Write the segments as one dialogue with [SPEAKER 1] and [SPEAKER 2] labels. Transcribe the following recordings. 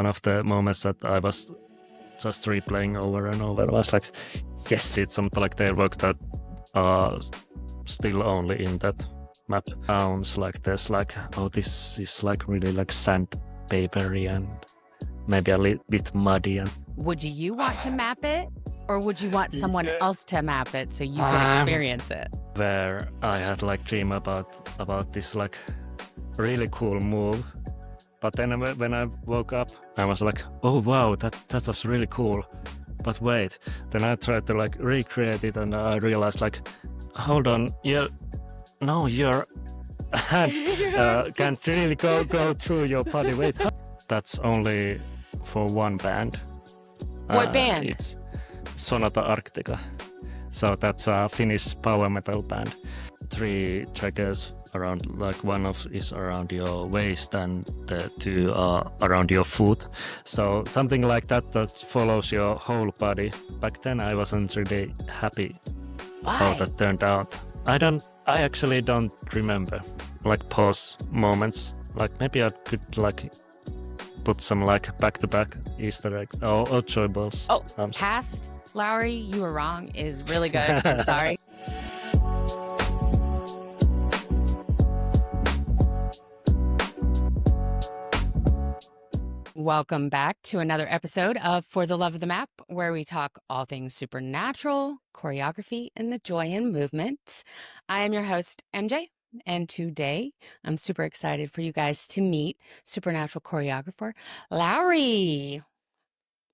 [SPEAKER 1] One of the moments that I was just replaying over and over was like, yes, it's something like they worked that still only in that map. Sounds like there's like, oh, this is like really like sandpapery and maybe a little bit muddy. And
[SPEAKER 2] would you want to map it, or would you want someone else to map it so you could experience it?
[SPEAKER 1] Where I had like dream about this like really cool move, but then when I woke up, I was like, oh wow, that was really cool. But wait, then I tried to like recreate it, and I realized like, hold on, your hand can't really go through your body. Wait, that's only for one band.
[SPEAKER 2] What band?
[SPEAKER 1] It's Sonata Arctica. So that's a Finnish power metal band. 3 triggers around, like one of is around your waist and the 2 are around your foot. So something like that follows your whole body. Back then I wasn't really happy how that turned out. I actually don't remember like pause moments. Like maybe I could like put some like back-to-back Easter eggs or joy balls.
[SPEAKER 2] Oh, past Lauri, you were wrong is really good. I'm sorry. Welcome back to another episode of For the Love of the Map, where we talk all things supernatural, choreography, and the joy in movement. I am your host, MJ, and today I'm super excited for you guys to meet supernatural choreographer Lauri.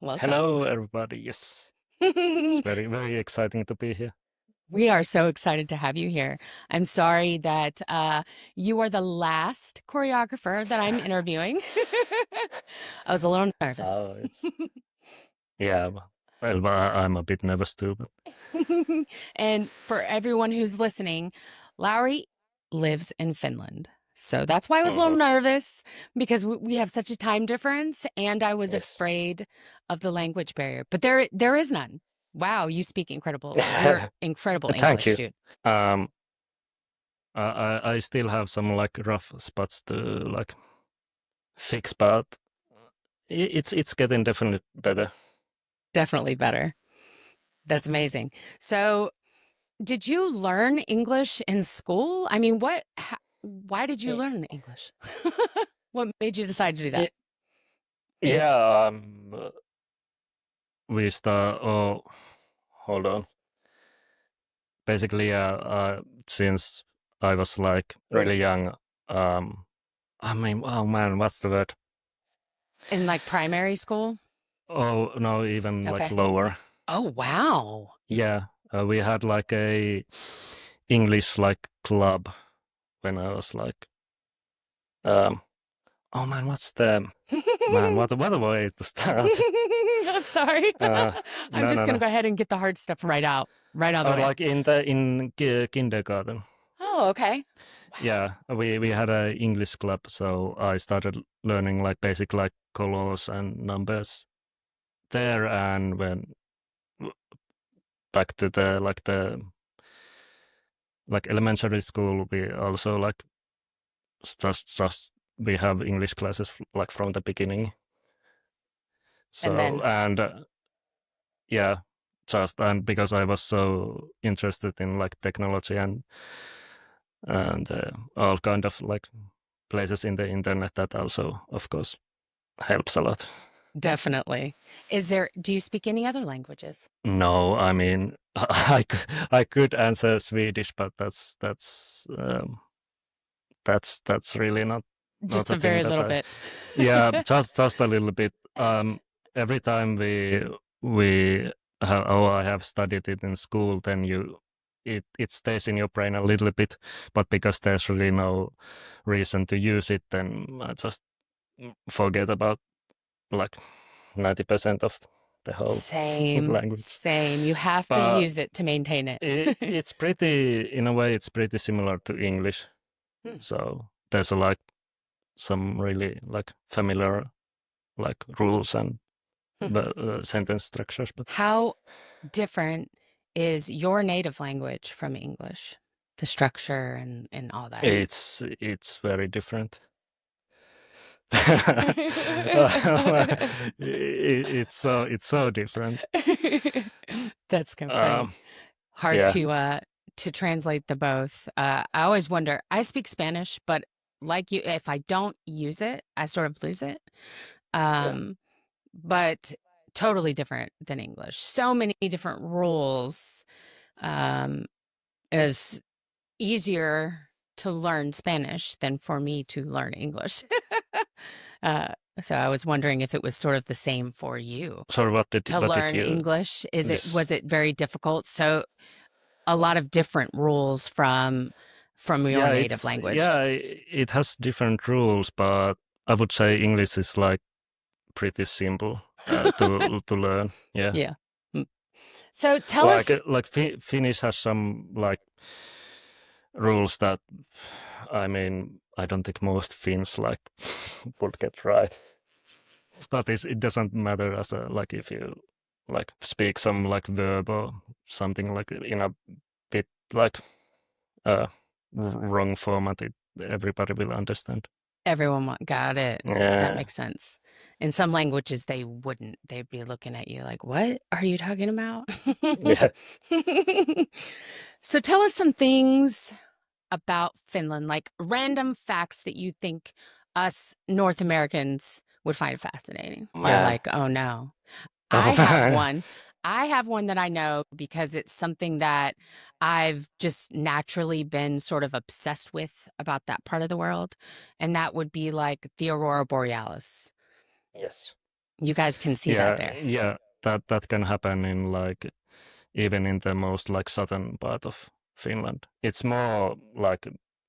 [SPEAKER 2] Welcome.
[SPEAKER 1] Hello, everybody. Yes. It's very, very exciting to be here.
[SPEAKER 2] We are so excited to have you here. I'm sorry that you are the last choreographer that I'm interviewing. I was a little nervous.
[SPEAKER 1] Oh, yeah, well, I'm a bit nervous too. But
[SPEAKER 2] And for everyone who's listening, Lauri lives in Finland. So that's why I was a little nervous, because we have such a time difference, and I was afraid of the language barrier. But there is none. Wow, you speak incredible. You're incredible English, dude.
[SPEAKER 1] I still have some like rough spots to like fix, but it's getting definitely better.
[SPEAKER 2] Definitely better. That's amazing. So, did you learn English in school? I mean, why did you learn English? What made you decide to do that?
[SPEAKER 1] Yeah, we start. Oh, hold on. Basically, since I was like really young, I mean, oh man, what's the word?
[SPEAKER 2] In like primary school?
[SPEAKER 1] Oh no, even like lower.
[SPEAKER 2] Oh wow.
[SPEAKER 1] Yeah, we had like a English like club when I was like, oh man, what's the man? What a way to start.
[SPEAKER 2] I'm sorry. I'm just gonna go ahead and get the hard stuff right out the way.
[SPEAKER 1] Like in kindergarten.
[SPEAKER 2] Oh, okay.
[SPEAKER 1] Yeah, we had a English club, so I started learning like basic like colors and numbers there, and when back to the elementary school, we also like just we have English classes like from the beginning. So yeah, and because I was so interested in like technology and all kind of like places in the internet, that also of course helps a lot.
[SPEAKER 2] Definitely. Do you speak any other languages?
[SPEAKER 1] No, I mean I could answer Swedish, but that's really not
[SPEAKER 2] just a very little bit.
[SPEAKER 1] Yeah, just a little bit. Every time I have studied it in school, then it stays in your brain a little bit, but because there's really no reason to use it, then I just forget about like 90% of the whole language.
[SPEAKER 2] Same. You have to use it to maintain it.
[SPEAKER 1] It's in a way, it's pretty similar to English. So there's like some really like familiar like rules and sentence structures. But
[SPEAKER 2] how different is your native language from English? The structure and all that.
[SPEAKER 1] It's very different. It's so different.
[SPEAKER 2] That's kind of funny. Hard
[SPEAKER 1] Yeah.
[SPEAKER 2] To translate the both. I always wonder. I speak Spanish, but like you, if I don't use it, I sort of lose it. But totally different than English. So many different rules. It was easier to learn Spanish than for me to learn English. So I was wondering if it was sort of the same for you
[SPEAKER 1] So what
[SPEAKER 2] to
[SPEAKER 1] did
[SPEAKER 2] learn
[SPEAKER 1] you?
[SPEAKER 2] English.
[SPEAKER 1] This,
[SPEAKER 2] Was it very difficult? So a lot of different rules from your native language.
[SPEAKER 1] it has different rules, but I would say English is like pretty simple to learn. Yeah.
[SPEAKER 2] Yeah. So tell us.
[SPEAKER 1] Like Finnish has some like rules that, I mean, I don't think most Finns like would get right. But it doesn't matter as a like if you like speak some like verb or something like in a bit like wrong format, everybody will understand.
[SPEAKER 2] Everyone got it. That
[SPEAKER 1] Yeah.
[SPEAKER 2] makes sense. In some languages, they wouldn't. They'd be looking at you like, "What are you talking about?"
[SPEAKER 1] Yeah.
[SPEAKER 2] So tell us some things about Finland, like random facts that you think us North Americans would find fascinating. Or
[SPEAKER 1] Yeah.
[SPEAKER 2] like, oh no.
[SPEAKER 1] Oh,
[SPEAKER 2] I have one. I have one that I know because it's something that I've just naturally been sort of obsessed with about that part of the world. And that would be like the Aurora Borealis.
[SPEAKER 1] yes.
[SPEAKER 2] You guys can see that there.
[SPEAKER 1] Yeah. That can happen in like even in the most like southern part of Finland. It's more like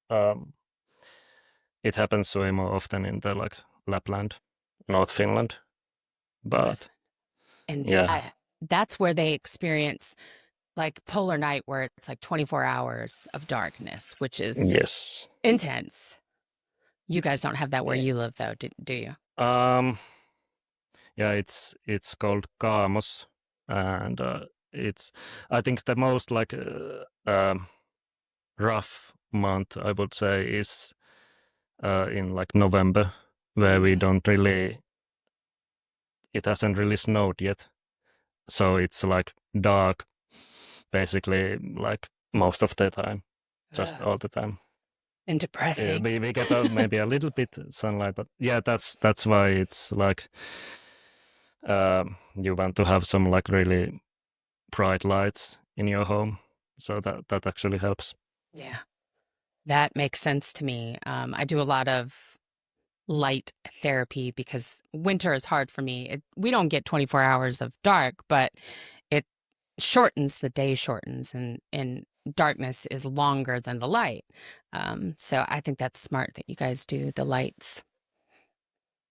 [SPEAKER 1] um, it happens way more often in the like Lapland, North Finland. But
[SPEAKER 2] And
[SPEAKER 1] yeah,
[SPEAKER 2] that's where they experience like polar night, where it's like 24 hours of darkness, which is
[SPEAKER 1] yes.
[SPEAKER 2] intense. You guys don't have that where you live, though, do you?
[SPEAKER 1] Yeah, it's called Kaamos, and it's I think the most like rough month I would say is in like November, where we don't really, it hasn't really snowed yet, so it's like dark basically like most of the time, just all the time.
[SPEAKER 2] And depressing.
[SPEAKER 1] We get maybe a little bit sunlight, but yeah, that's why it's like you want to have some like really bright lights in your home, so that actually helps.
[SPEAKER 2] Yeah, that makes sense to me. I do a lot of light therapy because winter is hard for me. We don't get 24 hours of dark, but it shortens, the day shortens, and darkness is longer than the light. So I think that's smart that you guys do the lights.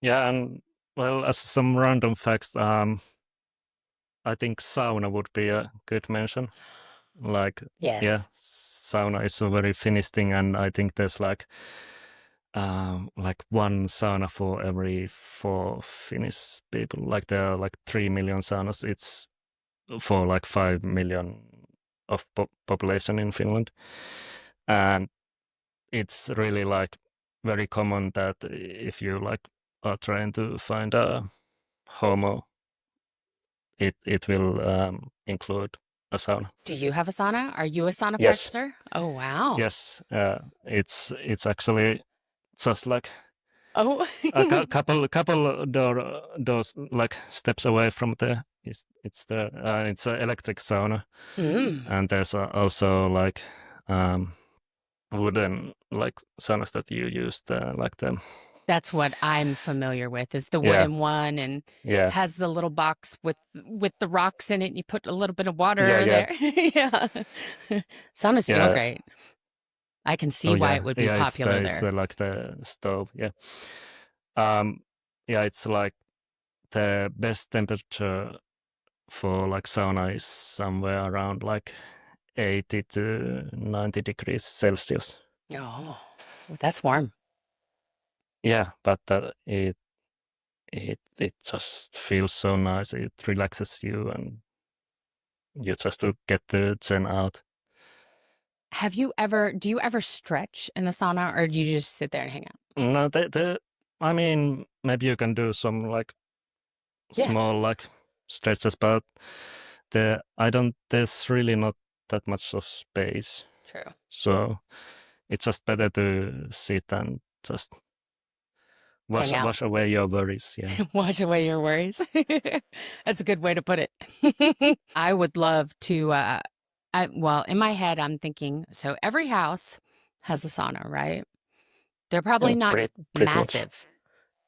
[SPEAKER 1] Yeah, and well, as some random facts, I think sauna would be a good mention. Like,
[SPEAKER 2] Yes.
[SPEAKER 1] yeah, sauna is a very Finnish thing, and I think there's like one sauna for every 4 Finnish people. Like there are like 3 million saunas. It's for like 5 million of population in Finland, and it's really like very common that if you like are trying to find a homo, it will include a sauna.
[SPEAKER 2] Do you have a sauna? Are you a sauna
[SPEAKER 1] Yes.
[SPEAKER 2] practitioner? Oh, wow.
[SPEAKER 1] Yes, it's actually just like
[SPEAKER 2] Oh,
[SPEAKER 1] a couple doors like steps away from there. It's an electric sauna, and there's also like wooden like saunas that you use like them.
[SPEAKER 2] That's what I'm familiar with, is the
[SPEAKER 1] Yeah.
[SPEAKER 2] wooden one, and
[SPEAKER 1] Yeah.
[SPEAKER 2] has the little box with the rocks in it, and you put a little bit of water
[SPEAKER 1] Yeah,
[SPEAKER 2] there. Yeah. Saunas feel
[SPEAKER 1] Yeah.
[SPEAKER 2] great. I can see
[SPEAKER 1] Oh
[SPEAKER 2] why
[SPEAKER 1] yeah,
[SPEAKER 2] it would be popular
[SPEAKER 1] it's
[SPEAKER 2] there.
[SPEAKER 1] like the stove. Yeah. Yeah, it's like the best temperature for like sauna is somewhere around like 80 to 90 degrees Celsius.
[SPEAKER 2] Oh, that's warm.
[SPEAKER 1] Yeah, but it just feels so nice. It relaxes you, and you just to get the zen out.
[SPEAKER 2] Do you ever stretch in the sauna, or do you just sit there and hang out?
[SPEAKER 1] No, I mean, maybe you can do some like
[SPEAKER 2] Yeah.
[SPEAKER 1] small like stretches, but there's really not that much of space.
[SPEAKER 2] True.
[SPEAKER 1] So it's just better to sit and just
[SPEAKER 2] Hang out.
[SPEAKER 1] wash away your worries. Yeah.
[SPEAKER 2] Wash away your worries. That's a good way to put it. I would love to, well, in my head, I'm thinking, so every house has a sauna, right? They're probably not
[SPEAKER 1] Pretty much.
[SPEAKER 2] massive.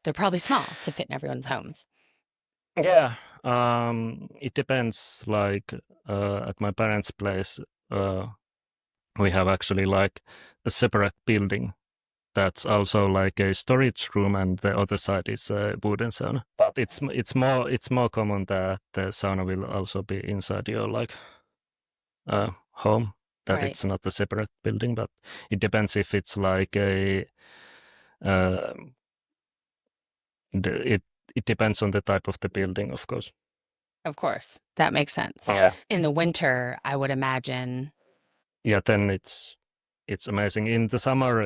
[SPEAKER 2] They're probably small to fit in everyone's homes.
[SPEAKER 1] Yeah. It depends. Like at my parents' place, we have actually like a separate building that's also like a storage room, and the other side is a wooden sauna. But it's more common that the sauna will also be inside your like home. That
[SPEAKER 2] Right.
[SPEAKER 1] it's not a separate building, but it depends if it's like a uh, it depends on the type of the building, of course.
[SPEAKER 2] Of course. That makes sense.
[SPEAKER 1] Yeah.
[SPEAKER 2] In the winter, I would imagine.
[SPEAKER 1] Yeah, then it's amazing. In the summer,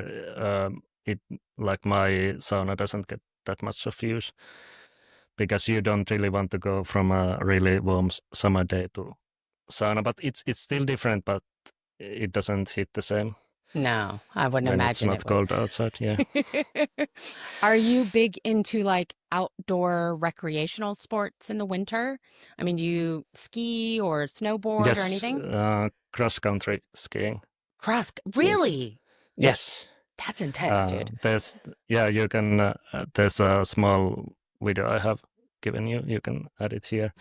[SPEAKER 1] it like my sauna doesn't get that much of use because you don't really want to go from a really warm summer day to sauna. But it's still different, but it doesn't hit the same
[SPEAKER 2] No, I wouldn't
[SPEAKER 1] when it's
[SPEAKER 2] imagine
[SPEAKER 1] not
[SPEAKER 2] it would.
[SPEAKER 1] cold outside. Yeah.
[SPEAKER 2] Are you big into like outdoor recreational sports in the winter? I mean, do you ski or snowboard or
[SPEAKER 1] Yes,
[SPEAKER 2] anything?
[SPEAKER 1] cross country skiing. It's
[SPEAKER 2] Really?
[SPEAKER 1] yes.
[SPEAKER 2] That's intense, dude.
[SPEAKER 1] There's yeah, you can. There's a small video I have given you. You can add it here,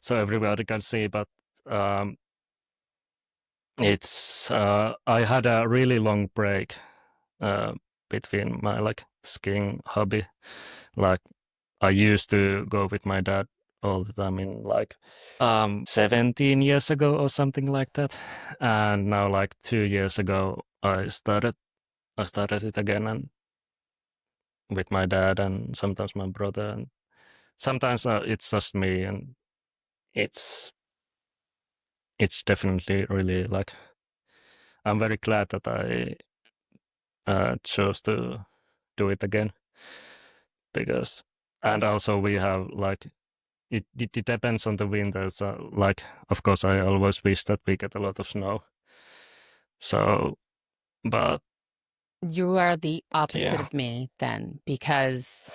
[SPEAKER 1] so everybody can see. But um, it's I had a really long break uh, between my like skiing hobby. Like I used to go with my dad all the time in like 17 years ago or something like that, and now like 2 years ago I started it again, and with my dad and sometimes my brother, and sometimes it's just me, and it's it's definitely really like I'm very glad that I chose to do it again, because and also we have like it depends on the winters, like of course I always wish that we get a lot of snow, so but
[SPEAKER 2] You are the opposite
[SPEAKER 1] yeah.
[SPEAKER 2] of me then, because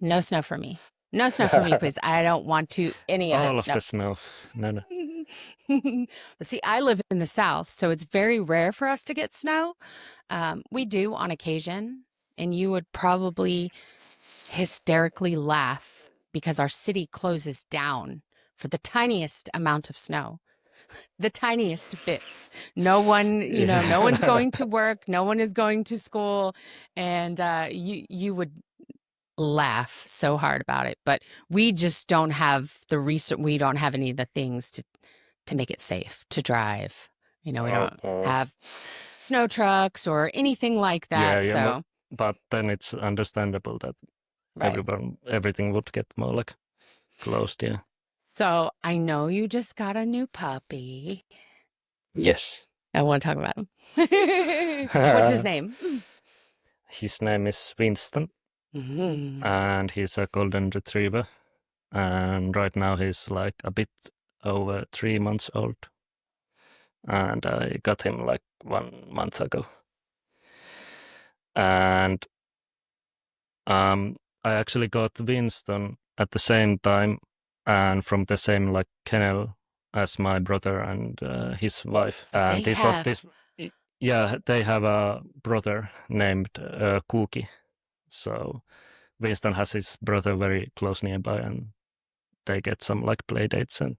[SPEAKER 2] no snow for me. No snow for me, please. I don't want to any of it.
[SPEAKER 1] All of
[SPEAKER 2] No.
[SPEAKER 1] the snow. No.
[SPEAKER 2] See, I live in the South, so it's very rare for us to get snow. We do on occasion, and you would probably hysterically laugh because our city closes down for the tiniest amount of snow, the tiniest bits. No one, no one's
[SPEAKER 1] Yeah.
[SPEAKER 2] going to work, no one is going to school, and you would laugh so hard about it. But we just don't have the research. We don't have any of the things to make it safe to drive. We don't
[SPEAKER 1] Okay.
[SPEAKER 2] have snow trucks or anything like
[SPEAKER 1] Yeah,
[SPEAKER 2] that.
[SPEAKER 1] yeah,
[SPEAKER 2] So,
[SPEAKER 1] but then it's understandable that
[SPEAKER 2] right.
[SPEAKER 1] everything would get more like closed. Yeah.
[SPEAKER 2] So I know you just got a new puppy.
[SPEAKER 1] Yes.
[SPEAKER 2] I want to talk about him. What's his name?
[SPEAKER 1] His name is Winston,
[SPEAKER 2] Mhm.
[SPEAKER 1] and he's a golden retriever. And right now he's like a bit over 3 months old. And I got him like 1 month ago. And I actually got Winston at the same time and from the same like kennel as my brother and his wife.
[SPEAKER 2] Oh,
[SPEAKER 1] And
[SPEAKER 2] they have.
[SPEAKER 1] yeah, they have a brother named Cookie. So Winston has his brother very close nearby, and they get some like play dates, and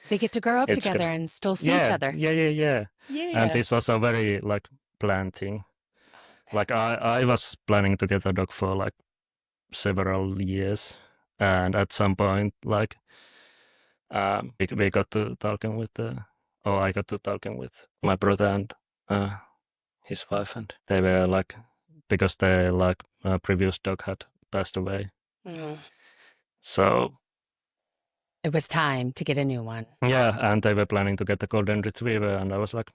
[SPEAKER 2] They get to grow up
[SPEAKER 1] it's
[SPEAKER 2] together
[SPEAKER 1] good.
[SPEAKER 2] and still see each
[SPEAKER 1] Yeah,
[SPEAKER 2] other.
[SPEAKER 1] yeah. And
[SPEAKER 2] Yeah.
[SPEAKER 1] this was a very like planned thing.
[SPEAKER 2] Okay.
[SPEAKER 1] Like I was planning to get a dog for like several years, and at some point like we got to talking with I got to talking with my brother and his wife, and they were like, because their like previous dog had passed away,
[SPEAKER 2] Mhm.
[SPEAKER 1] so
[SPEAKER 2] It was time to get a new one.
[SPEAKER 1] yeah, and they were planning to get a golden retriever, and I was like,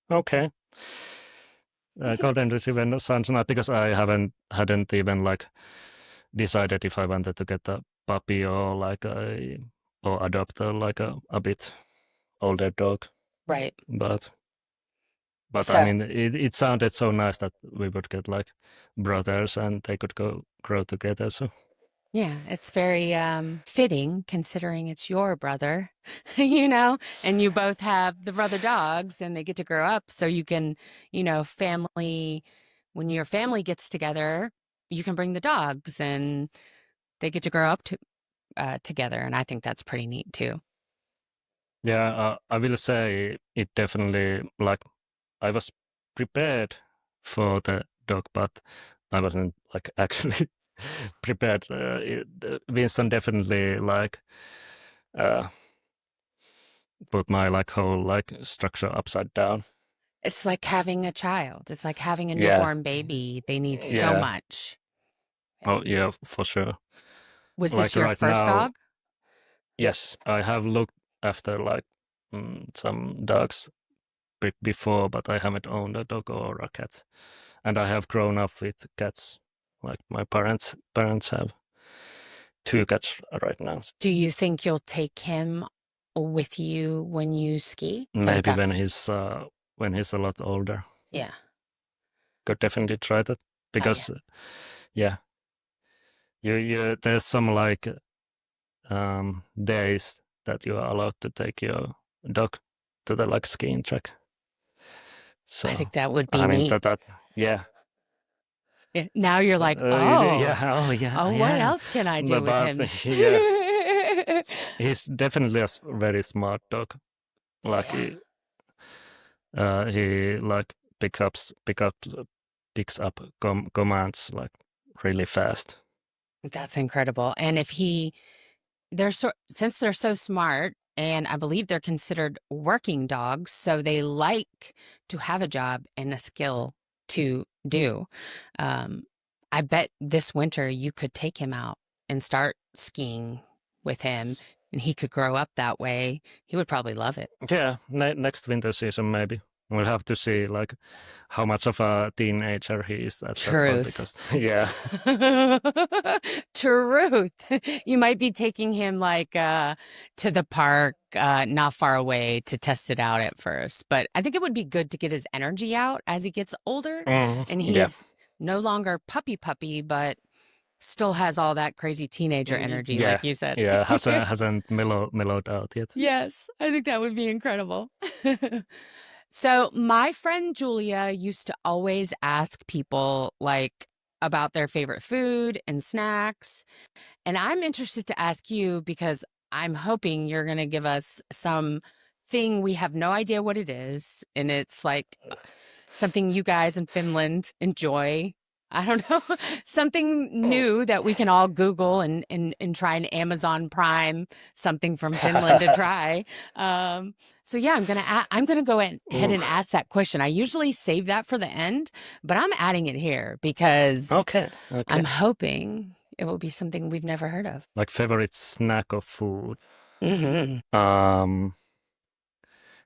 [SPEAKER 1] okay. Golden Retriever sounds nice because I hadn't even like decided if I wanted to get a puppy or like or adopt like a bit older dog.
[SPEAKER 2] Right.
[SPEAKER 1] But I
[SPEAKER 2] So,
[SPEAKER 1] mean, it sounded so nice that we would get like brothers and they could go grow together. So
[SPEAKER 2] yeah, it's very fitting considering it's your brother, and you both have the brother dogs and they get to grow up so you can, family, when your family gets together, you can bring the dogs and they get to grow up together. And I think that's pretty neat too.
[SPEAKER 1] yeah, I will say it definitely like I was prepared for the dog, but I wasn't like actually prepared. Winston definitely like uh, put my like whole like structure upside down.
[SPEAKER 2] It's like having a child. It's like having a
[SPEAKER 1] Yeah,
[SPEAKER 2] newborn baby. They need so
[SPEAKER 1] yeah.
[SPEAKER 2] much. Yeah.
[SPEAKER 1] Oh yeah, for sure.
[SPEAKER 2] Was this
[SPEAKER 1] Like
[SPEAKER 2] your
[SPEAKER 1] right
[SPEAKER 2] first
[SPEAKER 1] now,
[SPEAKER 2] dog?
[SPEAKER 1] yes, I have looked after like some dogs before, but I haven't owned a dog or a cat. And I have grown up with cats. Like my parents have 2 cats right now.
[SPEAKER 2] Do you think you'll take him with you when you ski? Like
[SPEAKER 1] Maybe
[SPEAKER 2] that?
[SPEAKER 1] when he's a lot older,
[SPEAKER 2] Yeah.
[SPEAKER 1] could definitely try that
[SPEAKER 2] Oh, yeah.
[SPEAKER 1] because yeah, you there's some like days that you are allowed to take your dog to the like skiing track.
[SPEAKER 2] I
[SPEAKER 1] So
[SPEAKER 2] think that would be
[SPEAKER 1] I mean
[SPEAKER 2] neat.
[SPEAKER 1] that yeah.
[SPEAKER 2] Yeah. Now you're like,
[SPEAKER 1] Yeah, oh yeah,
[SPEAKER 2] what
[SPEAKER 1] yeah.
[SPEAKER 2] else can I do with
[SPEAKER 1] But
[SPEAKER 2] him?
[SPEAKER 1] yeah, he's definitely a very smart dog. Like
[SPEAKER 2] Yeah.
[SPEAKER 1] he like picks up commands like really fast.
[SPEAKER 2] That's incredible. And if since they're so smart, and I believe they're considered working dogs, so they like to have a job and a skill to do. Um, I bet this winter you could take him out and start skiing with him, and he could grow up that way. He would probably love it.
[SPEAKER 1] Yeah, next winter season maybe. We'll have to see like how much of a teenager he is at that point
[SPEAKER 2] Truth.
[SPEAKER 1] because yeah.
[SPEAKER 2] Truth. You might be taking him like to the park not far away to test it out at first. But I think it would be good to get his energy out as he gets older and
[SPEAKER 1] Yeah.
[SPEAKER 2] he's no longer puppy, but still has all that crazy teenager energy,
[SPEAKER 1] Yeah.
[SPEAKER 2] like you said.
[SPEAKER 1] Yeah, hasn't mellowed out yet.
[SPEAKER 2] Yes, I think that would be incredible. So, my friend Julia used to always ask people like about their favorite food and snacks. And I'm interested to ask you because I'm hoping you're going to give us something we have no idea what it is. And it's like something you guys in Finland enjoy. I don't know, something new that we can all Google and try an Amazon Prime something from Finland to try. So yeah, I'm gonna go ahead and
[SPEAKER 1] Oof.
[SPEAKER 2] ask that question. I usually save that for the end, but I'm adding it here because
[SPEAKER 1] Okay.
[SPEAKER 2] I'm hoping it will be something we've never heard of.
[SPEAKER 1] Like favorite snack of food.
[SPEAKER 2] Hmm.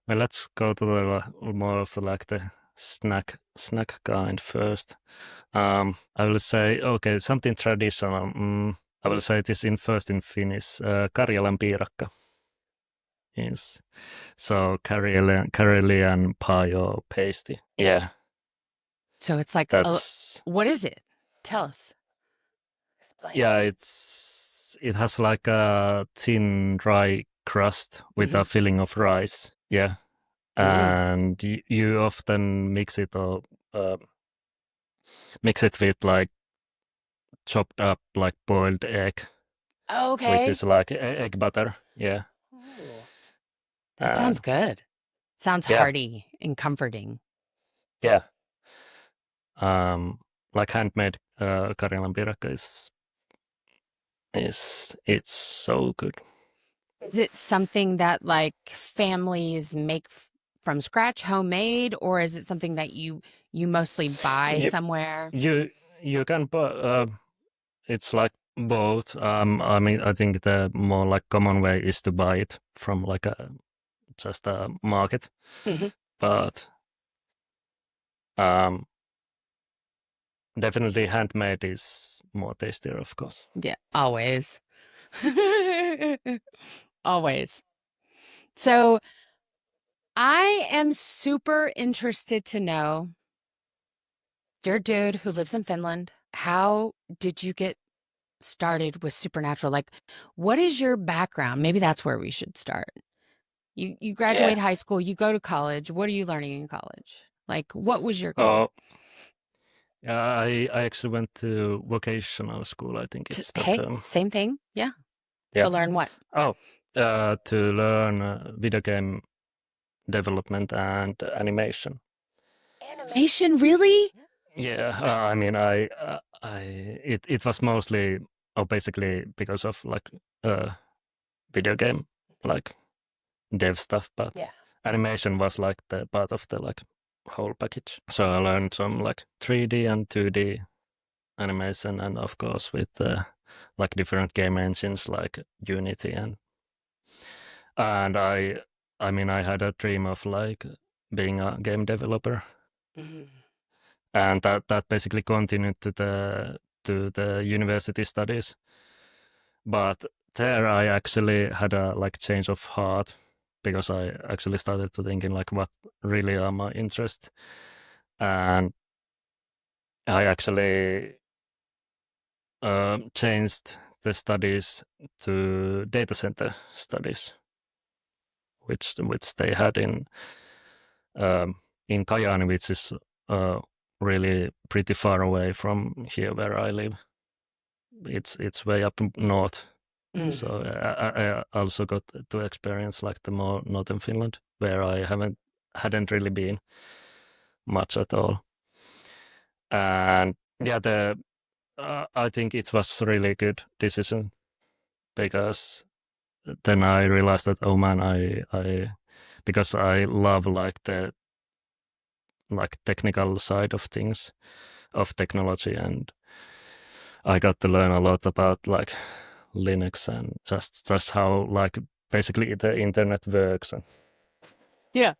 [SPEAKER 1] Well, let's go to the more of the like the snack kind first. I will say okay, something traditional. I will say this in first in Finnish. Karjalan piirakka is so Karelian pie or pasty. Yeah,
[SPEAKER 2] So it's like,
[SPEAKER 1] that's
[SPEAKER 2] what is it? Tell us. Explain.
[SPEAKER 1] yeah. It has like a thin dry crust with a filling of rice. Yeah,
[SPEAKER 2] Mm.
[SPEAKER 1] and you often mix it with like chopped up like boiled egg, which
[SPEAKER 2] Okay.
[SPEAKER 1] is like egg butter. Yeah.
[SPEAKER 2] Ooh. That sounds
[SPEAKER 1] And
[SPEAKER 2] good. Sounds
[SPEAKER 1] yeah,
[SPEAKER 2] hearty and comforting.
[SPEAKER 1] yeah. Like handmade Karjalan piirakka is it's so good.
[SPEAKER 2] Is it something that like families make from scratch, homemade, or is it something that you mostly buy
[SPEAKER 1] You
[SPEAKER 2] somewhere?
[SPEAKER 1] you can buy. It's like both. I mean, I think the more like common way is to buy it from like just a market,
[SPEAKER 2] Hmm.
[SPEAKER 1] but um definitely handmade is more tastier, of course.
[SPEAKER 2] Yeah, always. Always. So I am super interested to know, you're a dude who lives in Finland. How did you get started with supernatural? Like, what is your background? Maybe that's where we should start. You graduate high school, you go to college. What are you learning in college? Like, what was your goal?
[SPEAKER 1] Oh, yeah, I actually went to vocational school. I think it's the
[SPEAKER 2] Hey,
[SPEAKER 1] term.
[SPEAKER 2] same thing. Yeah.
[SPEAKER 1] Yeah.
[SPEAKER 2] To learn what?
[SPEAKER 1] Oh, to learn video game development and animation.
[SPEAKER 2] Animation, really?
[SPEAKER 1] Yeah, I mean, it was mostly, or basically because of like video game like dev stuff, but
[SPEAKER 2] Yeah.
[SPEAKER 1] animation was like the part of the like whole package. So I learned some like 3D and 2D animation, and of course with like different game engines like Unity and I mean I had a dream of like being a game developer, and that basically continued to the university studies. But there I actually had a like change of heart because I actually started to thinking like what really are my interests, and I actually changed the studies to data center studies, which they had in Kajaani, which is really pretty far away from here where I live. It's way up north. So I also got to experience like the more northern Finland, where I hadn't really been much at all. And yeah, I think it was a really good decision because then I realized that oh man, I because I love like the like technical side of things, of technology, and I got to learn a lot about like Linux and just how like basically the internet works. And
[SPEAKER 2] Yeah.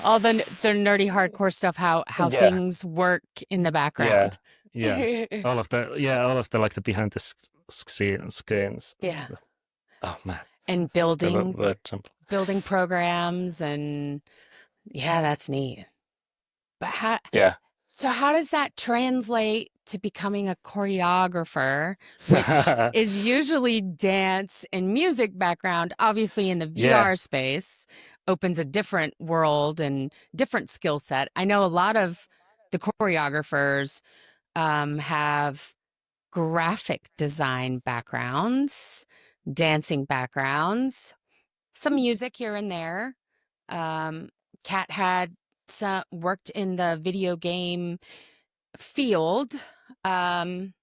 [SPEAKER 2] All the nerdy hardcore stuff, how
[SPEAKER 1] yeah,
[SPEAKER 2] things work in the
[SPEAKER 1] yeah,
[SPEAKER 2] background.
[SPEAKER 1] yeah. All of the like the behind the screens.
[SPEAKER 2] Yeah.
[SPEAKER 1] Oh man,
[SPEAKER 2] And
[SPEAKER 1] the
[SPEAKER 2] building
[SPEAKER 1] word jump.
[SPEAKER 2] programs, and yeah, that's neat. But
[SPEAKER 1] Yeah.
[SPEAKER 2] how does that translate to becoming a choreographer, which is usually dance and music background? Obviously in the
[SPEAKER 1] Yeah.
[SPEAKER 2] VR space opens a different world and different skill set. I know a lot of the choreographers have graphic design backgrounds, dancing backgrounds, some music here and there. Kat had worked in the video game field. Um,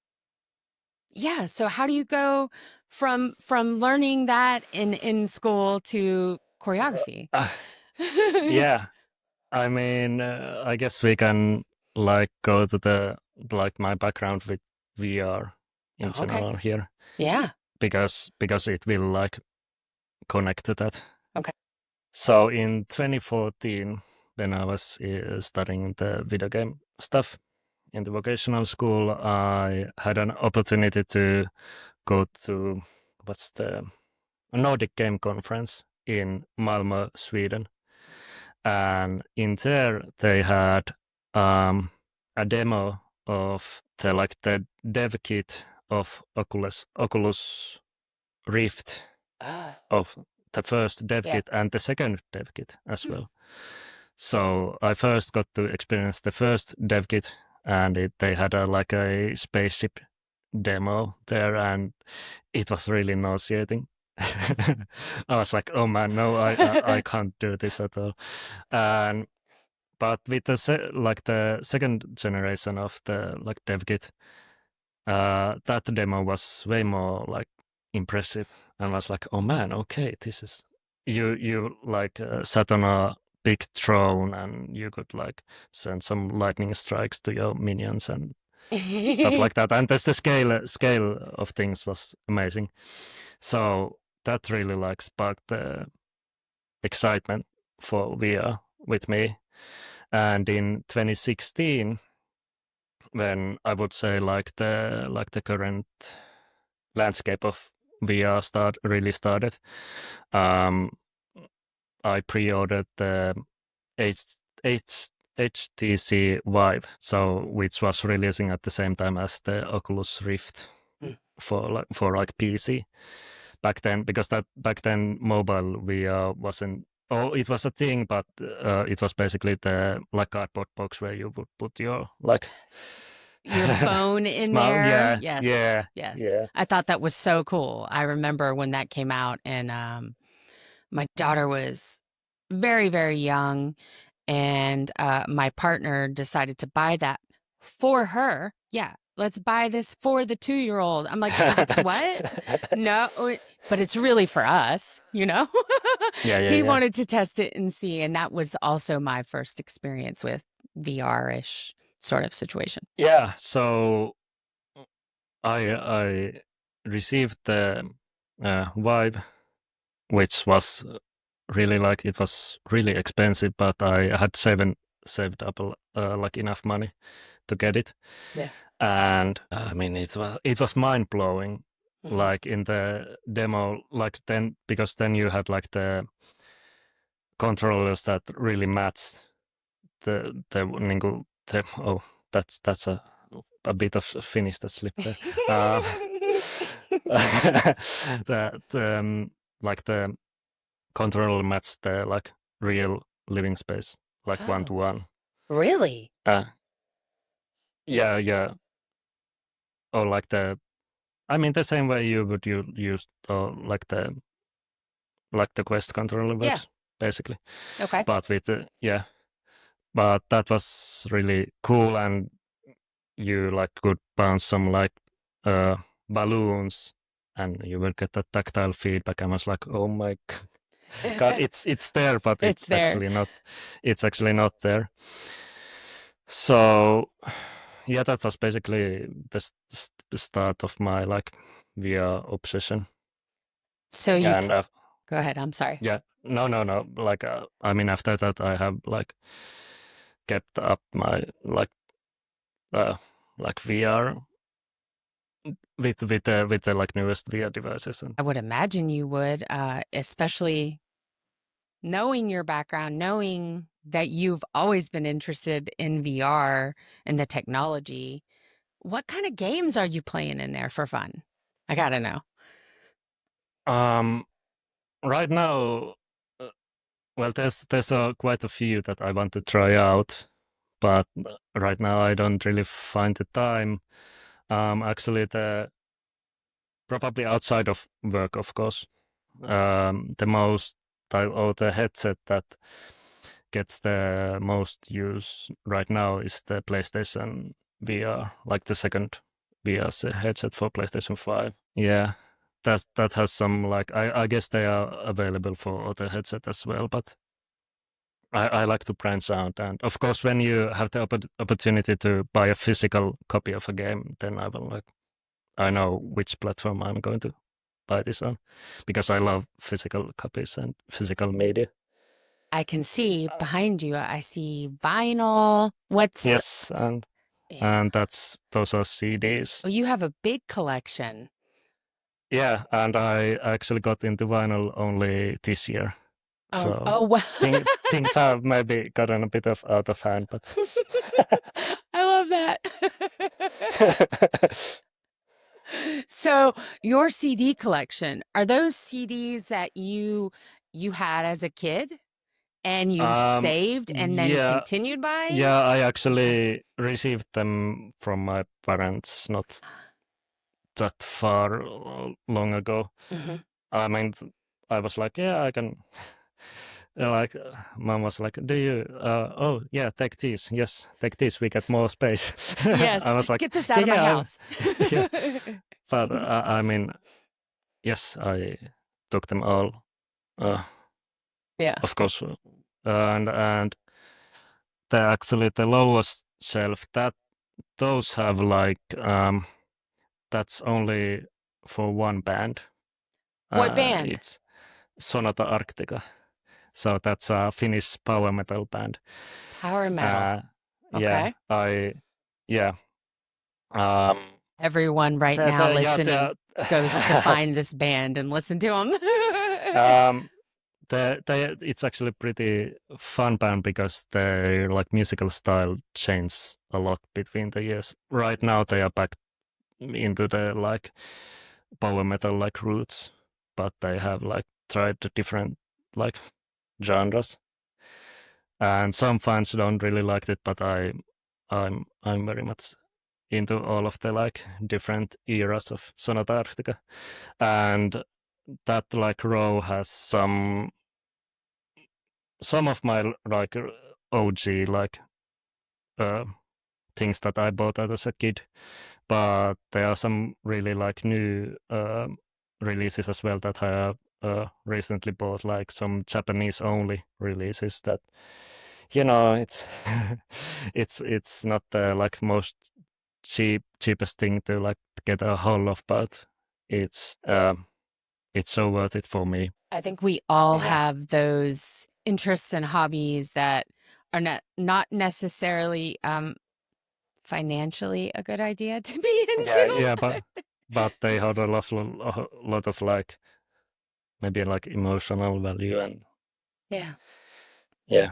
[SPEAKER 2] yeah. So how do you go from learning that in school to choreography?
[SPEAKER 1] Uh, yeah. I mean, I guess we can like go to the like my background with VR in
[SPEAKER 2] Okay.
[SPEAKER 1] general here
[SPEAKER 2] Yeah.
[SPEAKER 1] because it will like connect to that.
[SPEAKER 2] Okay.
[SPEAKER 1] So in 2014, when I was studying the video game stuff in the vocational school, I had an opportunity to go to what's the Nordic Game Conference in Malmö, Sweden. And in there they had a demo of the dev kit of Oculus Rift, of the first dev
[SPEAKER 2] Yeah.
[SPEAKER 1] kit and the second dev kit as well. So I first got to experience the first dev kit, and they had like a spaceship demo there, and it was really nauseating. I was like, oh man, no, I can't do this at all. And but with like the second generation of the like dev kit, that demo was way more like impressive, and I was like, oh man, okay, this is you like sat on a big throne and you could like send some lightning strikes to your minions and stuff like that, and the scale of things was amazing. So that really like sparked the excitement for VR with me. And in 2016, when I would say the current landscape of VR really started. Um, I pre-ordered the H, H, HTC Vive, so which was releasing at the same time as the Oculus Rift for PC back then, because that back then mobile VR wasn't. Oh, it was a thing, but it was basically the cardboard box where you would put your
[SPEAKER 2] your phone in
[SPEAKER 1] small,
[SPEAKER 2] there.
[SPEAKER 1] yeah,
[SPEAKER 2] Yes.
[SPEAKER 1] yeah,
[SPEAKER 2] Yes.
[SPEAKER 1] yeah.
[SPEAKER 2] I thought that was so cool. I remember when that came out, and my daughter was very, very young, and my partner decided to buy that for her. Yeah, let's buy this for the 2-year-old. I'm like, what? No, but it's really for us,
[SPEAKER 1] Yeah, yeah,
[SPEAKER 2] He
[SPEAKER 1] yeah.
[SPEAKER 2] wanted to test it and see, and that was also my first experience with VR-ish sort of situation.
[SPEAKER 1] Yeah, so I received the Vive, which was really it was really expensive, but I had saved up enough money to get it.
[SPEAKER 2] Yeah.
[SPEAKER 1] And I mean, it was mind blowing. Like in the demo, then, because then you had the controllers that really matched oh, that's a bit of Finnish that slipped there. That the controller matched the real living space, one to one.
[SPEAKER 2] Really?
[SPEAKER 1] Yeah, yeah. Or I mean, the same way you would use the Quest controller
[SPEAKER 2] Yeah.
[SPEAKER 1] works, basically.
[SPEAKER 2] Okay.
[SPEAKER 1] But with yeah, but that was really cool, and you could bounce some balloons, and you will get that tactile feedback. I was like, oh my god, it's there, but
[SPEAKER 2] It's there.
[SPEAKER 1] It's actually not there. So yeah, that was basically the start of my VR obsession.
[SPEAKER 2] So you
[SPEAKER 1] And
[SPEAKER 2] go ahead. I'm sorry.
[SPEAKER 1] yeah, no. I mean, after that, I have kept up my VR with the newest VR devices. And
[SPEAKER 2] I would imagine you would, especially knowing your background, knowing that you've always been interested in VR and the technology. What kind of games are you playing in there for fun? I gotta know.
[SPEAKER 1] right now, well, there's quite a few that I want to try out, but right now I don't really find the time. Actually, probably outside of work, of course. The most or the headset that gets the most use right now is the PlayStation VR, the second VR headset for PlayStation 5. Yeah, that has some I guess they are available for other headset as well, but I like to branch out. And of course, when you have the opportunity to buy a physical copy of a game, then I know which platform I'm going to buy this on, because I love physical copies and physical media.
[SPEAKER 2] I can see behind you, I see vinyl.
[SPEAKER 1] Yes, and those are CDs.
[SPEAKER 2] Well, you have a big collection.
[SPEAKER 1] Yeah, and I actually got into vinyl only this year. So
[SPEAKER 2] wow.
[SPEAKER 1] things have maybe gotten a bit out of hand, but
[SPEAKER 2] I love that. So your CD collection, are those CDs that you had as a kid and you saved and then continued buying?
[SPEAKER 1] Yeah, I actually received them from my parents not that far long ago. I mean, I was like, yeah, I can. Mom was like, do you? Oh, yeah, take these. Yes, take these. We get more space.
[SPEAKER 2] Yes,
[SPEAKER 1] I was like,
[SPEAKER 2] get this out of my house.
[SPEAKER 1] Yeah. But I mean, yes, I took them all.
[SPEAKER 2] Yeah.
[SPEAKER 1] Of course, and the lowest shelf those have that's only for one band.
[SPEAKER 2] What band?
[SPEAKER 1] It's Sonata Arctica. So that's a Finnish power metal band.
[SPEAKER 2] Power metal.
[SPEAKER 1] Yeah,
[SPEAKER 2] Okay.
[SPEAKER 1] Um,
[SPEAKER 2] Everyone right now listening goes to find this band and listen to them.
[SPEAKER 1] It's actually pretty fun band because their like musical style changed a lot between the years. Right now they are back into the like power metal like roots, but they have like tried the different like genres. And some fans don't really like it, but I'm very much into all of the like different eras of Sonata Arctica, and that like row has some of my like OG like uh, things that I bought as a kid, but there are some really like new releases as well that I have recently bought, like some Japanese only releases that it's it's not the like most cheapest thing to like get a hold of, but it's so worth it for me.
[SPEAKER 2] I think we all have those interests and hobbies that are not necessarily financially a good idea to be into.
[SPEAKER 1] Yeah, but they had a lot of like maybe like emotional value and yeah.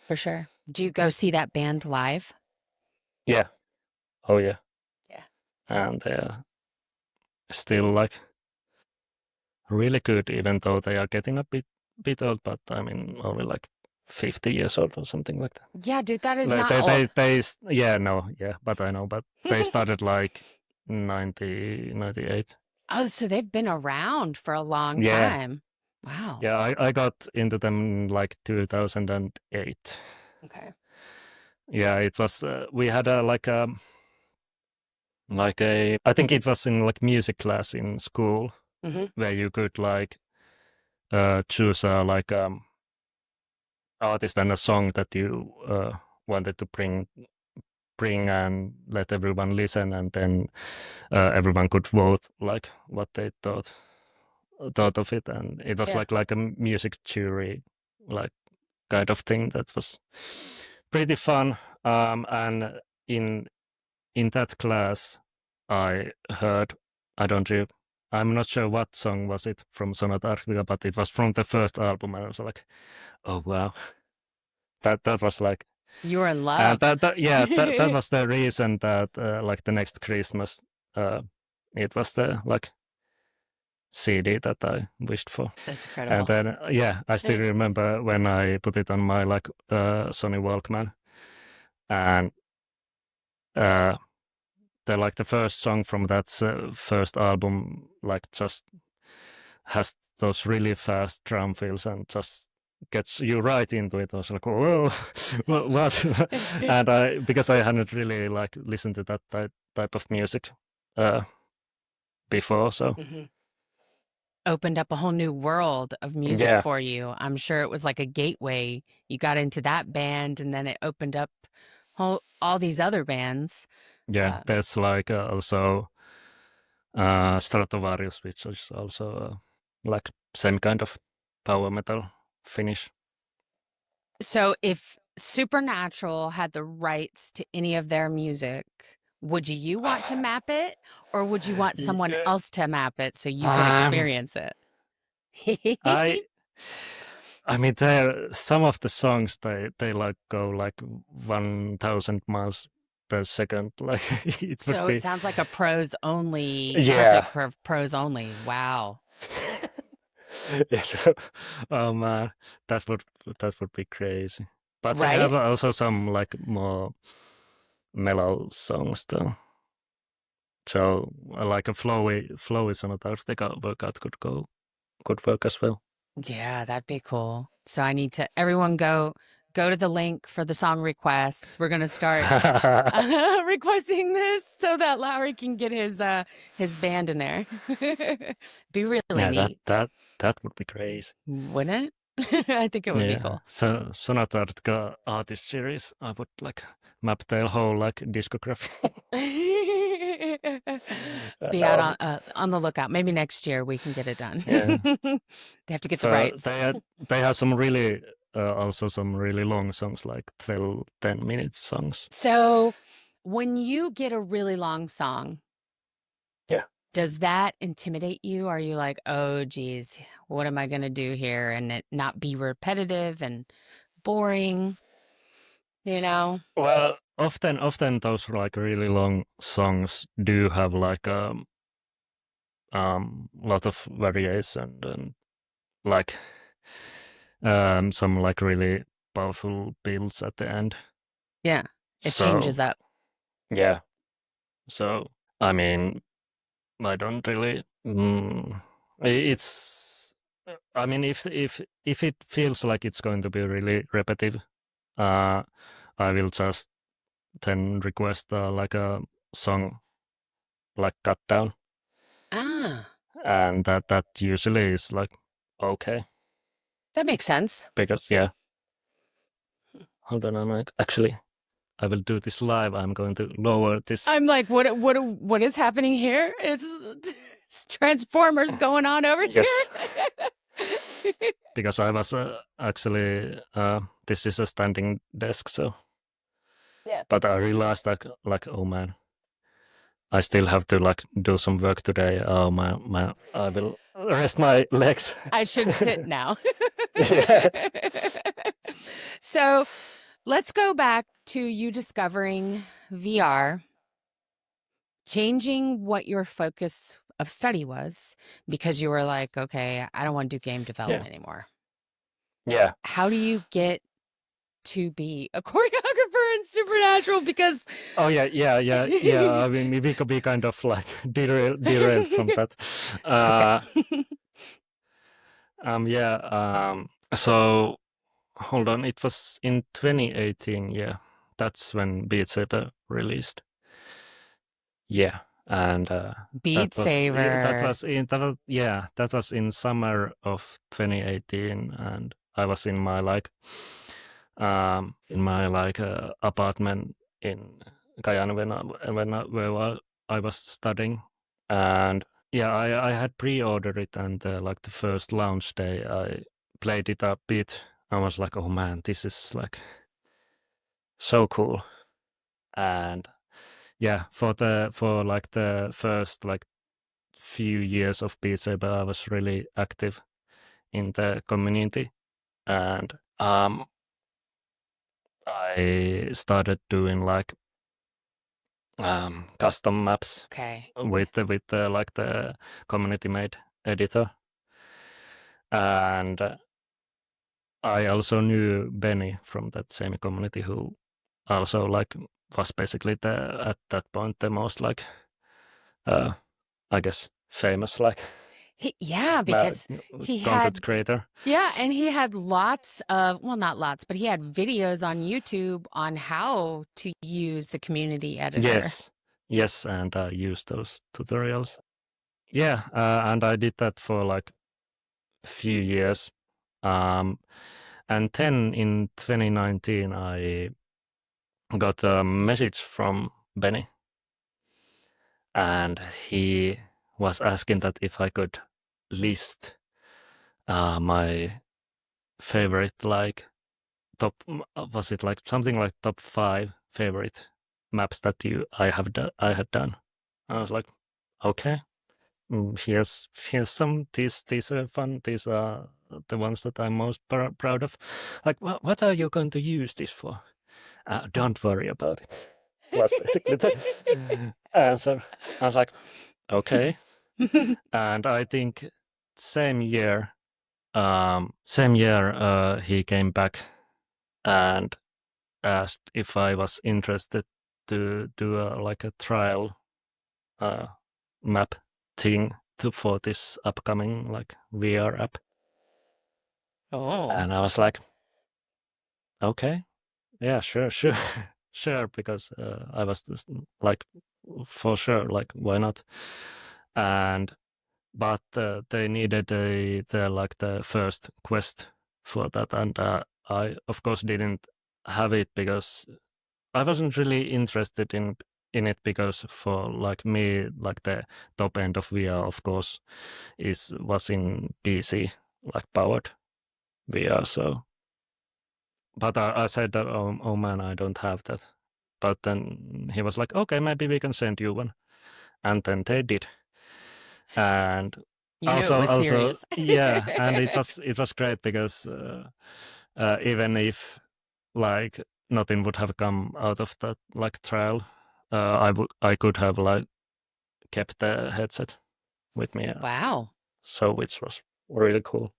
[SPEAKER 2] For sure. Do you go see that band live?
[SPEAKER 1] Yeah. Oh yeah.
[SPEAKER 2] Yeah.
[SPEAKER 1] And they're still like really good, even though they are getting a bit old. But I mean, only like 50 years old or something like that.
[SPEAKER 2] Yeah, dude, that is
[SPEAKER 1] Like
[SPEAKER 2] not old.
[SPEAKER 1] but I know, but they started like 98.
[SPEAKER 2] Oh, so they've been around for a long
[SPEAKER 1] Yeah.
[SPEAKER 2] time. Wow.
[SPEAKER 1] Yeah, I got into them like 2008.
[SPEAKER 2] Okay.
[SPEAKER 1] Yeah, it was we had a I think it was in like music class in school where you could like choose a like artist and a song that you wanted to bring and let everyone listen, and then everyone could vote like what they thought of it, and it was like a music jury like kind of thing that was pretty fun. And in that class I heard, I'm not sure what song was it from Sonata Arctica, but it was from the first album, and I was like, oh wow, that was like,
[SPEAKER 2] you were in love.
[SPEAKER 1] and that was the reason that like the next Christmas it was the like CD that I wished for.
[SPEAKER 2] That's incredible.
[SPEAKER 1] And then I still remember when I put it on my like Sony Walkman, and the first song from that first album like just has those really fast drum fills and just gets you right into it. I was like, whoa, what? And because I hadn't really like listened to that type of music before, so
[SPEAKER 2] opened up a whole new world of music for you. I'm sure it was like a gateway. You got into that band, and then it opened up all these other bands.
[SPEAKER 1] Yeah, there's like also Stratovarius, which is also like same kind of power metal Finnish.
[SPEAKER 2] So if Supernatural had the rights to any of their music, would you want to map it, or would you want someone else to map it so you could experience it?
[SPEAKER 1] I mean, there some of the songs they like go like 1,000 miles per second. Like it would be.
[SPEAKER 2] It sounds like a prose only. Yeah. Perfect prose only. Wow.
[SPEAKER 1] Oh man, that would be crazy. But they have also some like more mellow songs though. So like a flowy Sonata Arctica workout could work as well.
[SPEAKER 2] Yeah, that'd be cool. So I need to everyone go to the link for the song requests. We're gonna start requesting this so that Lauri can get his band in there. Be really neat.
[SPEAKER 1] That would be crazy,
[SPEAKER 2] wouldn't it? I think it would be cool.
[SPEAKER 1] So Sonata Arctica artist series, I would like map their whole like discography.
[SPEAKER 2] Be out on the lookout. Maybe next year we can get it done.
[SPEAKER 1] Yeah.
[SPEAKER 2] They have to get the rights.
[SPEAKER 1] They have some really also some really long songs, like 10 minutes songs.
[SPEAKER 2] So When you get a really long song,
[SPEAKER 1] Yeah.
[SPEAKER 2] does that intimidate you? Are you like, oh, geez, what am I going to do here? And it not be repetitive and boring, you know?
[SPEAKER 1] Well, often those like really long songs do have like lot of variation and like some like really powerful builds at the end.
[SPEAKER 2] Yeah, it
[SPEAKER 1] So
[SPEAKER 2] changes up.
[SPEAKER 1] yeah. So I mean, I don't really. It's. I mean, if it feels like it's going to be really repetitive, I will just then request like a song like cut down,
[SPEAKER 2] Ah,
[SPEAKER 1] and that usually is like okay
[SPEAKER 2] that makes sense.
[SPEAKER 1] because yeah. Hold on, I'm like actually I will do this live. I'm going to lower this.
[SPEAKER 2] I'm like, what is happening here? It's Transformers going on over
[SPEAKER 1] Yes,
[SPEAKER 2] here.
[SPEAKER 1] because I was actually this is a standing desk, so.
[SPEAKER 2] Yeah.
[SPEAKER 1] But I realized that like oh man, I still have to like do some work today. Oh my, I will rest my legs.
[SPEAKER 2] I should sit now.
[SPEAKER 1] Yeah.
[SPEAKER 2] So let's go back to you discovering VR, changing what your focus of study was because you were like, okay, I don't want to do game
[SPEAKER 1] Yeah.
[SPEAKER 2] development anymore.
[SPEAKER 1] Yeah.
[SPEAKER 2] How do you get to be a choreographer in Supernatural? Because
[SPEAKER 1] Oh yeah. I mean, we could be kind of like derailed from that.
[SPEAKER 2] it's okay.
[SPEAKER 1] Yeah. So hold on, it was in 2018. Yeah, that's when Beat Saber released. Yeah, and
[SPEAKER 2] Beat Saber.
[SPEAKER 1] that was in summer of 2018, and I was in my like apartment in Guyana where I was studying, and yeah, I had pre-ordered it, and like the first launch day, I played it a bit. I was like, oh man, this is like so cool, and yeah, for like the first like few years of Beat Saber, I was really active in the community, and I started doing like custom maps
[SPEAKER 2] Okay.
[SPEAKER 1] with the like the community made editor, and I also knew Benny from that same community who also like was basically the at that point the most like uh I guess famous like
[SPEAKER 2] Yeah,
[SPEAKER 1] uh,
[SPEAKER 2] because he
[SPEAKER 1] content
[SPEAKER 2] had,
[SPEAKER 1] creator.
[SPEAKER 2] yeah, and he had lots of, well, not lots, but he had videos on YouTube on how to use the community editor.
[SPEAKER 1] Yes, and I used those tutorials. Yeah, and I did that for like a few years. Um, and then in 2019, I got a message from Benny, and he was asking that if I could list my favorite like top was it like something like top 5 favorite maps that I had done. I was like, okay. Here's some these are fun. These are the ones that I'm most proud of. Like, what are you going to use this for? Don't worry about it. Was basically the answer. I was like, okay. And I think same year, he came back and asked if I was interested to do like a trial uh, map thing for this upcoming like VR app.
[SPEAKER 2] Oh,
[SPEAKER 1] And I was like, okay, yeah, sure, sure, because I was just like, for sure, like, why not? And but they needed the like the first quest for that, and I of course didn't have it because I wasn't really interested in it because for like me, like the top end of VR, of course, was in PC, like powered VR. So, but I said that, oh man, I don't have that. But then he was like, okay, maybe we can send you one. And then they did. And
[SPEAKER 2] You knew it was serious.
[SPEAKER 1] yeah, and it was great because even if like nothing would have come out of that like trial, I could have like kept the headset with me.
[SPEAKER 2] Wow.
[SPEAKER 1] So which was really cool.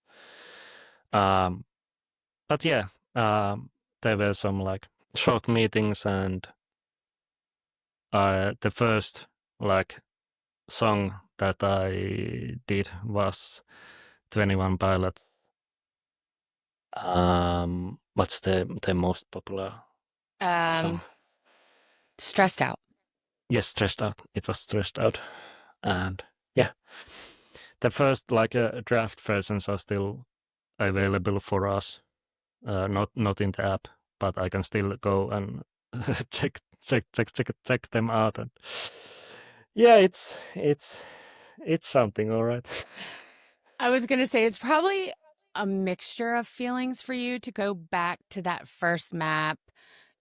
[SPEAKER 1] But yeah, there were some like short meetings, and the first like song that I did was 21 Pilots. What's the most popular song?
[SPEAKER 2] Stressed Out.
[SPEAKER 1] Yes, Stressed Out. It was Stressed Out, and yeah, the first like draft versions are still available for us. Not in the app, but I can still go and check them out. And yeah, it's something, all right.
[SPEAKER 2] I was going to say it's probably a mixture of feelings for you to go back to that first map.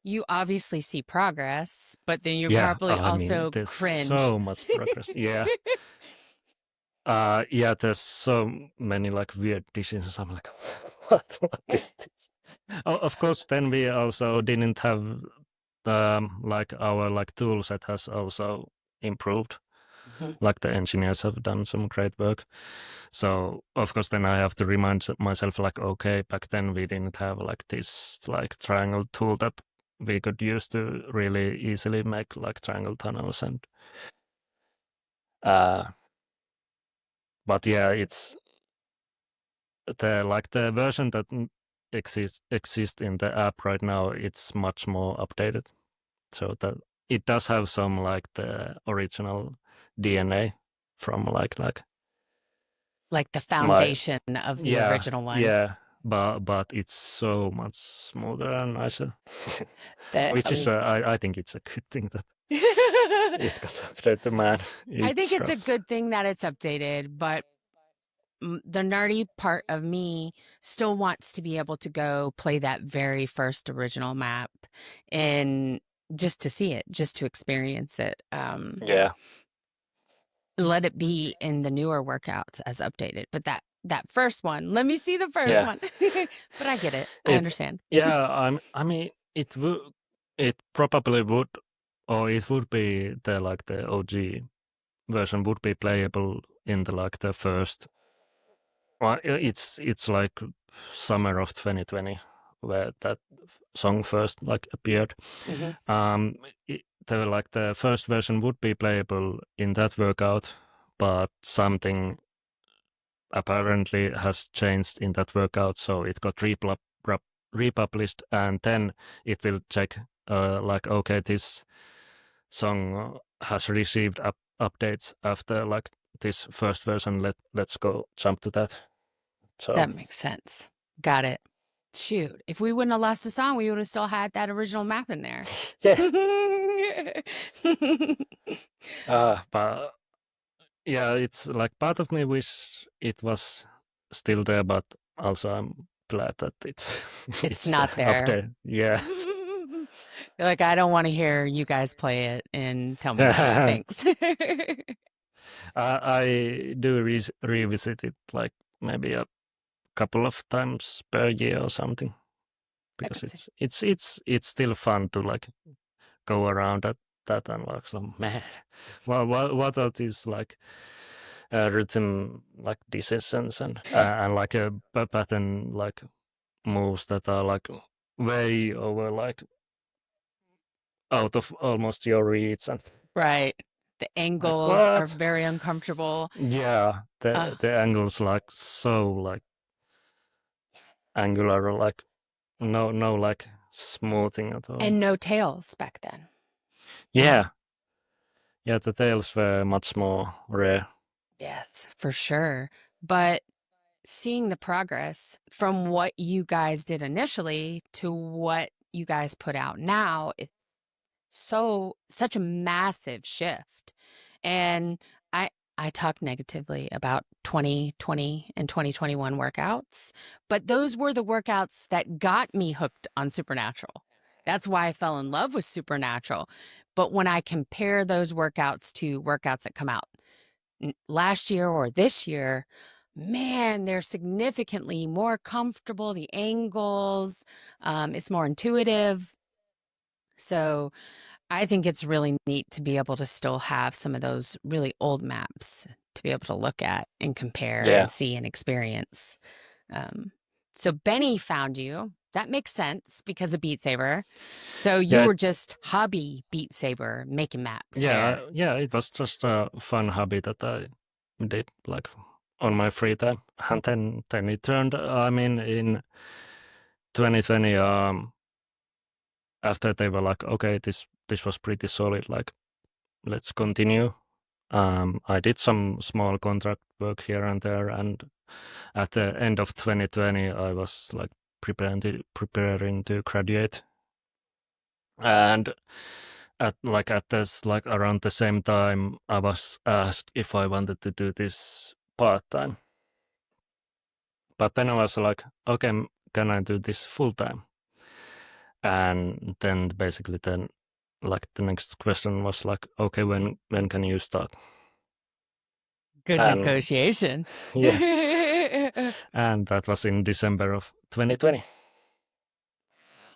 [SPEAKER 2] You obviously see progress, but then you
[SPEAKER 1] Yeah,
[SPEAKER 2] probably
[SPEAKER 1] I mean,
[SPEAKER 2] also
[SPEAKER 1] there's
[SPEAKER 2] cringe.
[SPEAKER 1] so much progress. Yeah. Yeah, there's so many like weird decisions. I'm like, what is this? Of course, then we also didn't have like our like tool set has also improved.
[SPEAKER 2] Mhm.
[SPEAKER 1] Like the engineers have done some great work. So of course, then I have to remind myself like, okay, back then we didn't have like this like triangle tool that we could use to really easily make like triangle tunnels and. But yeah, it's the version that exists in the app right now. It's much more updated, so that it does have some like the original DNA from like
[SPEAKER 2] Like the
[SPEAKER 1] my
[SPEAKER 2] foundation of the
[SPEAKER 1] yeah
[SPEAKER 2] original one.
[SPEAKER 1] yeah. But it's so much smoother and nicer,
[SPEAKER 2] That
[SPEAKER 1] which is I think it's a good thing that it got updated, man.
[SPEAKER 2] I think it's a
[SPEAKER 1] rough.
[SPEAKER 2] good thing that it's updated, but the nerdy part of me still wants to be able to go play that very first original map and just to see it, just to experience it.
[SPEAKER 1] Yeah.
[SPEAKER 2] Let it be in the newer workouts as updated. But that first one, let me see the first
[SPEAKER 1] Yeah.
[SPEAKER 2] one. But I get it. I understand.
[SPEAKER 1] Yeah, I mean, it probably would, or it would be the OG version would be playable in the like the first. Well, it's like summer of 2020 where that song first like appeared.
[SPEAKER 2] Mhm.
[SPEAKER 1] The first version would be playable in that workout, but something apparently has changed in that workout, so it got republished, and then it will check like, okay, this song has received updates after like this first version. Let's go jump to that. So
[SPEAKER 2] That makes sense. Got it. Shoot, if we wouldn't have lost the song, we would have still had that original map in there.
[SPEAKER 1] yeah, but yeah, it's like part of me wish it was still there, but also I'm glad that
[SPEAKER 2] It's not
[SPEAKER 1] up
[SPEAKER 2] there.
[SPEAKER 1] there. Yeah.
[SPEAKER 2] Like, I don't want to hear you guys play it and tell me about it. Thanks.
[SPEAKER 1] I do revisit it like maybe a couple of times per year or something, because it's still fun to like go around at that and like some man, what are these like rhythm like decisions and like a pattern like moves that are like way over like out of almost your reach and
[SPEAKER 2] Right. The
[SPEAKER 1] like
[SPEAKER 2] angles are
[SPEAKER 1] what?
[SPEAKER 2] very uncomfortable.
[SPEAKER 1] Yeah, the angles like so like angular, like no like smoothing at all.
[SPEAKER 2] And no tails back then.
[SPEAKER 1] Yeah, yeah, the tails were much more rare.
[SPEAKER 2] Yes, for sure. But seeing the progress from what you guys did initially to what you guys put out now, it's such a massive shift. And I talk negatively about 2020 and 2021 workouts, but those were the workouts that got me hooked on Supernatural. That's why I fell in love with Supernatural. But when I compare those workouts to workouts that come out last year or this year, man, they're significantly more comfortable. The angles, it's more intuitive. So I think it's really neat to be able to still have some of those really old maps to be able to look at and compare
[SPEAKER 1] Yeah,
[SPEAKER 2] and see and experience. Um, so Benny found you. That makes sense because of Beat Saber. So you
[SPEAKER 1] yeah,
[SPEAKER 2] were just hobby Beat Saber making maps there.
[SPEAKER 1] yeah. It was just a fun hobby that I did like on my free time, and then it turned. I mean, in 2020, after they were like, okay, this was pretty solid. Like, let's continue. I did some small contract work here and there, and at the end of 2020, I was like preparing to graduate, and at this like around the same time, I was asked if I wanted to do this part time. But then I was like, okay, can I do this full time? And then basically like the next question was like, okay, when can you start?
[SPEAKER 2] Good
[SPEAKER 1] And
[SPEAKER 2] negotiation.
[SPEAKER 1] yeah, and that was in December of 2020.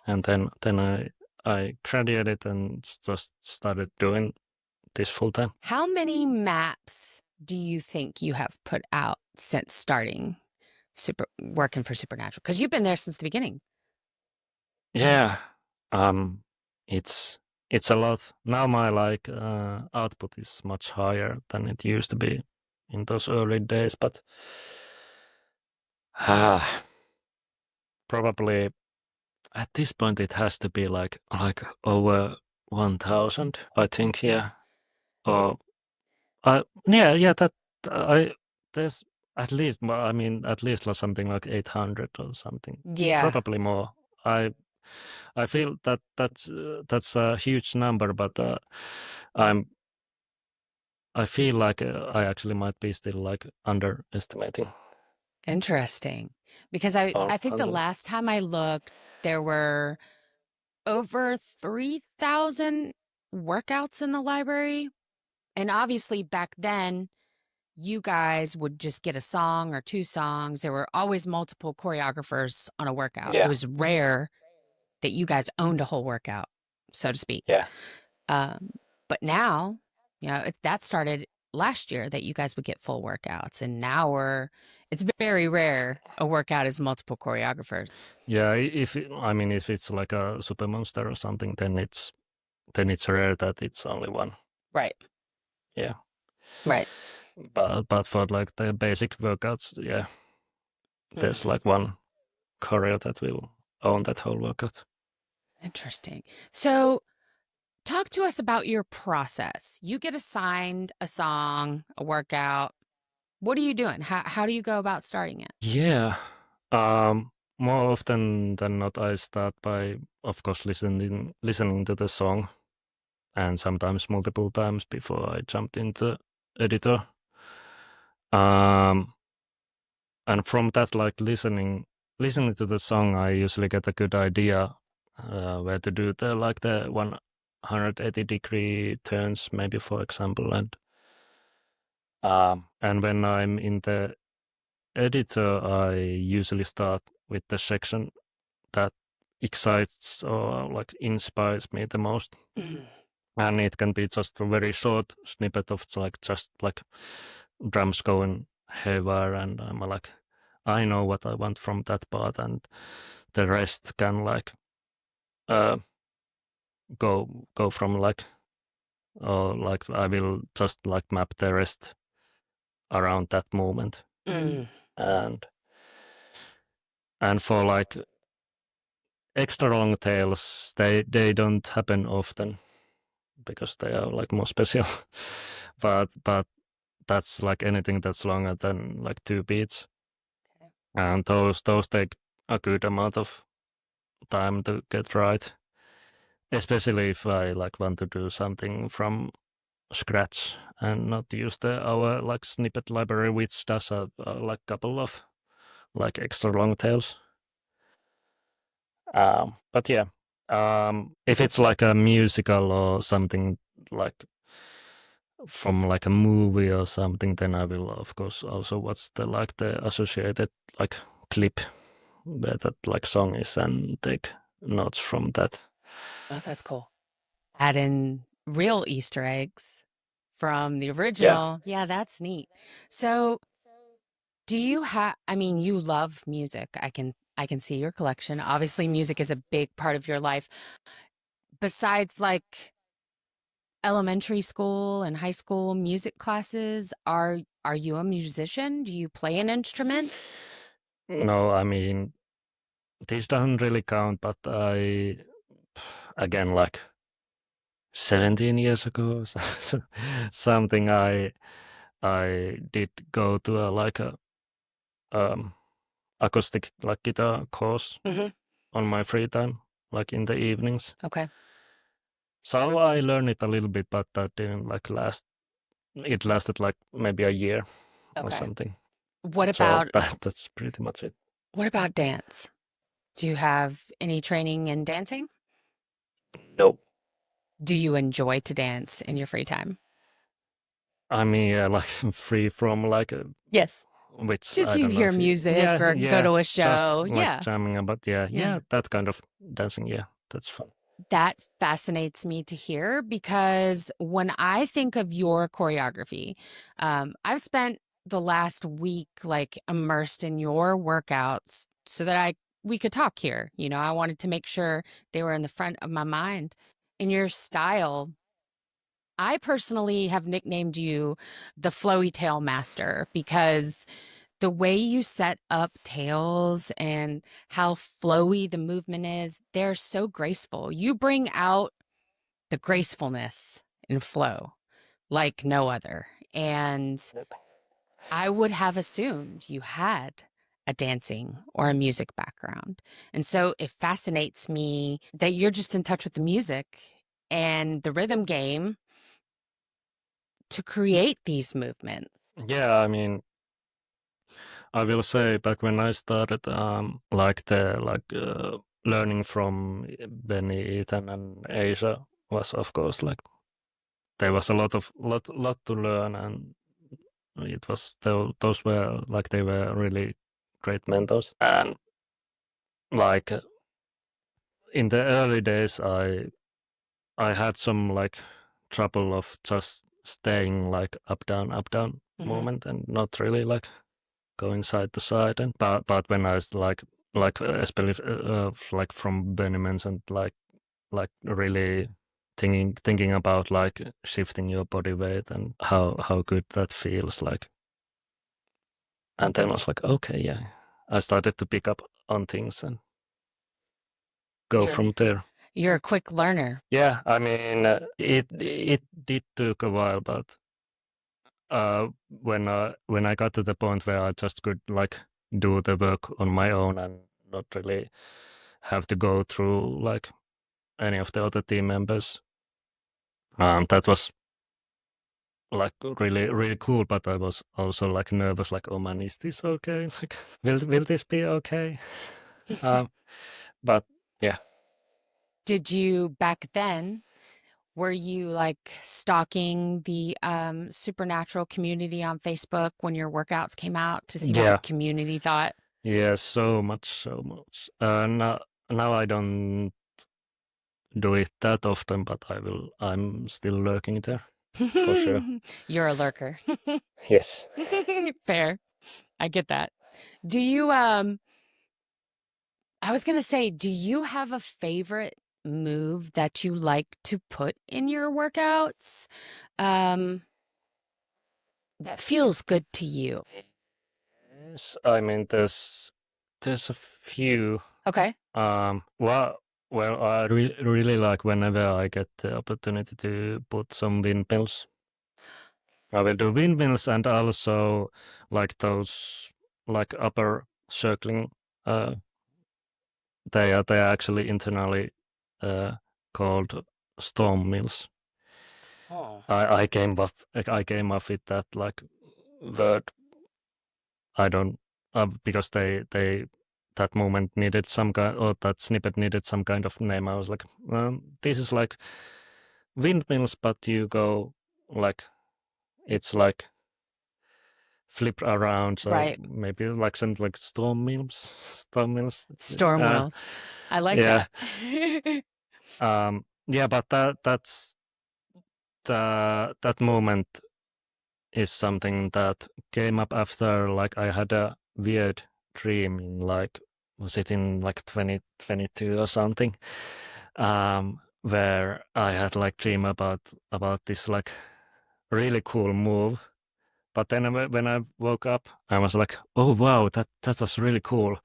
[SPEAKER 1] And then I graduated and just started doing this full time.
[SPEAKER 2] How many maps do you think you have put out since starting working for Supernatural? Because you've been there since the beginning.
[SPEAKER 1] Yeah, um, it's it's a lot now. My like output is much higher than it used to be in those early days, but probably at this point it has to be like over 1,000, I think. Yeah, or yeah, that I there's at least, well, I mean, at least like something like 800 or something,
[SPEAKER 2] Yeah.
[SPEAKER 1] probably more. I feel that that's a huge number, but I'm I feel like I actually might be still like underestimating.
[SPEAKER 2] Interesting. Because I think the
[SPEAKER 1] Something.
[SPEAKER 2] last time I looked, there were over 3,000 workouts in the library. And obviously back then, you guys would just get a song or two songs. There were always multiple choreographers on a workout. It
[SPEAKER 1] Yeah,
[SPEAKER 2] was rare that you guys owned a whole workout, so to speak.
[SPEAKER 1] yeah,
[SPEAKER 2] Um, but now, that started last year that you guys would get full workouts. And now it's very rare a workout is multiple choreographers.
[SPEAKER 1] yeah. I mean, if it's like a super monster or something, then it's rare that it's only one.
[SPEAKER 2] Right.
[SPEAKER 1] Yeah,
[SPEAKER 2] Right.
[SPEAKER 1] but for like the basic workouts, yeah, there's
[SPEAKER 2] Mm.
[SPEAKER 1] like one choreo that will own that whole workout.
[SPEAKER 2] Interesting. So, talk to us about your process. You get assigned a song, a workout. What are you doing? How do you go about starting it?
[SPEAKER 1] Yeah. Um, More often than not, I start by, of course, listening to the song, and sometimes multiple times before I jumped into editor. Um, and from that, like listening to the song, I usually get a good idea where to do the 180-degree turns, maybe for example, and when I'm in the editor, I usually start with the section that excites or like inspires me the most.
[SPEAKER 2] Mhm.
[SPEAKER 1] And it can be just a very short snippet of like just like drums going haywire, and I'm like, I know what I want from that part, and the rest can like uh go from like, or like I will just like map the rest around that moment.
[SPEAKER 2] Mm.
[SPEAKER 1] and and for like extra long tails, they don't happen often because they are like more special. but that's like anything that's longer than like 2 beats,
[SPEAKER 2] Okay.
[SPEAKER 1] and those take a good amount of time to get right, especially if I like want to do something from scratch and not use our like snippet library, which does a like couple of like extra long tails. But yeah, If it's like a musical or something like from like a movie or something, then I will of course also watch the associated like clip where that like song is and take notes from that.
[SPEAKER 2] Oh, that's cool. Add in real Easter eggs from the
[SPEAKER 1] Yeah.
[SPEAKER 2] original. Yeah, that's neat. So, do you have, I mean, you love music. I can see your collection. Obviously, music is a big part of your life. Besides like elementary school and high school music classes, are you a musician? Do you play an instrument?
[SPEAKER 1] No, I mean this doesn't really count, but I again like 17 years ago something I did go to a like a um acoustic like guitar course
[SPEAKER 2] Hmm.
[SPEAKER 1] on my free time, like in the evenings.
[SPEAKER 2] Okay.
[SPEAKER 1] So I learned it a little bit, but that didn't like last. It lasted like maybe a year or
[SPEAKER 2] Okay.
[SPEAKER 1] something.
[SPEAKER 2] What
[SPEAKER 1] So
[SPEAKER 2] about
[SPEAKER 1] that's pretty much it.
[SPEAKER 2] what about dance? Do you have any training in dancing?
[SPEAKER 1] No,
[SPEAKER 2] Do you enjoy to dance in your free time?
[SPEAKER 1] I mean like free from like
[SPEAKER 2] Yes.
[SPEAKER 1] which
[SPEAKER 2] Just
[SPEAKER 1] I
[SPEAKER 2] you
[SPEAKER 1] don't know
[SPEAKER 2] hear
[SPEAKER 1] if you.
[SPEAKER 2] music
[SPEAKER 1] Yeah,
[SPEAKER 2] or go
[SPEAKER 1] yeah,
[SPEAKER 2] to a
[SPEAKER 1] just
[SPEAKER 2] show.
[SPEAKER 1] like
[SPEAKER 2] Yeah.
[SPEAKER 1] jamming about. Yeah,
[SPEAKER 2] Yeah.
[SPEAKER 1] yeah, that kind of dancing. Yeah, that's fun.
[SPEAKER 2] That fascinates me to hear because when I think of your choreography, I've spent the last week like immersed in your workouts so that we could talk here. You know, I wanted to make sure they were in the front of my mind. In your style, I personally have nicknamed you the flowy tail master because the way you set up tails and how flowy the movement is, they're so graceful. You bring out the gracefulness in flow like no other. And I would have assumed you had a dancing or a music background. And so it fascinates me that you're just in touch with the music and the rhythm game to create these movements.
[SPEAKER 1] Yeah, I mean, I will say back when I started, like the learning from Benny, Ethan, and Asia was of course like there was a lot to learn, and it was those were like they were really great mentors. And like in the early days, I had some like trouble of just staying like up down
[SPEAKER 2] Mhm.
[SPEAKER 1] movement and not really like going side to side. And but when I was like especially like from Benny mentioned like really thinking about like shifting your body weight and how good that feels like. And then I was like, okay, yeah. I started to pick up on things and go
[SPEAKER 2] You're
[SPEAKER 1] from there.
[SPEAKER 2] you're a quick learner.
[SPEAKER 1] Yeah, I mean, it did took a while, but when I got to the point where I just could like do the work on my own and not really have to go through like any of the other team members, that was like really cool. But I was also like nervous, like, oh man, is this okay? Like, will this be okay? Um, but yeah.
[SPEAKER 2] Did you back then, were you like stalking the supernatural community on Facebook when your workouts came out to see what the
[SPEAKER 1] Yeah,
[SPEAKER 2] community thought?
[SPEAKER 1] yeah, so much, so much. Now I don't do it that often, but I will. I'm still lurking there for sure.
[SPEAKER 2] You're a lurker.
[SPEAKER 1] Yes.
[SPEAKER 2] Fair. I get that. Do you I was gonna say, do you have a favorite move that you like to put in your workouts? Um, that feels good to you.
[SPEAKER 1] Yes, I mean there's a few.
[SPEAKER 2] Okay.
[SPEAKER 1] Well, I really like whenever I get the opportunity to put some windmills. I will do windmills and also like those like upper circling. Uh, they are actually internally uh, called storm mills.
[SPEAKER 2] Oh.
[SPEAKER 1] I came up with that like word. I don't because they that moment needed some kind, or that snippet needed some kind of name. I was like, this is like windmills, but you go like, it's like flip around, so
[SPEAKER 2] Right.
[SPEAKER 1] maybe like something like storm mills.
[SPEAKER 2] Storm wheels. I like
[SPEAKER 1] yeah.
[SPEAKER 2] that.
[SPEAKER 1] Yeah, but that's that moment is something that came up after like I had a weird dream in like, was it in like 2022 or something, where I had like dream about this like really cool move. But then when I woke up, I was like, oh wow, that was really cool.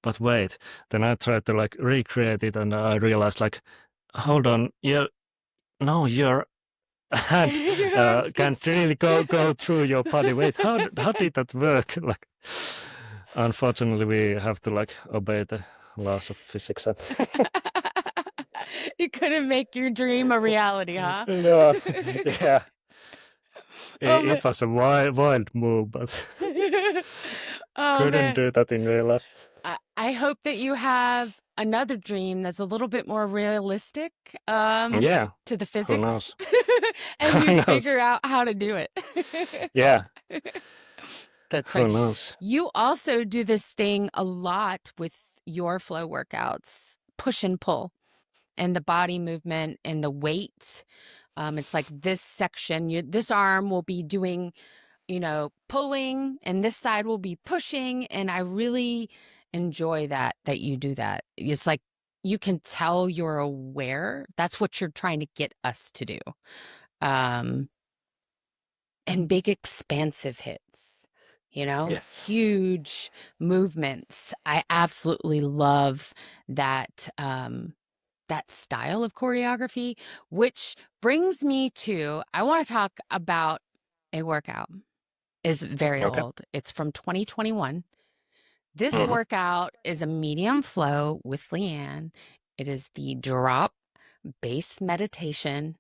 [SPEAKER 1] But wait, then I tried to like recreate it, and I realized like, hold on, your hand
[SPEAKER 2] Your hands can
[SPEAKER 1] can't really go through your body. Wait, how did that work? Like, unfortunately, we have to like obey the laws of physics.
[SPEAKER 2] You couldn't make your dream a reality, huh?
[SPEAKER 1] No, yeah,
[SPEAKER 2] Oh
[SPEAKER 1] it was a wild move, but
[SPEAKER 2] oh
[SPEAKER 1] couldn't
[SPEAKER 2] man.
[SPEAKER 1] do that in real life.
[SPEAKER 2] I hope that you have another dream that's a little bit more realistic
[SPEAKER 1] Yeah,
[SPEAKER 2] to the
[SPEAKER 1] who
[SPEAKER 2] physics
[SPEAKER 1] knows?
[SPEAKER 2] and
[SPEAKER 1] Who
[SPEAKER 2] you
[SPEAKER 1] knows?
[SPEAKER 2] figure out how to do it.
[SPEAKER 1] Yeah,
[SPEAKER 2] That's
[SPEAKER 1] who
[SPEAKER 2] fine.
[SPEAKER 1] knows?
[SPEAKER 2] You also do this thing a lot with your flow workouts, push and pull, and the body movement and the weight. It's like this section, this arm will be doing, pulling, and this side will be pushing. And I really enjoy that you do that. It's like you can tell you're aware. That's what you're trying to get us to do. And big expansive hits,
[SPEAKER 1] Yeah.
[SPEAKER 2] huge movements. I absolutely love that that style of choreography, which brings me to, I want to talk about a workout. Is very
[SPEAKER 1] Okay.
[SPEAKER 2] old. It's from 2021. This
[SPEAKER 1] Mhm.
[SPEAKER 2] workout is a medium flow with Leanne. It is the drop bass meditation.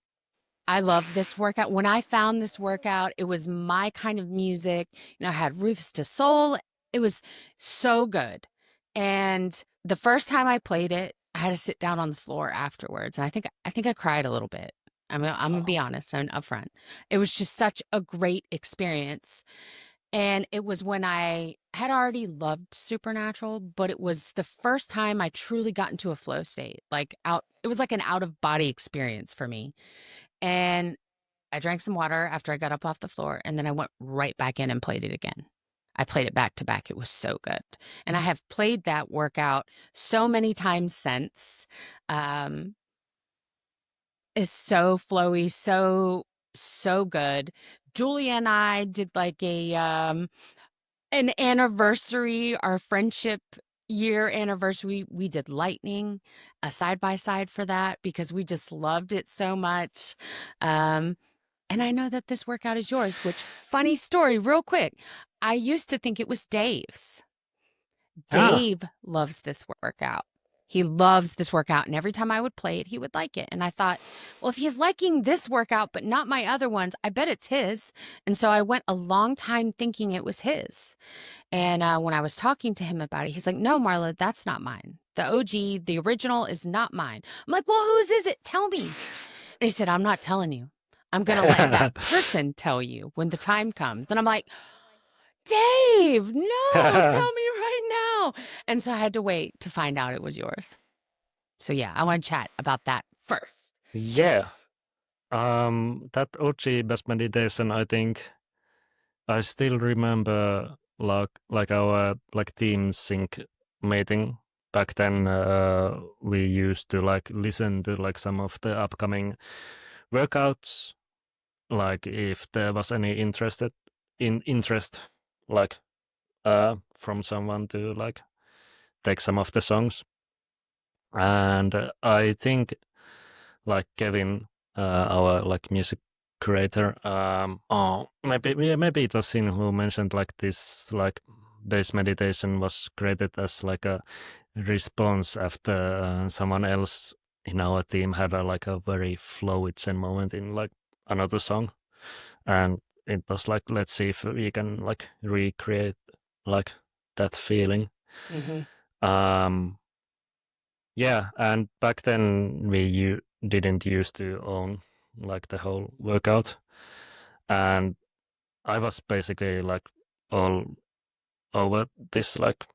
[SPEAKER 2] I love this workout. When I found this workout, it was my kind of music. I had Rufus to Soul. It was so good. And the first time I played it, I had to sit down on the floor afterwards. And I think I cried a little bit. I'm gonna be honest and upfront. It was just such a great experience. And it was when I had already loved Supernatural, but it was the first time I truly got into a flow state. It was like an out of body experience for me. And I drank some water after I got up off the floor, and then I went right back in and played it again. I played it back to back. It was so good. And I have played that workout so many times since. Um, is so flowy, so good. Julia and I did like an anniversary, our friendship year anniversary. We did lightning, a side by side for that because we just loved it so much. And I know that this workout is yours, which, funny story, real quick. I used to think it was Dave's.
[SPEAKER 1] Ah,
[SPEAKER 2] Dave loves this workout. He loves this workout. And every time I would play it, he would like it. And I thought, well, if he's liking this workout, but not my other ones, I bet it's his. And so I went a long time thinking it was his. And when I was talking to him about it, he's like, no, Marla, that's not mine. The OG, the original is not mine. I'm like, well, whose is it? Tell me. And he said, I'm not telling you. I'm going to let that person tell you when the time comes. And I'm like, Dave, no, tell me right now. And so I had to wait to find out it was yours. So yeah, I want to chat about that first.
[SPEAKER 1] yeah. That OG best meditation, I think I still remember like our like team sync meeting back then. We used to like listen to like some of the upcoming workouts, like if there was any interest like from someone to like take some of the songs. And I think like Kevin, our like music creator, maybe it was him who mentioned like this like bass meditation was created as like a response after someone else in our team had like a very flowy zen moment in like another song, and it was like, let's see if we can like recreate like that feeling.
[SPEAKER 2] Mm-hmm.
[SPEAKER 1] Yeah, and back then we didn't used to own like the whole workout, and I was basically like all over this like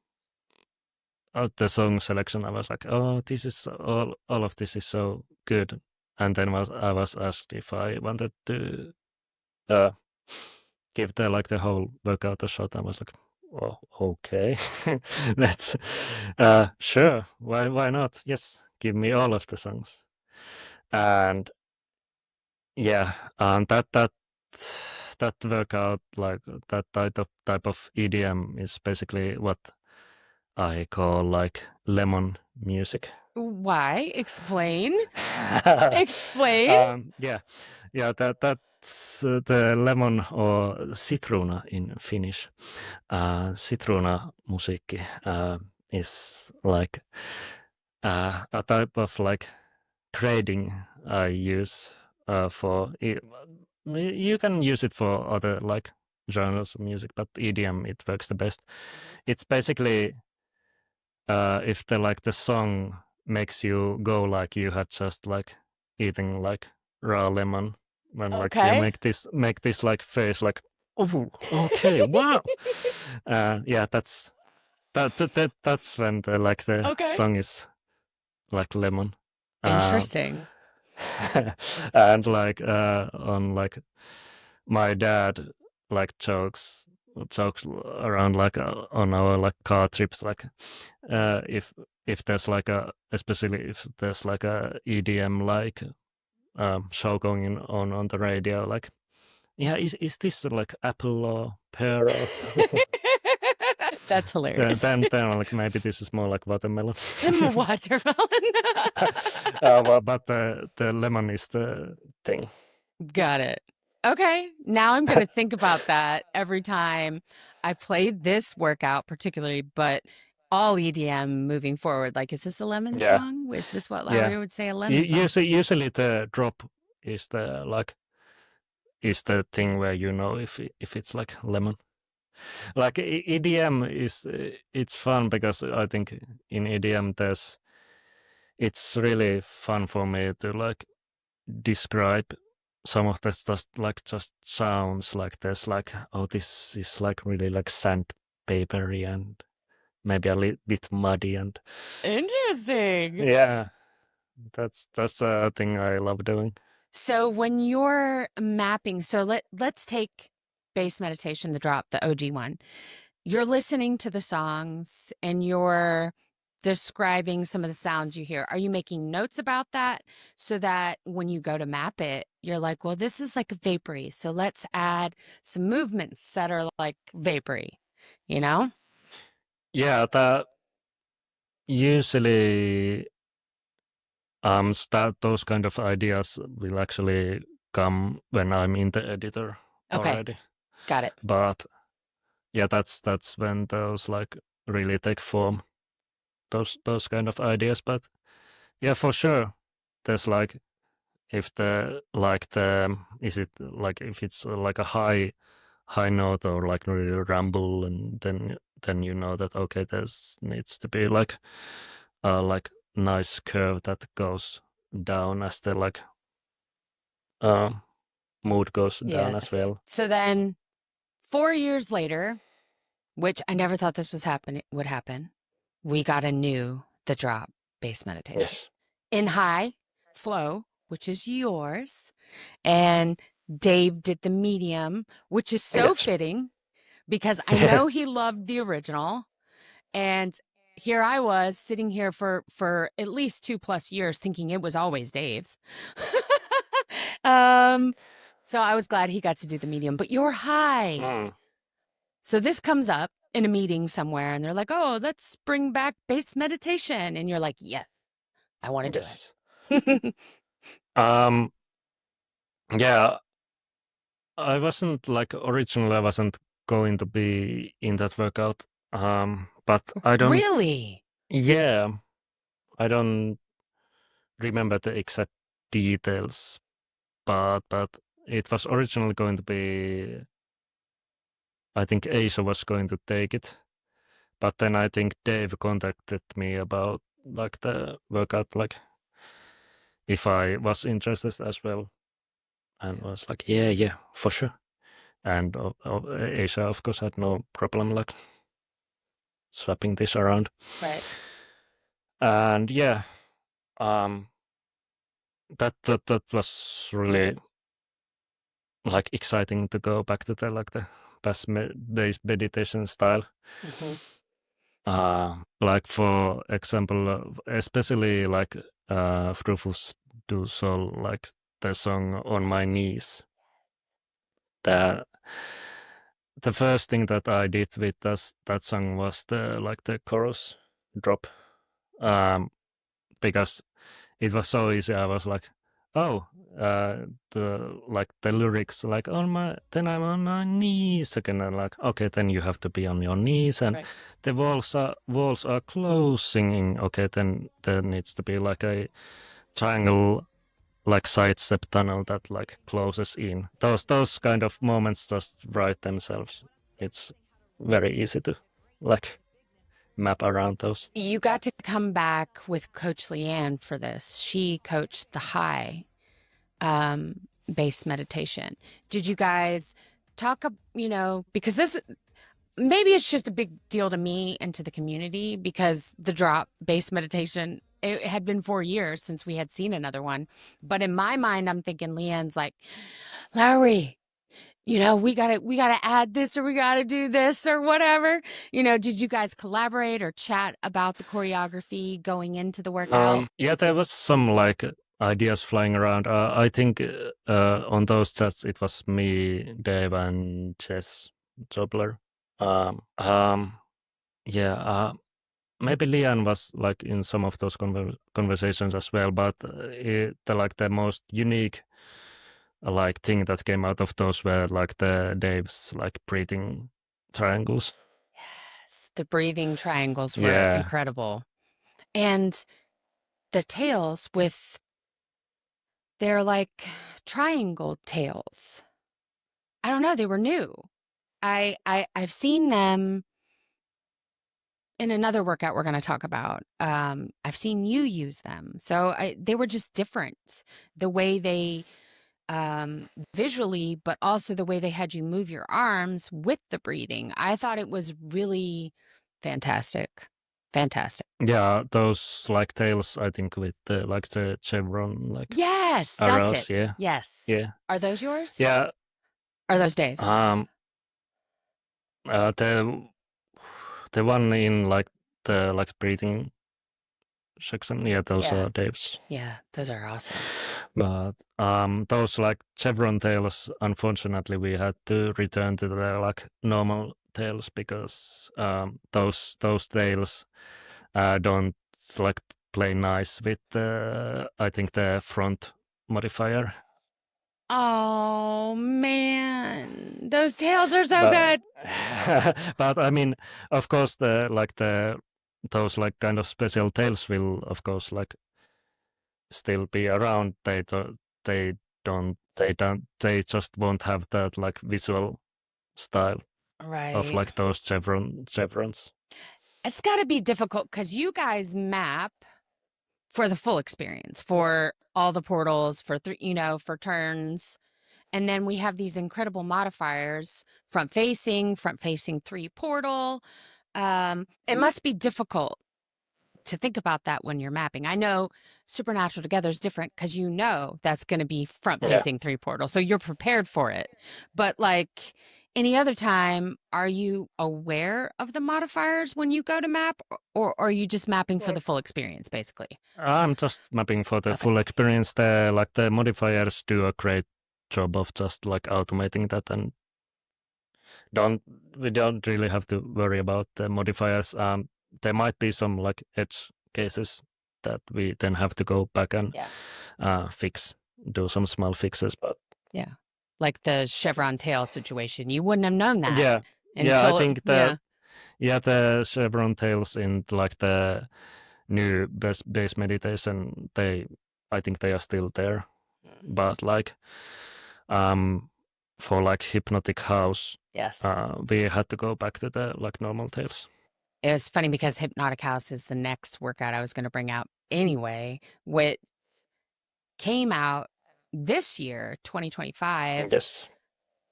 [SPEAKER 1] the song selection. I was like, oh, this is all of this is so good, and then I was asked if I wanted to uh, give the whole workout a shot. I was like, oh, okay, let's sure, why not? Yes, give me all of the songs. And yeah, that workout, like that type of EDM is basically what I call like lemon music.
[SPEAKER 2] Why? Explain. Explain.
[SPEAKER 1] Yeah, yeah. That's the lemon or citruna in Finnish. Citruna musiikki is like a type of like grading I use for. You can use it for other like genres of music, but EDM it works the best. It's basically if the song makes you go like you had just like eating like raw lemon, when like you
[SPEAKER 2] Okay.
[SPEAKER 1] make this like face like, oh, okay, wow. Yeah, that's when the
[SPEAKER 2] Okay.
[SPEAKER 1] song is like lemon. uh,
[SPEAKER 2] Interesting.
[SPEAKER 1] and like on like my dad like jokes around like on our like car trips, like if there's like especially if there's like a EDM like show going on the radio, like, yeah, is this like apple or pear or
[SPEAKER 2] That's hilarious.
[SPEAKER 1] then like maybe this is more like watermelon.
[SPEAKER 2] Watermelon.
[SPEAKER 1] But the lemon is the thing.
[SPEAKER 2] Got it. Okay. Now I'm going to think about that every time I play this workout, particularly, but all EDM moving forward. Like, is this a lemon
[SPEAKER 1] Yeah,
[SPEAKER 2] song? Is this what
[SPEAKER 1] yeah.
[SPEAKER 2] Lauri would say a lemon song?
[SPEAKER 1] Usually the drop is the thing where you know if it's like lemon. Like EDM is it's fun because I think in EDM it's really fun for me to like describe some of the just sounds, like there's like, oh, this is like really like sandpapery and maybe a little bit muddy, and
[SPEAKER 2] Interesting.
[SPEAKER 1] yeah, that's a thing I love doing.
[SPEAKER 2] So when you're mapping, so let's take bass meditation, the drop, the OG one. You're listening to the songs and you're describing some of the sounds you hear. Are you making notes about that so that when you go to map it, you're like, well, this is like vapory. So let's add some movements that are like vapory, you know?
[SPEAKER 1] Yeah, that usually those kind of ideas will actually come when I'm in the editor
[SPEAKER 2] Okay,
[SPEAKER 1] already.
[SPEAKER 2] got it.
[SPEAKER 1] But yeah, that's when those like really take form, those kind of ideas. But yeah, for sure, there's like, if the is it like if it's like a high note or like really rumble, and then you know that okay, there's needs to be like a like nice curve that goes down as the like uh, mood goes down as
[SPEAKER 2] Yes.
[SPEAKER 1] well.
[SPEAKER 2] So then 4 years later, which I never thought this would happen, we got a new The Drop bass meditation
[SPEAKER 1] Yes.
[SPEAKER 2] in high flow, which is yours, and Dave did the medium, which is so
[SPEAKER 1] Yes.
[SPEAKER 2] fitting because I know he loved the original, and here I was sitting here for at least 2+ years thinking it was always Dave's. um, so I was glad he got to do the medium, but you're high.
[SPEAKER 1] Mm,
[SPEAKER 2] So this comes up in a meeting somewhere and they're like, "Oh, let's bring back bass meditation." And you're like, "Yes, I want to do
[SPEAKER 1] yes.
[SPEAKER 2] it."
[SPEAKER 1] Um. Yeah, I wasn't like originally. I wasn't going to be in that workout. But I don't.
[SPEAKER 2] Really?
[SPEAKER 1] Yeah, I don't remember the exact details. But it was originally going to be. I think Asia was going to take it, But then I think Dave contacted me about like the workout, like if I was interested as well, and was like, yeah, for sure. And Asia, of course, had no problem like swapping this around.
[SPEAKER 2] Right.
[SPEAKER 1] And yeah, that was really like exciting to go back to the like the based meditation style.
[SPEAKER 2] Mhm.
[SPEAKER 1] Like for example, especially like Rufus do Soul, like the song "On My Knees." The the first thing that I did with that song was the like the chorus drop, because it was so easy. I was like, oh, the lyrics like then I'm on my knees again, and like, okay, then you have to be on your knees, and
[SPEAKER 2] Right.
[SPEAKER 1] the walls are closing. Okay, then there needs to be like a triangle, like sidestep tunnel that like closes in. Those kind of moments just write themselves. It's very easy to like map around those.
[SPEAKER 2] You got to come back with Coach Leanne for this. She coached the high based meditation. Did you guys talk, because this maybe it's just a big deal to me and to the community because the drop based meditation, it had been 4 years since we had seen another one. But in my mind, I'm thinking Leanne's like, Lauri, we gotta add this or we gotta do this or whatever. Did you guys collaborate or chat about the choreography going into the workout?
[SPEAKER 1] Yeah, there was some like ideas flying around. I think on those chats it was me, Dave, and Jess Jobler. Yeah, maybe Lian was like in some of those conversations as well. But the most unique like thing that came out of those were like the Dave's like breathing triangles.
[SPEAKER 2] Yes, the breathing triangles were
[SPEAKER 1] Yeah.
[SPEAKER 2] incredible. And the tails they're like triangle tails. I don't know, they were new. I've seen them in another workout we're going to talk about. I've seen you use them. So they were just different. The way they visually, but also the way they had you move your arms with the breathing. I thought it was really fantastic. Fantastic.
[SPEAKER 1] Yeah, those like tails, I think with the like the chevron like
[SPEAKER 2] Yes, that's
[SPEAKER 1] arrows.
[SPEAKER 2] it.
[SPEAKER 1] Yeah,
[SPEAKER 2] Yes.
[SPEAKER 1] yeah,
[SPEAKER 2] Are those yours?
[SPEAKER 1] yeah.
[SPEAKER 2] Are those Dave's?
[SPEAKER 1] The one in like the like breathing section. Yeah, those
[SPEAKER 2] Yeah.
[SPEAKER 1] are Dave's.
[SPEAKER 2] Yeah, those are awesome.
[SPEAKER 1] But those like chevron tails, unfortunately, we had to return to the like normal tails because those tails don't like play nice with the I think the front modifier.
[SPEAKER 2] Oh man, those tails are so
[SPEAKER 1] But
[SPEAKER 2] good.
[SPEAKER 1] but I mean, of course, those like kind of special tails will of course like still be around. They just won't have that like visual style of
[SPEAKER 2] Right.
[SPEAKER 1] like those chevrons.
[SPEAKER 2] It's got to be difficult because you guys map for the full experience, for all the portals, for for turns. And then we have these incredible modifiers, front facing 3 portal. It must be difficult to think about that when you're mapping. I know Supernatural Together is different because that's going to be front facing 3 portal. So you're prepared for it. But like any other time, are you aware of the modifiers when you go to map or are you just mapping for the full experience basically?
[SPEAKER 1] I'm just mapping for the
[SPEAKER 2] Okay.
[SPEAKER 1] full experience. The modifiers do a great job of just like automating that, and we don't really have to worry about the modifiers. There might be some like edge cases that we then have to go back and do some small fixes. But
[SPEAKER 2] Yeah. Like the chevron tail situation. You wouldn't have known that.
[SPEAKER 1] yeah, I
[SPEAKER 2] Until
[SPEAKER 1] think the chevron tails in like the new base meditation, I think they are still there. But like for like hypnotic house,
[SPEAKER 2] Yes.
[SPEAKER 1] we had to go back to the like normal tails.
[SPEAKER 2] it was funny because Hypnotic House is the next workout I was going to bring out anyway, which came out this year, 2025.
[SPEAKER 1] Yes.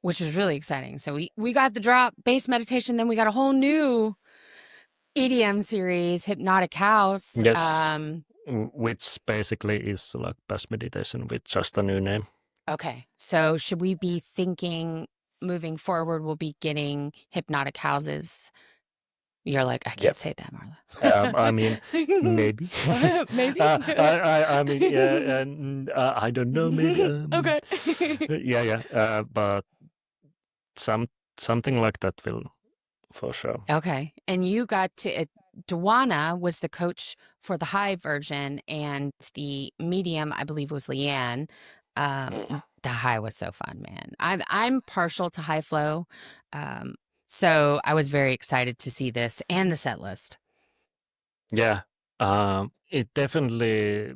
[SPEAKER 2] Which is really exciting. So we got the drop bass meditation, then we got a whole new EDM series, Hypnotic House.
[SPEAKER 1] Yes. Which basically is like bass meditation with just a new name.
[SPEAKER 2] Okay. So should we be thinking moving forward, we'll be getting hypnotic houses? You're like, I can't say that, Marla.
[SPEAKER 1] I mean, maybe.
[SPEAKER 2] Maybe.
[SPEAKER 1] I mean, yeah, and I don't know. Maybe.
[SPEAKER 2] Okay.
[SPEAKER 1] But something like that will, for sure.
[SPEAKER 2] Okay. And you got to. Duana was the coach for the high version, and the medium, I believe, was Leanne. The high was so fun, man. I'm partial to high flow. So I was very excited to see this and the set list.
[SPEAKER 1] Yeah. It definitely,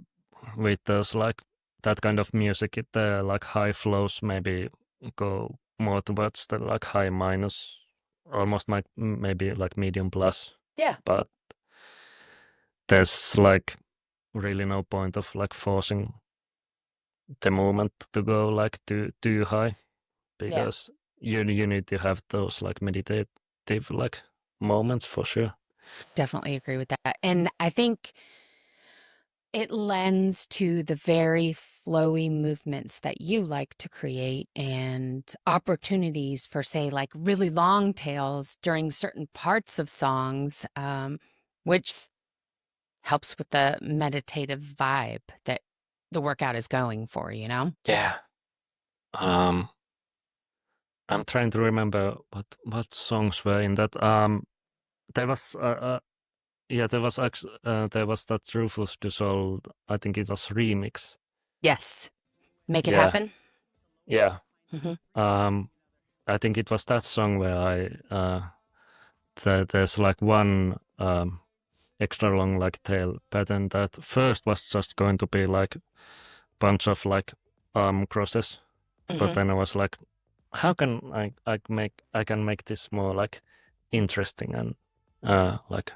[SPEAKER 1] with those like that kind of music, it like high flows maybe go more towards the like high minus, almost like maybe like medium plus.
[SPEAKER 2] Yeah.
[SPEAKER 1] But there's like really no point of like forcing the movement to go like too high, because you need to have those like meditative like moments for sure.
[SPEAKER 2] Definitely agree with that. And I think it lends to the very flowy movements that you like to create and opportunities for, say, like really long tails during certain parts of songs, which helps with the meditative vibe that the workout is going for, you know?
[SPEAKER 1] Yeah. I'm trying to remember what songs were in that. There was there was that Rufus Du Sol, I think it was remix.
[SPEAKER 2] Yes. Make It
[SPEAKER 1] Yeah.
[SPEAKER 2] Happen.
[SPEAKER 1] Yeah.
[SPEAKER 2] Mm-hmm.
[SPEAKER 1] I think it was that song where there's like one extra long like tail pattern that first was just going to be like bunch of like arm crosses, but then I was like, how can I can make this more like interesting and like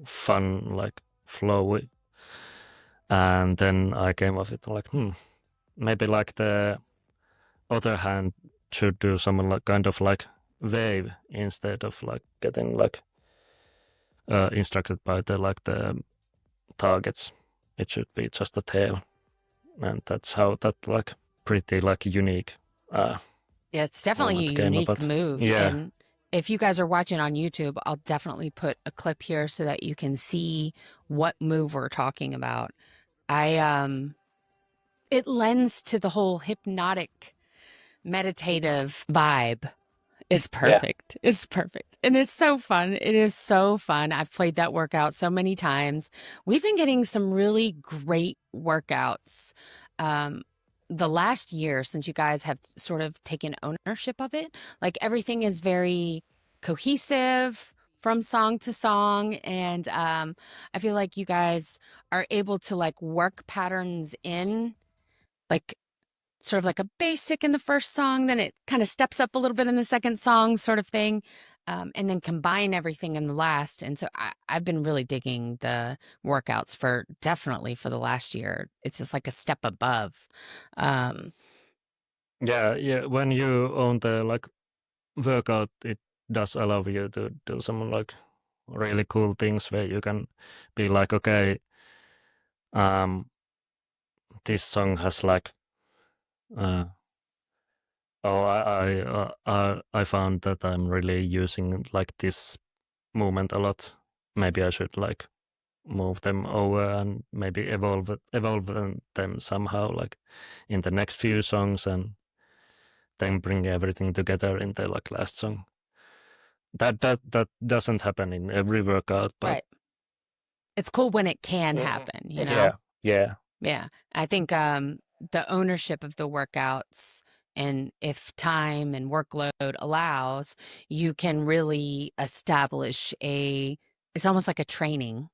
[SPEAKER 1] fun, like flowy. And then I came up with like, maybe like the other hand should do some like kind of like wave instead of like getting like instructed by the like the targets. It should be just a tail, and that's how that like pretty like unique.
[SPEAKER 2] Yeah, it's definitely a unique move.
[SPEAKER 1] Yeah.
[SPEAKER 2] And if you guys are watching on YouTube, I'll definitely put a clip here so that you can see what move we're talking about. It lends to the whole hypnotic, meditative vibe. It's perfect. Yeah. It's perfect. And it's so fun. It is so fun. I've played that workout so many times. We've been getting some really great workouts. The last year, since you guys have sort of taken ownership of it, like everything is very cohesive from song to song. And I feel like you guys are able to like work patterns in, like sort of like a basic in the first song, then it kind of steps up a little bit in the second song sort of thing, and then combine everything in the last. And so I've been really digging the workouts for definitely for the last year. It's just like a step above.
[SPEAKER 1] Yeah. When you own the like workout, it does allow you to do some like really cool things where you can be like, okay, this song has like I found that I'm really using like this movement a lot. Maybe I should like move them over and maybe evolve them somehow like in the next few songs, and then bring everything together in the like last song. That doesn't happen in every workout, but
[SPEAKER 2] right. It's cool when it can happen, you know?
[SPEAKER 1] Yeah.
[SPEAKER 2] I think the ownership of the workouts, and if time and workload allows, you can really establish it's almost like a training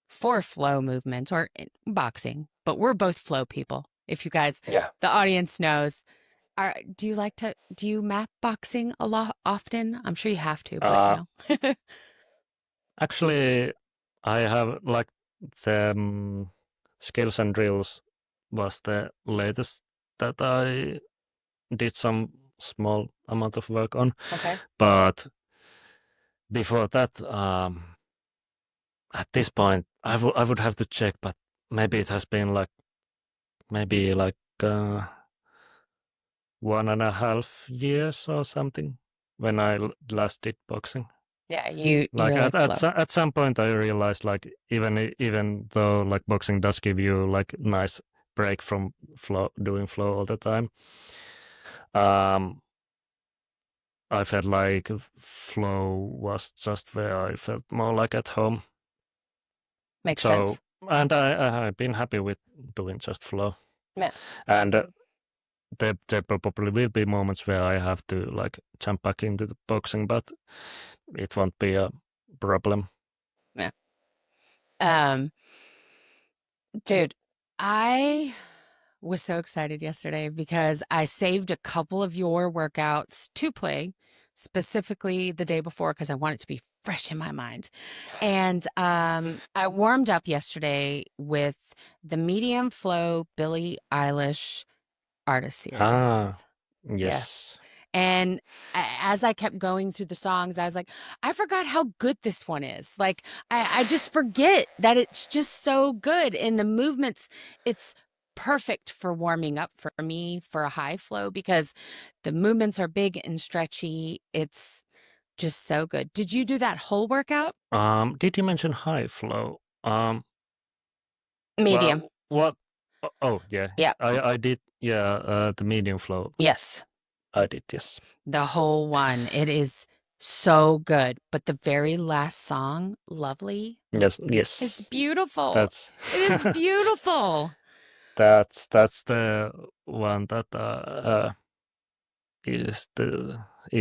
[SPEAKER 2] for flow movement or boxing, but we're both flow people. If you guys, the audience knows, do you map boxing a lot often? I'm sure you have to, but
[SPEAKER 1] Actually, I have like the skills and drills was the latest that I did some small amount of work on.
[SPEAKER 2] Okay.
[SPEAKER 1] But before that, at this point, I would have to check, but maybe it has been like maybe like 1.5 years or something when I last did boxing.
[SPEAKER 2] Yeah, you
[SPEAKER 1] Like
[SPEAKER 2] really flow.
[SPEAKER 1] at some point I realized like even though like boxing does give you like nice break from doing flow all the time, I felt like flow was just where I felt more like at home.
[SPEAKER 2] Makes
[SPEAKER 1] So
[SPEAKER 2] sense.
[SPEAKER 1] and I've been happy with doing just flow.
[SPEAKER 2] Yeah.
[SPEAKER 1] And there probably will be moments where I have to like jump back into the boxing, but it won't be a problem.
[SPEAKER 2] Dude, I was so excited yesterday because I saved a couple of your workouts to play specifically the day before because I want it to be fresh in my mind. And I warmed up yesterday with the medium flow Billie Eilish artist series.
[SPEAKER 1] Ah,
[SPEAKER 2] Yeah.
[SPEAKER 1] yes.
[SPEAKER 2] And as I kept going through the songs, I was like, I forgot how good this one is. Like, I just forget that it's just so good. And the movements, it's perfect for warming up for me for a high flow because the movements are big and stretchy. It's just so good. Did you do that whole workout?
[SPEAKER 1] Did you mention high flow?
[SPEAKER 2] Medium.
[SPEAKER 1] What? Oh, yeah.
[SPEAKER 2] Yeah.
[SPEAKER 1] I did. Yeah, the medium flow.
[SPEAKER 2] Yes.
[SPEAKER 1] I did. Yes.
[SPEAKER 2] The whole one. It is so good. But the very last song, Lovely,
[SPEAKER 1] Yes. Yes.
[SPEAKER 2] is beautiful.
[SPEAKER 1] That's
[SPEAKER 2] It is beautiful.
[SPEAKER 1] that's the one that is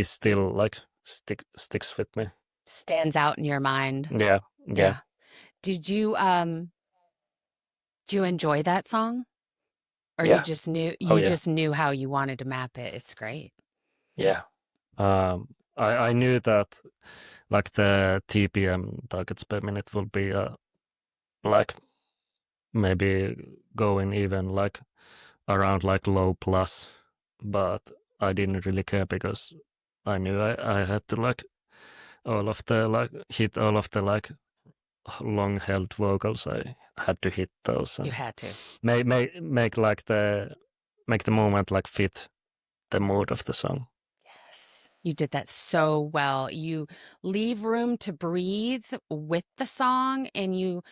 [SPEAKER 1] still like sticks with me.
[SPEAKER 2] Stands out in your mind.
[SPEAKER 1] Yeah. Yeah.
[SPEAKER 2] Did you enjoy that song? Or
[SPEAKER 1] Yeah.
[SPEAKER 2] you just knew
[SPEAKER 1] Oh, yeah.
[SPEAKER 2] just knew how you wanted to map it? It's great.
[SPEAKER 1] Yeah. I knew that like the TPM targets per minute will be like maybe going even like around like low plus, but I didn't really care because I knew I had to like hit all of the like long held vocals. I had to hit those
[SPEAKER 2] You
[SPEAKER 1] and
[SPEAKER 2] had to.
[SPEAKER 1] make like make the moment like fit the mood of the song.
[SPEAKER 2] Yes. You did that so well. You leave room to breathe with the song and you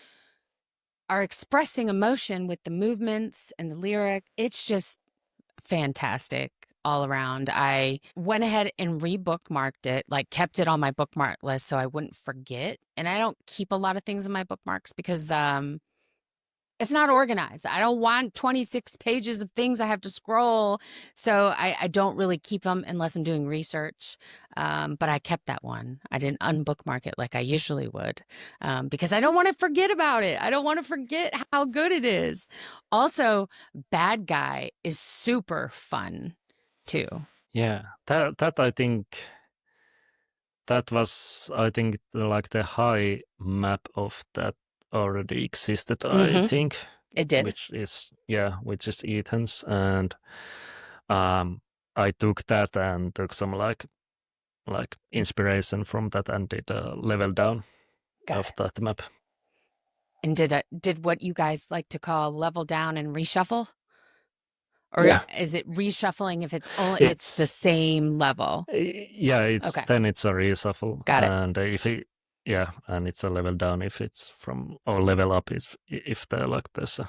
[SPEAKER 2] are expressing emotion with the movements and the lyric. It's just fantastic all around. I went ahead and rebookmarked it, like kept it on my bookmark list so I wouldn't forget. And I don't keep a lot of things in my bookmarks because it's not organized. I don't want 26 pages of things I have to scroll. So I don't really keep them unless I'm doing research. But I kept that one. I didn't unbookmark it like I usually would because I don't want to forget about it. I don't want to forget how good it is. Also, Bad Guy is super fun too.
[SPEAKER 1] Yeah, that I think that was like the high map of that already existed. I think
[SPEAKER 2] It did.
[SPEAKER 1] which is Ethan's, and I took that and took some like inspiration from that and did a level down of that map.
[SPEAKER 2] And did what you guys like to call level down and reshuffle? Or
[SPEAKER 1] Yeah.
[SPEAKER 2] is it reshuffling if it's the same level?
[SPEAKER 1] Yeah,
[SPEAKER 2] Okay.
[SPEAKER 1] then it's a reshuffle.
[SPEAKER 2] Got it.
[SPEAKER 1] And and it's a level down if it's or level up if there's a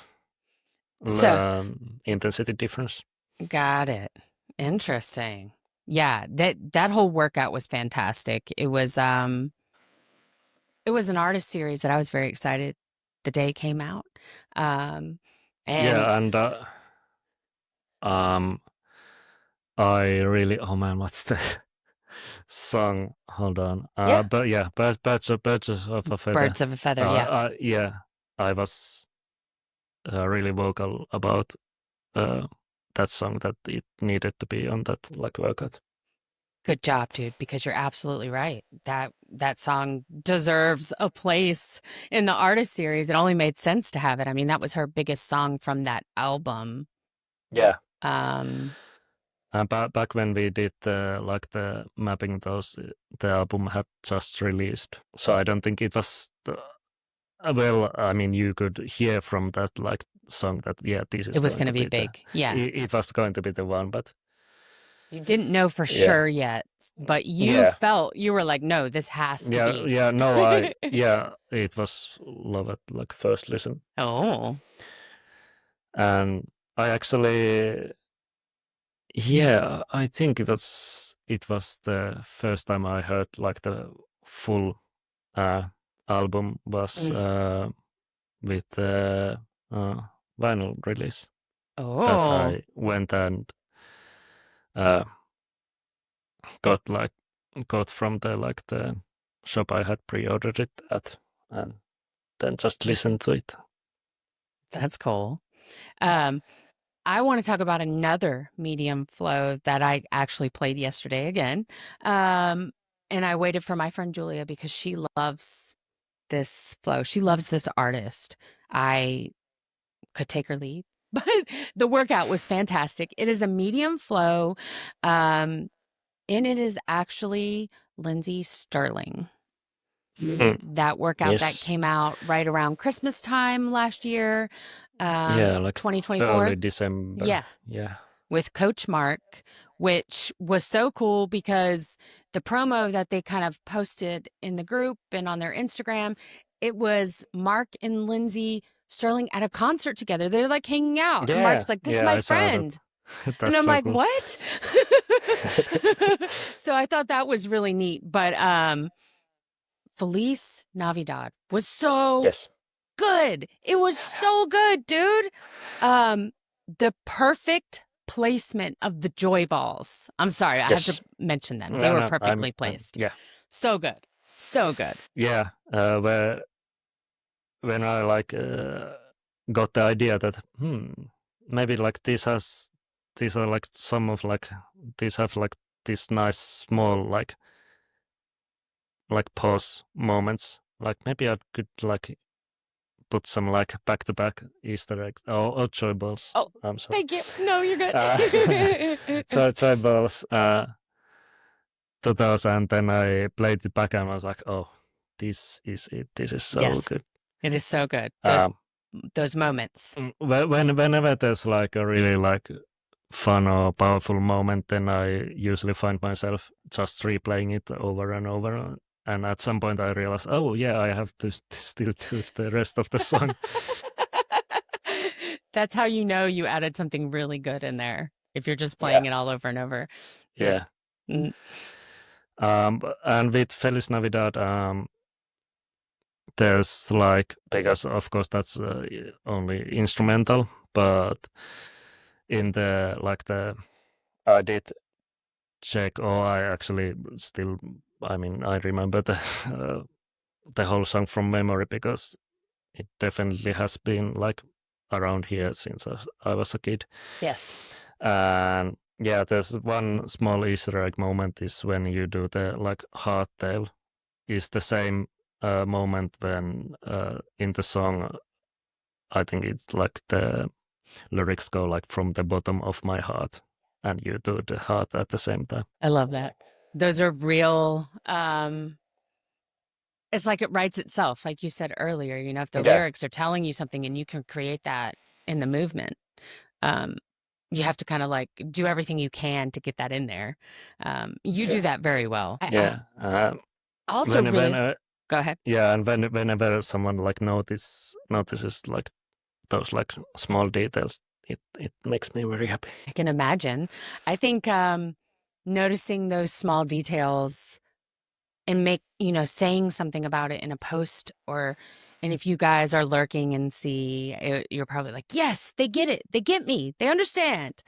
[SPEAKER 1] intensity difference.
[SPEAKER 2] Got it. Interesting. Yeah, that whole workout was fantastic. It was an artist series that I was very excited the day it came out. And
[SPEAKER 1] I really, oh man, what's the song? Hold on. But yeah, birds of a feather.
[SPEAKER 2] Birds of a Feather, yeah.
[SPEAKER 1] Yeah, I was really vocal about that song that it needed to be on that like workout.
[SPEAKER 2] Good job, dude, because you're absolutely right. That song deserves a place in the artist series. It only made sense to have it. I mean, that was her biggest song from that album.
[SPEAKER 1] Yeah.
[SPEAKER 2] Um,
[SPEAKER 1] Back when we did the mapping, the album had just released, so I don't think it was. Well, I mean, you could hear from that song that this is
[SPEAKER 2] it was
[SPEAKER 1] going
[SPEAKER 2] going to
[SPEAKER 1] to
[SPEAKER 2] be
[SPEAKER 1] be
[SPEAKER 2] big. Yeah.
[SPEAKER 1] it was going to be the one, but
[SPEAKER 2] You didn't know for
[SPEAKER 1] yeah.
[SPEAKER 2] sure yet, but you felt, you were like, no, this has to be.
[SPEAKER 1] Yeah, no, it was love at first listen.
[SPEAKER 2] Oh.
[SPEAKER 1] And I actually, I think it was the first time I heard the full album was with the vinyl release that
[SPEAKER 2] Oh.
[SPEAKER 1] I went and uh, got from the shop I had pre-ordered it at, and then just listened to it.
[SPEAKER 2] That's cool. I want to talk about another medium flow that I actually played yesterday again. And I waited for my friend Julia because she loves this flow. She loves this artist. I could take her lead, but the workout was fantastic. It is a medium flow, and it is actually Lindsey Sterling. That workout that came out right around Christmas time last year. 2024.
[SPEAKER 1] Early December.
[SPEAKER 2] Yeah. With Coach Mark, which was so cool because the promo that they kind of posted in the group and on their Instagram, it was Mark and Lindsey Sterling at a concert together. They're like hanging out. And Mark's like, this is my friend. And I'm so like, cool. What? So I thought that was really neat. But Feliz Navidad was so good. It was so good, dude. The perfect placement of the joy balls. I'm sorry, I have to mention them. They were perfectly placed.
[SPEAKER 1] Yeah.
[SPEAKER 2] So good. So good.
[SPEAKER 1] Yeah. When I got the idea that maybe these are some of these have this nice small pause moments. Maybe I could put some back-to-back Easter eggs or joy balls.
[SPEAKER 2] Oh,
[SPEAKER 1] I'm sorry.
[SPEAKER 2] Thank you. No, you're good.
[SPEAKER 1] Joy balls to those, and then I played it back and I was like, oh, this is it. This is so good.
[SPEAKER 2] It is so good. Those moments.
[SPEAKER 1] Whenever there's a really fun or powerful moment, then I usually find myself just replaying it over and over. And at some point I realize, oh yeah, I have to still do the rest of the song.
[SPEAKER 2] That's how you know you added something really good in there, if you're just playing it all over and over.
[SPEAKER 1] Yeah. And with Feliz Navidad, there's because of course that's only instrumental, but in the I did check, or I actually still, I mean, I remember the whole song from memory because it definitely has been around here since I was a kid.
[SPEAKER 2] Yes.
[SPEAKER 1] And yeah, there's one small Easter egg moment is when you do the hardtail. Is the same moment when in the song, I think it's the lyrics go from the bottom of my heart, and you do the heart at the same time.
[SPEAKER 2] I love that. Those are real. It's like it writes itself, like you said earlier. You know, if the lyrics are telling you something and you can create that in the movement, you have to kind of do everything you can to get that in there. You do that very well. Also, go ahead.
[SPEAKER 1] Yeah, and whenever someone notices those small details, it makes me very happy.
[SPEAKER 2] I can imagine. I think noticing those small details and saying something about it in a post, and if you guys are lurking and see, you're probably like, yes, they get it. They get me. They understand.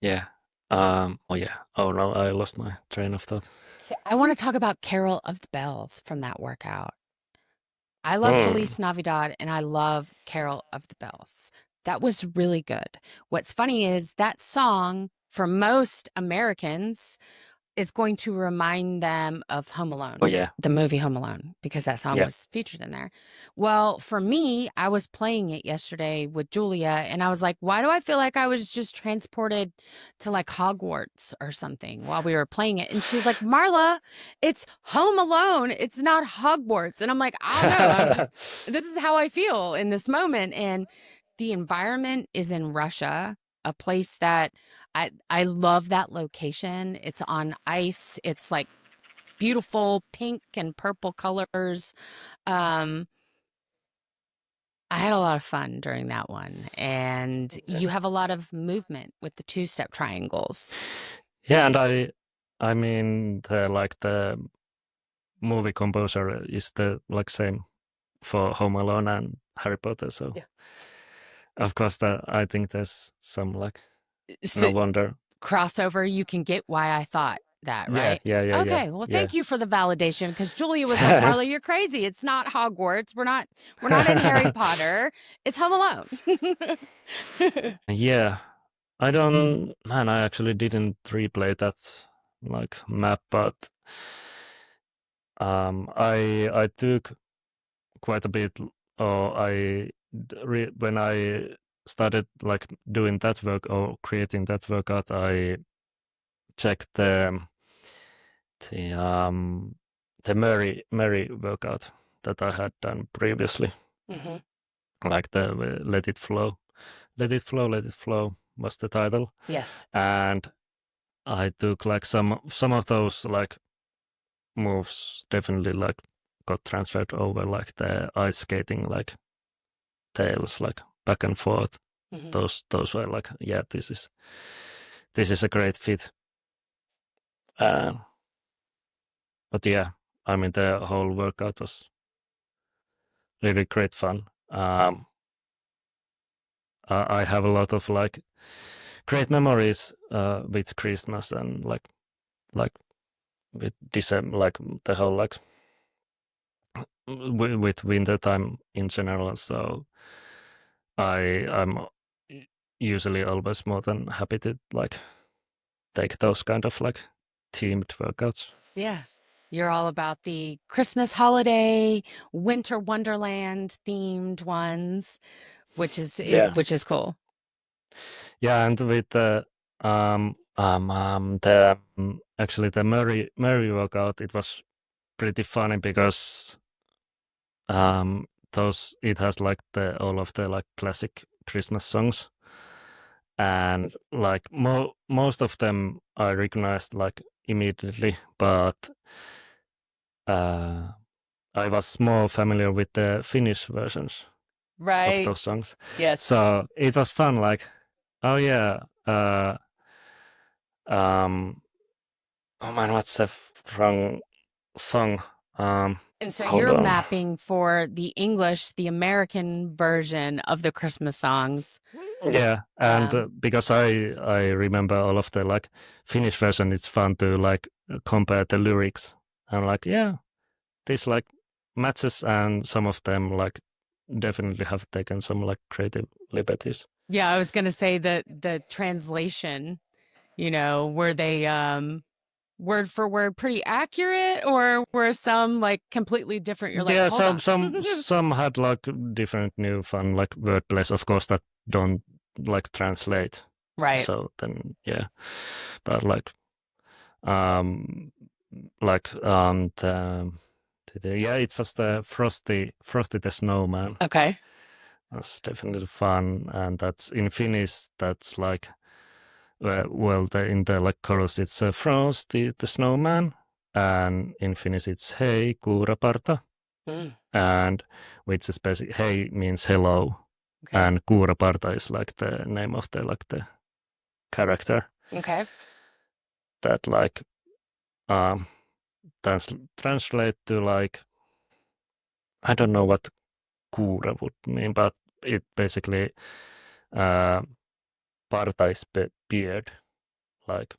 [SPEAKER 1] Yeah. Oh yeah. Oh no, I lost my train of thought.
[SPEAKER 2] I want to talk about Carol of the Bells from that workout. I love Feliz Navidad and I love Carol of the Bells. That was really good. What's funny is that song, for most Americans, is going to remind them of Home Alone.
[SPEAKER 1] Oh yeah.
[SPEAKER 2] The movie Home Alone, because that song was featured in there. Well, for me, I was playing it yesterday with Julia, and I was like, why do I feel like I was just transported to like Hogwarts or something while we were playing it? And she's like, Marla, it's Home Alone. It's not Hogwarts. And I'm like, I don't know. This is how I feel in this moment. And the environment is in Russia, a place that I love that location. It's on ice. It's like beautiful pink and purple colors. I had a lot of fun during that one. And you have a lot of movement with the two-step triangles.
[SPEAKER 1] Yeah, and I mean the movie composer is the like same for Home Alone and Harry Potter, so of course that I think there's some like no wonder
[SPEAKER 2] crossover. You can get why I thought that, right?
[SPEAKER 1] Yeah.
[SPEAKER 2] Okay. Well, thank you for the validation, because Julia was like, Marla, you're crazy. It's not Hogwarts. We're not in Harry Potter. It's Home Alone.
[SPEAKER 1] Yeah. I don't, man, I actually didn't replay that like map, but I took quite a bit, or when I started like doing that work or creating that workout, I checked the Mary workout that I had done previously, like the Let It Flow. Let It Flow, Let It Flow was the title.
[SPEAKER 2] Yes.
[SPEAKER 1] And I took like some of those like moves definitely like got transferred over, like the ice skating, like tails, like back and forth. Those were like, yeah, this is a great fit. But yeah, I mean the whole workout was really great fun. I have a lot of like great memories with Christmas and like with December, like the whole like with winter time in general. So I'm usually always more than happy to like take those kind of like themed workouts.
[SPEAKER 2] Yeah. You're all about the Christmas holiday, winter wonderland themed ones, which is cool.
[SPEAKER 1] Yeah, and with actually the Mary workout, it was pretty funny because it has like all of the like classic Christmas songs, and like most of them I recognized like immediately, but I was more familiar with the Finnish versions of those songs.
[SPEAKER 2] Yes.
[SPEAKER 1] So it was fun, like, oh yeah, oh man, what's the wrong song?
[SPEAKER 2] And so you're mapping for the English, the American version of the Christmas songs.
[SPEAKER 1] Yeah, and because I remember all of the like Finnish version, it's fun to like compare the lyrics. I'm like, yeah, this like matches, and some of them like definitely have taken some like creative liberties.
[SPEAKER 2] Yeah, I was gonna say that the translation, were they word for word pretty accurate, or were some like completely different? You're like,
[SPEAKER 1] Yeah,
[SPEAKER 2] hold
[SPEAKER 1] some had like different new fun like wordplays, of course, that don't like translate.
[SPEAKER 2] Right.
[SPEAKER 1] So then yeah, but like yeah, it was the Frosty the Snowman.
[SPEAKER 2] Okay.
[SPEAKER 1] That's definitely fun, and that's in Finnish. That's like in the like chorus, it's Frosty the Snowman, and in Finnish it's Hei kuuraparta, and which is basically Hei means hello, and kuuraparta is like the name of the character.
[SPEAKER 2] Okay.
[SPEAKER 1] That like translate to like, I don't know what kuura would mean, but it basically parta is beard, like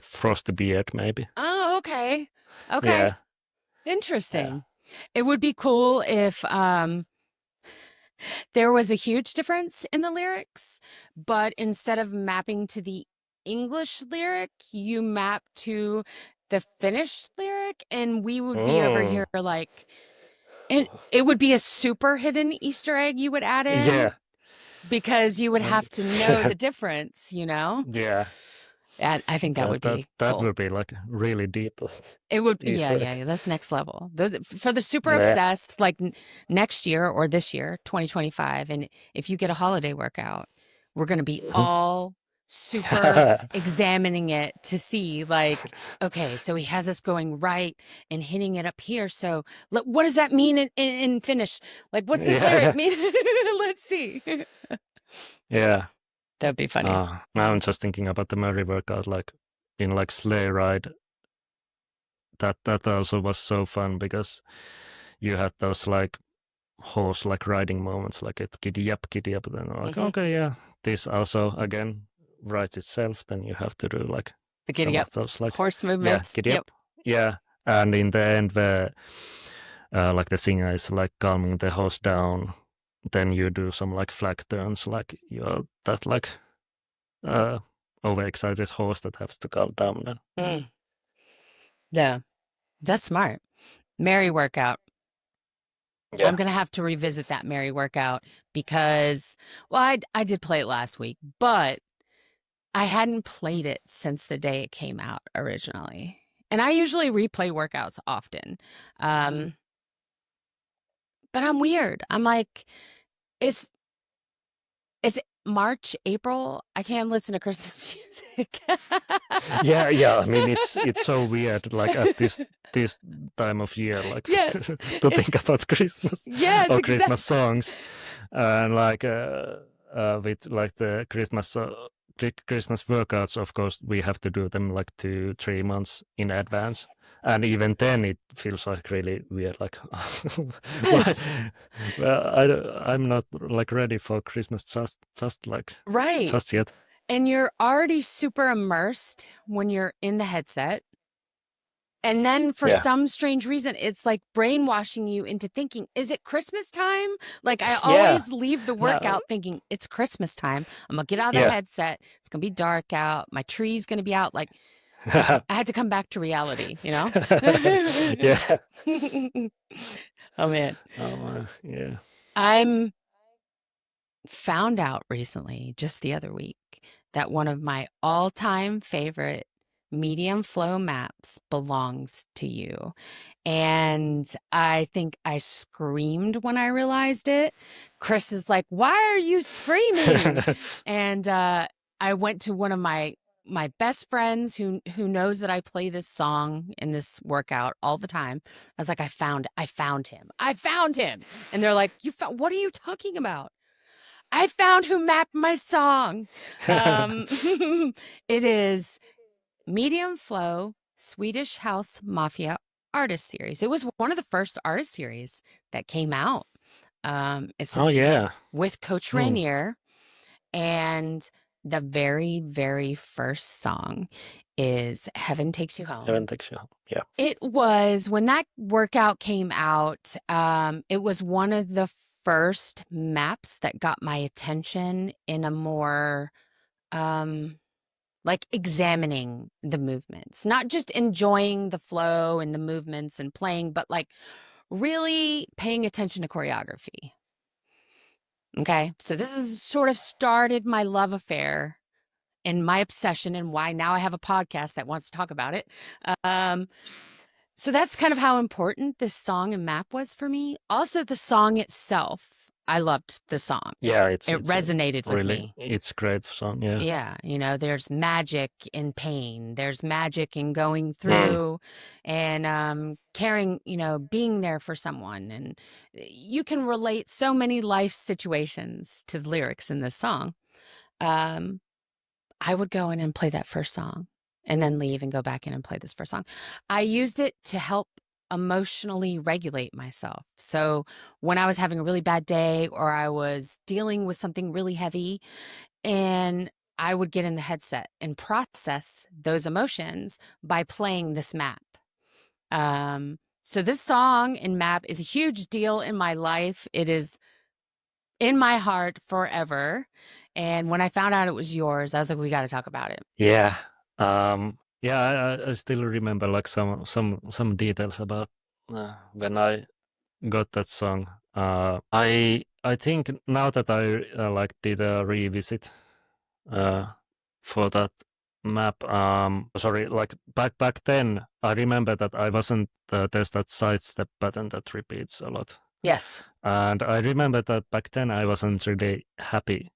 [SPEAKER 1] frosty beard maybe.
[SPEAKER 2] Oh, okay. Okay.
[SPEAKER 1] Yeah.
[SPEAKER 2] Interesting. It would be cool if there was a huge difference in the lyrics, but instead of mapping to the English lyric, you map to the Finnish lyric, and we would be over here like, and it would be a super hidden Easter egg you would add in.
[SPEAKER 1] Yeah.
[SPEAKER 2] Because you would have to know the difference, you know?
[SPEAKER 1] Yeah.
[SPEAKER 2] And I think that would be
[SPEAKER 1] that
[SPEAKER 2] cool.
[SPEAKER 1] would be like really deep.
[SPEAKER 2] It would,
[SPEAKER 1] Easter egg.
[SPEAKER 2] yeah, that's next level. Those for the super
[SPEAKER 1] Yeah.
[SPEAKER 2] obsessed, like next year or this year, 2025, and if you get a holiday workout, we're going to be all super examining it to see, like, okay, so he has us going right and hitting it up here. So what does that mean in Finnish? Like, what's this lyric mean? Let's see.
[SPEAKER 1] Yeah.
[SPEAKER 2] That'd be funny.
[SPEAKER 1] Now I'm just thinking about the Murray workout, like in like sleigh ride. That also was so fun because you had those like horse like riding moments, like it giddy up, then like okay, yeah, this also again writes itself. Then you have to do like
[SPEAKER 2] the giddy up,
[SPEAKER 1] those like
[SPEAKER 2] horse movements.
[SPEAKER 1] Yeah, giddy up. Yeah, and in the end, where like the singer is like calming the horse down, then you do some like flag turns, like you're that like overexcited horse that has to calm down then.
[SPEAKER 2] Yeah, that's smart. Mary workout. Yeah. I'm going to have to revisit that Mary workout because, well, I did play it last week, but I hadn't played it since the day it came out originally. And I usually replay workouts often. But I'm weird. I'm like, it's March, April. I can't listen to Christmas music.
[SPEAKER 1] Yeah. I mean, it's so weird, like at this time of year, like
[SPEAKER 2] yes.
[SPEAKER 1] to think about Christmas.
[SPEAKER 2] Yes,
[SPEAKER 1] or
[SPEAKER 2] exactly.
[SPEAKER 1] Christmas songs, and like with like the Christmas workouts. Of course, we have to do them like 2-3 months in advance. And even then, it feels like really weird. Like,
[SPEAKER 2] yes.
[SPEAKER 1] well, I'm not like ready for Christmas just like
[SPEAKER 2] right
[SPEAKER 1] just yet.
[SPEAKER 2] And you're already super immersed when you're in the headset. And then for some strange reason, it's like brainwashing you into thinking, is it Christmas time? Like I always leave the workout thinking it's Christmas time. I'm going to get out of the headset. It's going to be dark out. My tree's going to be out. Like I had to come back to reality, you know?
[SPEAKER 1] Yeah.
[SPEAKER 2] Oh, man.
[SPEAKER 1] Oh, yeah.
[SPEAKER 2] I'm found out recently, just the other week, that one of my all-time favorite medium flow maps belongs to you. And I think I screamed when I realized it. Chris is like, why are you screaming? And I went to one of my best friends who knows that I play this song in this workout all the time. I was like, I found him. And they're like, what are you talking about? I found who mapped my song. It is Medium Flow Swedish House Mafia Artist Series. It was one of the first artist series that came out. It's with Coach Rainier, and the very, very first song is Heaven Takes You Home.
[SPEAKER 1] Heaven Takes You Home, yeah.
[SPEAKER 2] It was, when that workout came out, it was one of the first maps that got my attention in a more like examining the movements, not just enjoying the flow and the movements and playing, but like really paying attention to choreography. Okay, so this has sort of started my love affair and my obsession, and why now I have a podcast that wants to talk about it. So that's kind of how important this song and map was for me. Also, the song itself, I loved the song.
[SPEAKER 1] Yeah,
[SPEAKER 2] it resonated with
[SPEAKER 1] really,
[SPEAKER 2] me.
[SPEAKER 1] It's a great song, yeah.
[SPEAKER 2] Yeah, you know, there's magic in pain. There's magic in going through and caring, you know, being there for someone. And you can relate so many life situations to the lyrics in this song. I would go in and play that first song and then leave and go back in and play this first song. I used it to help emotionally regulate myself. So when I was having a really bad day or I was dealing with something really heavy, and I would get in the headset and process those emotions by playing this map. So this song and map is a huge deal in my life. It is in my heart forever. And when I found out it was yours, I was like, we got to talk about it.
[SPEAKER 1] Yeah. Yeah, I still remember like some details about when I got that song. I think now that I like did a revisit for that map. Sorry, like back then, I remember that I wasn't there's that sidestep pattern that repeats a lot,
[SPEAKER 2] Yes.
[SPEAKER 1] and I remember that back then I wasn't really happy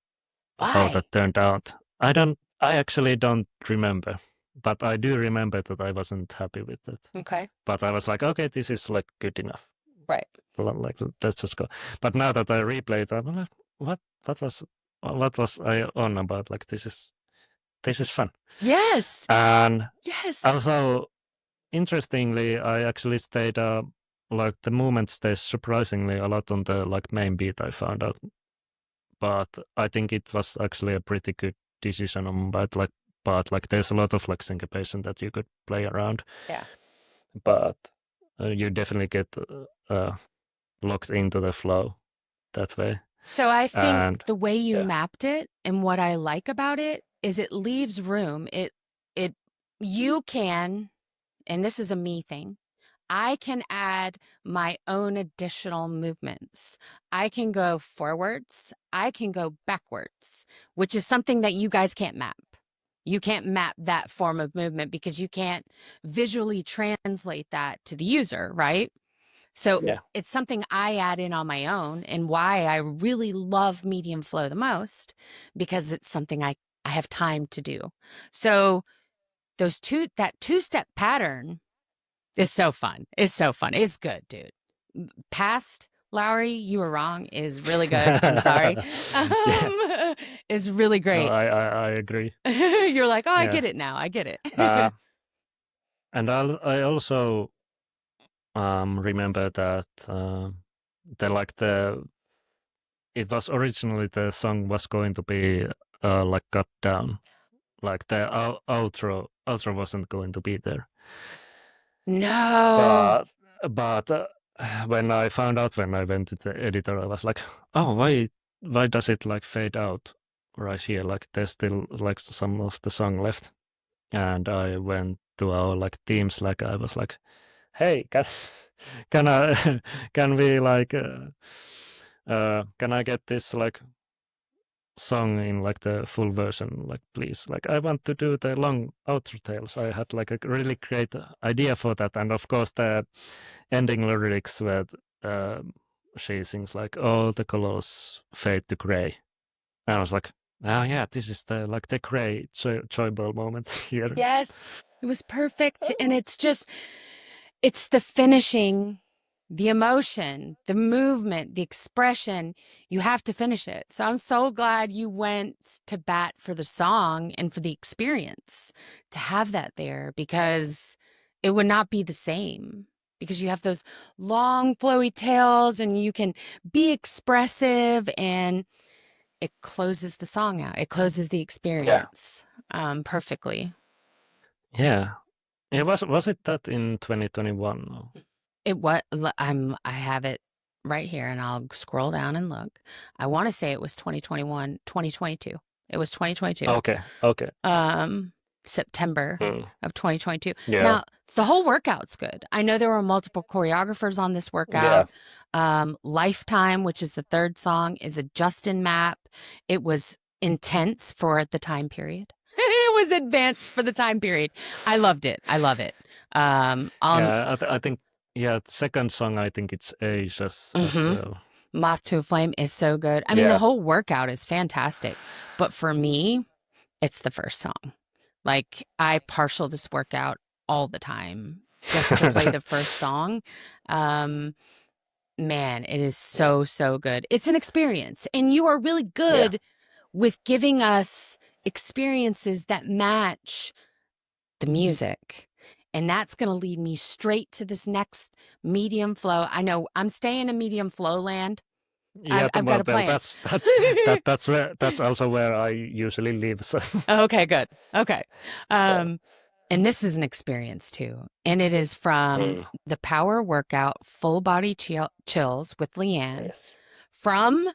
[SPEAKER 1] how
[SPEAKER 2] Why?
[SPEAKER 1] that turned out. I actually don't remember, but I do remember that I wasn't happy with it.
[SPEAKER 2] Okay.
[SPEAKER 1] But I was like, okay, this is like good enough.
[SPEAKER 2] Right.
[SPEAKER 1] Like let's just go. But now that I replay it, I'm like, what was I on about? Like this is fun.
[SPEAKER 2] Yes.
[SPEAKER 1] And
[SPEAKER 2] Yes.
[SPEAKER 1] also, interestingly, I actually stayed like the movement stays surprisingly a lot on the like main beat. I found out, but I think it was actually a pretty good decision on but like there's a lot of like syncopation that you could play around.
[SPEAKER 2] Yeah.
[SPEAKER 1] But you definitely get locked into the flow that way.
[SPEAKER 2] So I think
[SPEAKER 1] And
[SPEAKER 2] the way you
[SPEAKER 1] yeah,
[SPEAKER 2] mapped it and what I like about it is it leaves room. You can, and this is a me thing, I can add my own additional movements. I can go forwards, I can go backwards, which is something that you guys can't map. You can't map that form of movement because you can't visually translate that to the user, right? So
[SPEAKER 1] yeah,
[SPEAKER 2] it's something I add in on my own, and why I really love medium flow the most, because it's something I have time to do. So that two-step pattern is so fun. It's so fun. It's good, dude. Past Lauri, you were wrong, is really good. I'm sorry.
[SPEAKER 1] yeah.
[SPEAKER 2] Is really
[SPEAKER 1] No,
[SPEAKER 2] great.
[SPEAKER 1] I agree.
[SPEAKER 2] You're like, oh, I
[SPEAKER 1] Yeah,
[SPEAKER 2] get it now. I get it.
[SPEAKER 1] and I also remember that the it was originally the song was going to be like cut down, like the outro wasn't going to be there.
[SPEAKER 2] No.
[SPEAKER 1] But when I found out when I went to the editor, I was like, oh, why does it like fade out right here? Like there's still like some of the song left. And I went to our like team Slack. I was like, hey, can I can we like can I get this like song in like the full version, like please, like I want to do the long outro tales. I had like a really great idea for that, and of course the ending lyrics where she sings like all the colors fade to gray. And I was like, oh yeah, this is the like the gray joy ball moment here.
[SPEAKER 2] Yes. It was perfect. And it's the finishing, the emotion, the movement, the expression. You have to finish it. So I'm so glad you went to bat for the song and for the experience to have that there, because it would not be the same. Because you have those long, flowy tails and you can be expressive, and it closes the song out. It closes the experience perfectly.
[SPEAKER 1] Yeah. Yeah, was it that in 2021? Or?
[SPEAKER 2] I have it right here, and I'll scroll down and look. I want to say it was 2021, 2022. It was 2022.
[SPEAKER 1] Okay.
[SPEAKER 2] September of 2022.
[SPEAKER 1] Yeah.
[SPEAKER 2] Now, the whole workout's good. I know there were multiple choreographers on this workout. Lifetime, which is the third song, is a Justin map. It was intense for the time period. It was advanced for the time period. I loved it. I love it.
[SPEAKER 1] I think the second song, I think it's Asia's as well.
[SPEAKER 2] Moth to a Flame is so good. I mean, the whole workout is fantastic. But for me, it's the first song. Like, I partial this workout all the time just to play the first song. Man, it is so, so good. It's an experience. And you are really good with giving us experiences that match the music. And that's going to lead me straight to this next medium flow. I know I'm staying in medium flow land.
[SPEAKER 1] Yeah,
[SPEAKER 2] I've got a plan.
[SPEAKER 1] That's also where I usually live. So.
[SPEAKER 2] Okay, good. Okay. And this is an experience too. And it is from the Power Workout Full Body Chills with Leanne from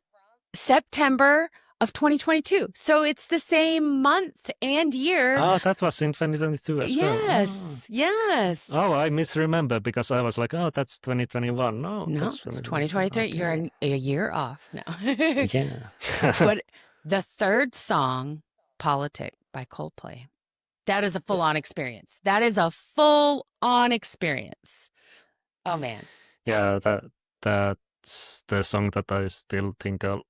[SPEAKER 2] September of 2022. So it's the same month and year.
[SPEAKER 1] Oh, that was in 2022 as well.
[SPEAKER 2] Yes, yes.
[SPEAKER 1] Oh, I misremember because I was like, oh, that's 2021. No, that's
[SPEAKER 2] it's 2023.
[SPEAKER 1] Okay.
[SPEAKER 2] You're a year off now.
[SPEAKER 1] Yeah.
[SPEAKER 2] But the third song, Politic by Coldplay, that is a full-on experience. That is a full-on experience. Oh, man.
[SPEAKER 1] Yeah, that's the song that I still think I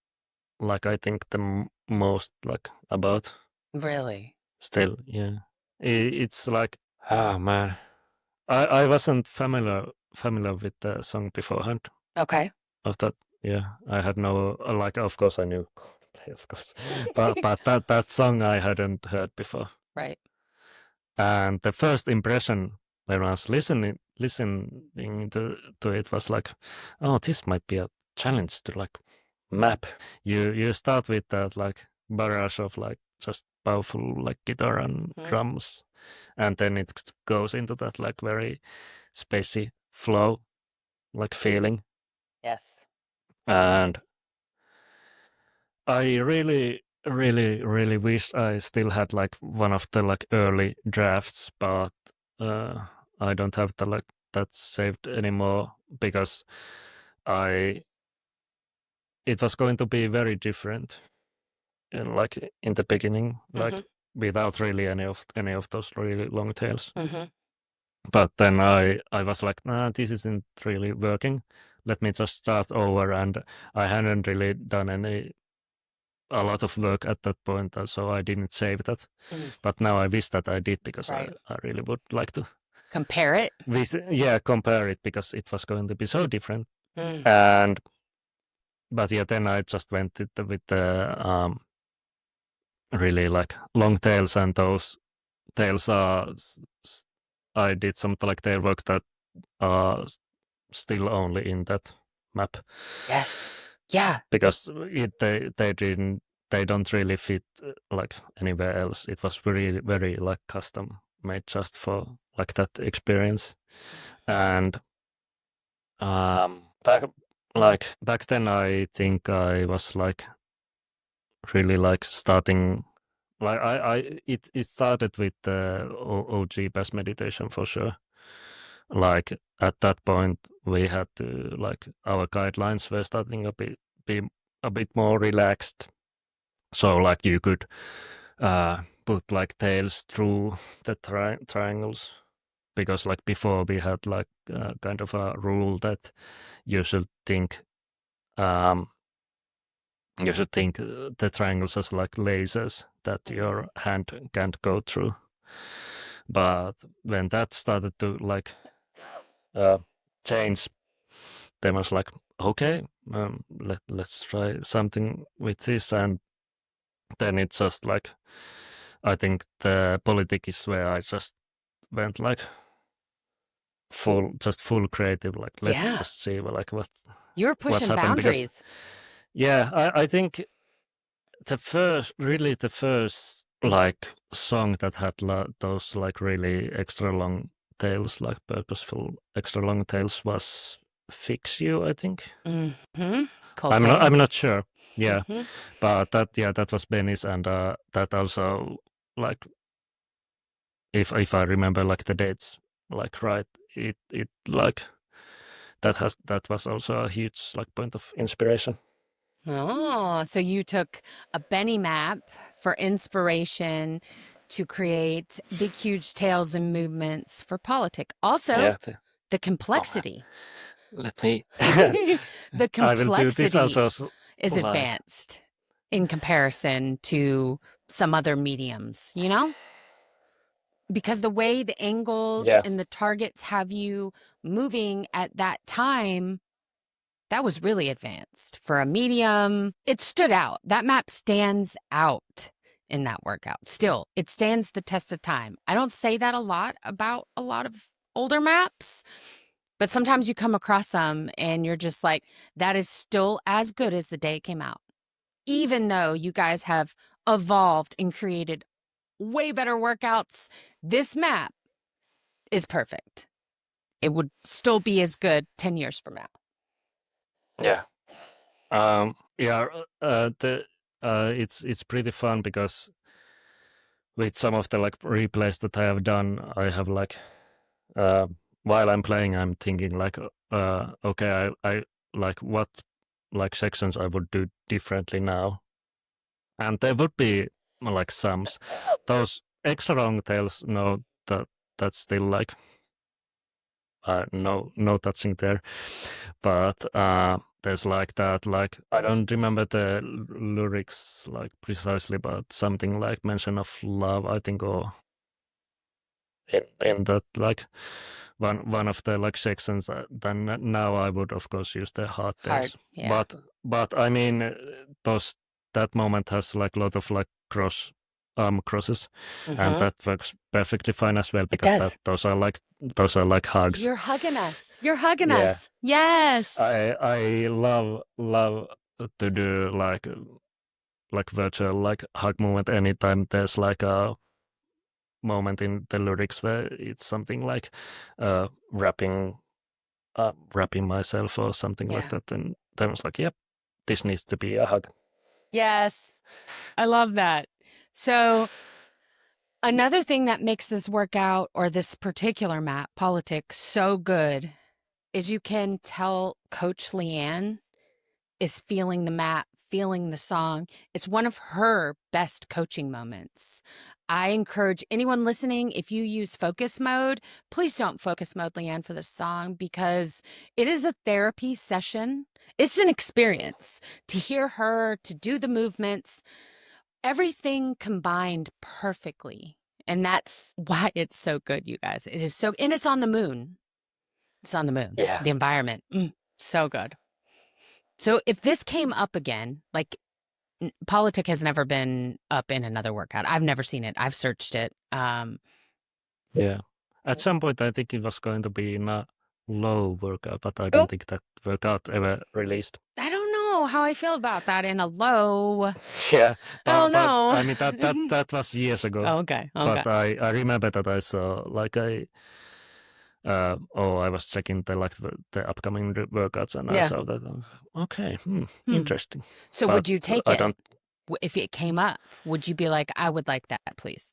[SPEAKER 1] think the most like about.
[SPEAKER 2] Really?
[SPEAKER 1] Still, yeah. It's like, oh man, I wasn't familiar with the song beforehand.
[SPEAKER 2] Okay.
[SPEAKER 1] Of that, yeah, I had no like. Of course, I knew Coldplay, of course, but that song I hadn't heard before.
[SPEAKER 2] Right.
[SPEAKER 1] And the first impression when I was listening to it was like, oh, this might be a challenge to like map. You start with that like barrage of like just powerful like guitar and drums, and then it goes into that like very spacey flow, like feeling.
[SPEAKER 2] Yes.
[SPEAKER 1] And I really wish I still had like one of the like early drafts, but I don't have the like that saved anymore because it was going to be very different like in the beginning, like without really any of those really long tails. But then I was like, nah, this isn't really working. Let me just start over, and I hadn't really done a lot of work at that point, so I didn't save that. But now I wish that I did because I really would like to
[SPEAKER 2] compare it.
[SPEAKER 1] Compare it because it was going to be so different. And but yeah, then I just went with the really like long tails, and those tails are I did some like tail work that are still only in that map.
[SPEAKER 2] Yes. Yeah.
[SPEAKER 1] Because they don't really fit like anywhere else. It was very like custom made just for like that experience. And back then I think I was like really like starting like it started with the OG bass meditation for sure. Like at that point we had to like our guidelines were starting be a bit more relaxed, so like you could put like tails through the triangles, because like before we had like kind of a rule that you should think the triangles as like lasers that your hand can't go through. But when that started to like change, then I was like, okay, let's try something with this. And then it's just like, I think the politics is where I just went like full creative, like let's just see like
[SPEAKER 2] you're pushing boundaries. Because,
[SPEAKER 1] I think the first like song that had those like really extra long tails, like purposeful extra long tails, was Fix You, I think. I'm not sure. Yeah. But that was Benny's, and that also like if I remember like the dates like right, it like that was also a huge like point of inspiration.
[SPEAKER 2] Oh, so you took a Benny map for inspiration to create big, huge tails and movements for Politic. Also, the complexity.
[SPEAKER 1] Let me.
[SPEAKER 2] The complexity
[SPEAKER 1] I will do this also
[SPEAKER 2] is advanced in comparison to some other mediums, you know? Because the way the angles and the targets have you moving at that time, that was really advanced for a medium. It stood out. That map stands out in that workout. Still, it stands the test of time. I don't say that a lot about a lot of older maps, but sometimes you come across some and you're just like, that is still as good as the day it came out. Even though you guys have evolved and created way better workouts, this map is perfect. It would still be as good 10 years from now.
[SPEAKER 1] Yeah. it's pretty fun because with some of the like replays that I have done, I have like while I'm playing, I'm thinking like, okay, I like what like sections I would do differently now, and there would be like sums. Those extra long tails, no, that's still like no touching there, but there's like that, like I don't remember the lyrics like precisely, but something like mention of love, I think, or in that like one of the like sections. Then now I would of course use the hard
[SPEAKER 2] Hard,
[SPEAKER 1] tails,
[SPEAKER 2] yeah.
[SPEAKER 1] but I mean those that moment has like a lot of like arm crosses, and that works perfectly fine as well because
[SPEAKER 2] does.
[SPEAKER 1] those are like hugs.
[SPEAKER 2] You're hugging us. You're hugging
[SPEAKER 1] Yeah.
[SPEAKER 2] us. Yes.
[SPEAKER 1] I love to do like virtual like hug movement anytime there's like a moment in the lyrics where it's something like wrapping myself or something like that, and then it's like, yep, this needs to be a hug.
[SPEAKER 2] Yes. I love that. So another thing that makes this workout or this particular map, Politics, so good is you can tell Coach Leanne is feeling the map, feeling the song. It's one of her best coaching moments. I encourage anyone listening, if you use focus mode, please don't focus mode Leanne for this song because it is a therapy session. It's an experience to hear her, to do the movements, everything combined perfectly. And that's why it's so good, you guys. It is so, and it's on the moon. It's on the moon.
[SPEAKER 1] Yeah.
[SPEAKER 2] The environment, so good. So if this came up again, like Politic has never been up in another workout. I've never seen it. I've searched it.
[SPEAKER 1] Yeah. At some point, I think it was going to be in a low workout, but I don't think that workout ever released.
[SPEAKER 2] I don't know how I feel about that in a low.
[SPEAKER 1] Yeah.
[SPEAKER 2] Oh,
[SPEAKER 1] But
[SPEAKER 2] no.
[SPEAKER 1] I mean, that was years ago.
[SPEAKER 2] Oh, okay.
[SPEAKER 1] But I remember that I saw like I was checking the upcoming workouts, and I saw that. Okay, interesting.
[SPEAKER 2] So
[SPEAKER 1] but
[SPEAKER 2] would you take
[SPEAKER 1] I
[SPEAKER 2] it?
[SPEAKER 1] don't.
[SPEAKER 2] If it came up, would you be like, I would like that, please?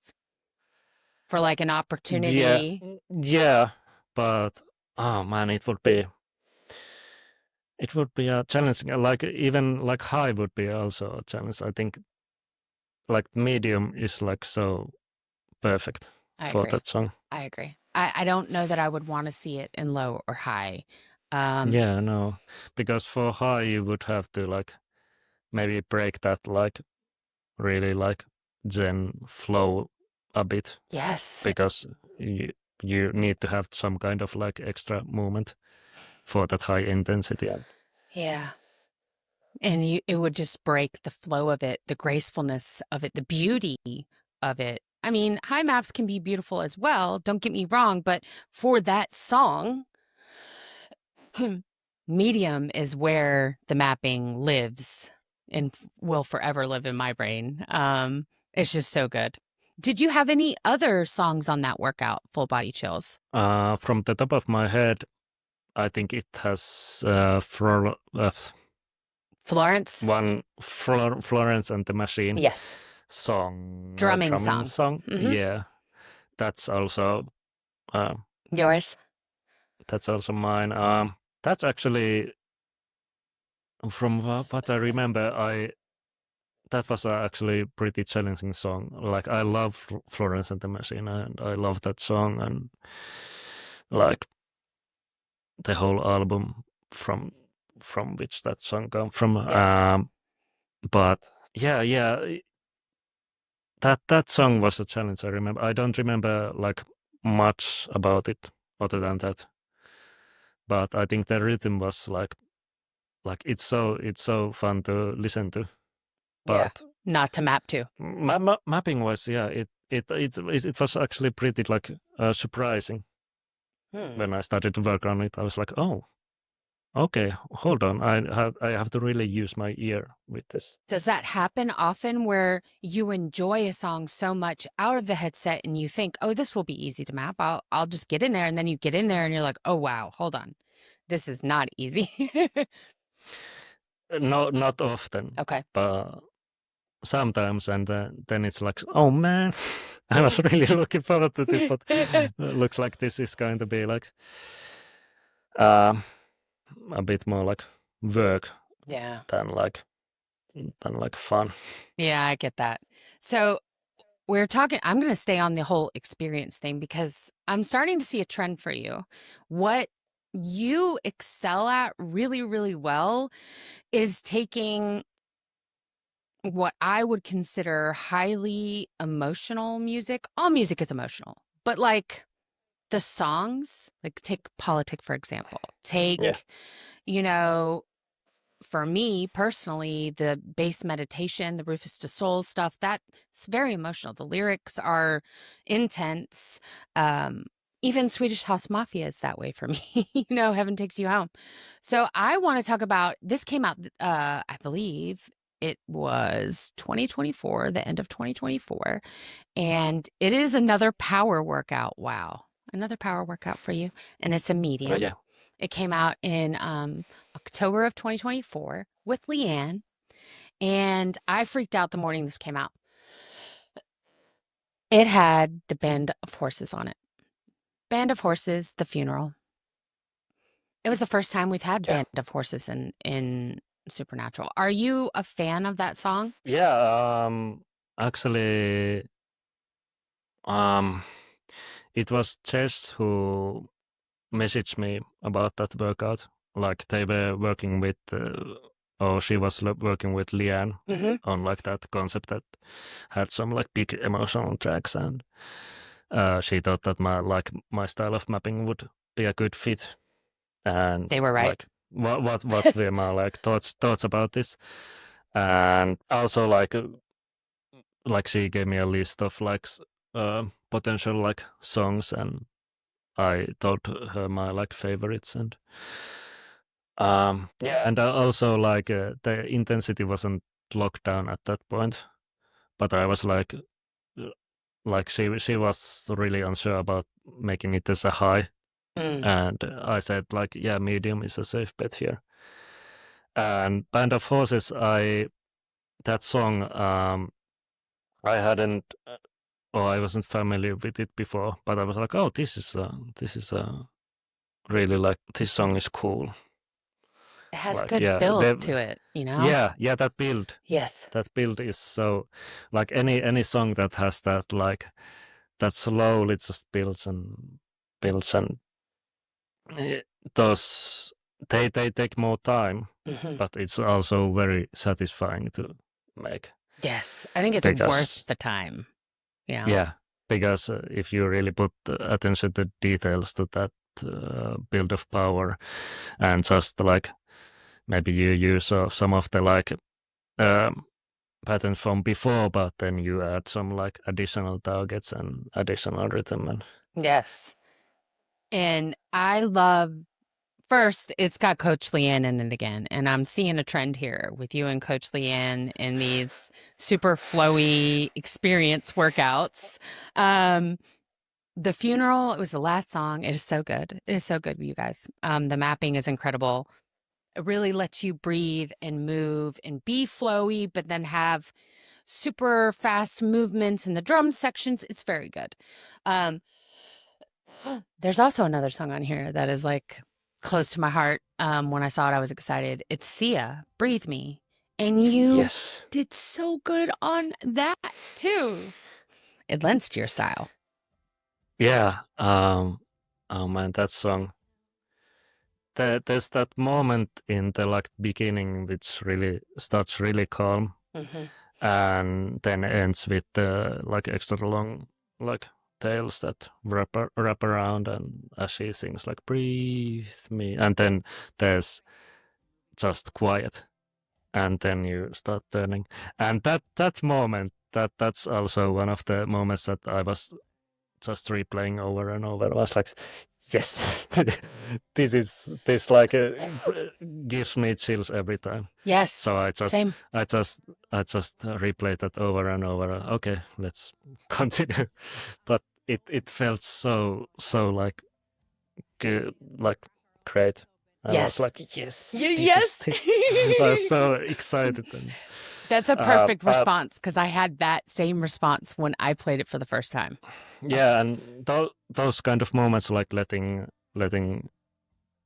[SPEAKER 2] For like an opportunity?
[SPEAKER 1] Yeah, but oh man, it would be a challenging. Like even like high would be also a challenge. I think like medium is like so perfect for that song.
[SPEAKER 2] I agree. I don't know that I would want to see it in low or high.
[SPEAKER 1] Yeah, no, because for high you would have to like maybe break that like really like zen flow a bit.
[SPEAKER 2] Yes.
[SPEAKER 1] Because you need to have some kind of like extra movement for that high intensity.
[SPEAKER 2] Yeah. And it would just break the flow of it, the gracefulness of it, the beauty of it. I mean, high maps can be beautiful as well, don't get me wrong, but for that song, medium is where the mapping lives and will forever live in my brain. It's just so good. Did you have any other songs on that workout, Full Body Chills?
[SPEAKER 1] From the top of my head, I think it has
[SPEAKER 2] Florence?
[SPEAKER 1] One Florence and the Machine.
[SPEAKER 2] Yes.
[SPEAKER 1] Song.
[SPEAKER 2] Drumming song.
[SPEAKER 1] Yeah. That's also
[SPEAKER 2] yours.
[SPEAKER 1] That's also mine. That's actually from what I remember, that was actually a pretty challenging song. Like I love Florence and the Machine, and I love that song, and like the whole album from which that song comes from.
[SPEAKER 2] Yes.
[SPEAKER 1] But yeah, that song was a challenge. I remember. I don't remember like much about it other than that. But I think the rhythm was like it's so fun to listen to. But
[SPEAKER 2] not to map to.
[SPEAKER 1] Mapping was, yeah, it was actually pretty like surprising when I started to work on it. I was like, oh, okay, hold on, I have to really use my ear with this.
[SPEAKER 2] Does that happen often where you enjoy a song so much out of the headset and you think, oh, this will be easy to map. I'll just get in there, and then you get in there and you're like, oh wow, hold on, this is not easy.
[SPEAKER 1] No, not often.
[SPEAKER 2] Okay.
[SPEAKER 1] But sometimes, and then it's like, oh man, I was really looking forward to this, but looks like this is going to be like a bit more like work
[SPEAKER 2] Yeah.
[SPEAKER 1] than like fun.
[SPEAKER 2] Yeah, I get that. So we're talking, I'm going to stay on the whole experience thing because I'm starting to see a trend for you. What you excel at really, really well is taking what I would consider highly emotional music. All music is emotional, but like the songs, like take Politic, for example, take, you know, for me personally, the bass meditation, the Rufus to Soul stuff, that's very emotional. The lyrics are intense. Um, Even Swedish House Mafia is that way for me. Heaven Takes You Home. So I want to talk about this came out, I believe it was 2024, the end of 2024. And it is another power workout. Wow. Another power workout for you. And it's a medium.
[SPEAKER 1] Yeah.
[SPEAKER 2] It came out in October of 2024 with Leanne, and I freaked out the morning this came out. It had the Band of Horses on it. Band of Horses, The Funeral. It was the first time we've had Band of Horses in Supernatural. Are you a fan of that song?
[SPEAKER 1] Yeah, actually, it was Jess who messaged me about that workout. Like they were working with, or she was working with Leanne on like that concept that had some like big emotional tracks, and she thought that my style of mapping would be a good fit. And
[SPEAKER 2] they were right.
[SPEAKER 1] Like, what were my like thoughts about this? And also like she gave me a list of like potential like songs, and I told her my like favorites, and and also like the intensity wasn't locked down at that point, but I was like she was really unsure about making it as a high, and I said like, yeah, medium is a safe bet here. And Band of Horses, that song I hadn't or I wasn't familiar with it before, but I was like, oh, this is really like, this song is cool.
[SPEAKER 2] It has
[SPEAKER 1] Like,
[SPEAKER 2] good build to it,
[SPEAKER 1] Yeah, that build.
[SPEAKER 2] Yes.
[SPEAKER 1] That build is so, like any song that has that, like, that slowly just builds and those, they take more time, but it's also very satisfying to make.
[SPEAKER 2] Yes, I think it's worth the time.
[SPEAKER 1] Yeah, because if you really put attention to details to that build of power, and just like maybe you use some of the like patterns from before, but then you add some like additional targets and additional rhythm. And
[SPEAKER 2] yes, and I love. First, it's got Coach Leanne in it again, and I'm seeing a trend here with you and Coach Leanne in these super flowy experience workouts. The Funeral, it was the last song. It is so good. It is so good, you guys. The mapping is incredible. It really lets you breathe and move and be flowy, but then have super fast movements in the drum sections. It's very good. There's also another song on here that is like close to my heart. When I saw it, I was excited. It's Sia, Breathe Me. And you did so good on that too. It lends to your style.
[SPEAKER 1] Yeah. Oh man, that song. There's that moment in the like beginning which really starts really calm, and then ends with the like extra long like tails that wrap around, and as she sings like breathe me, and then there's just quiet, and then you start turning, and that moment, that's also one of the moments that I was just replaying over and over. I was like, yes, this like gives me chills every time.
[SPEAKER 2] Yes.
[SPEAKER 1] So I just replay that over and over. Okay, let's continue. But it felt so like good, like great. I was like, yes. I was so excited.
[SPEAKER 2] That's a perfect response because I had that same response when I played it for the first time.
[SPEAKER 1] Yeah, and those kind of moments, like letting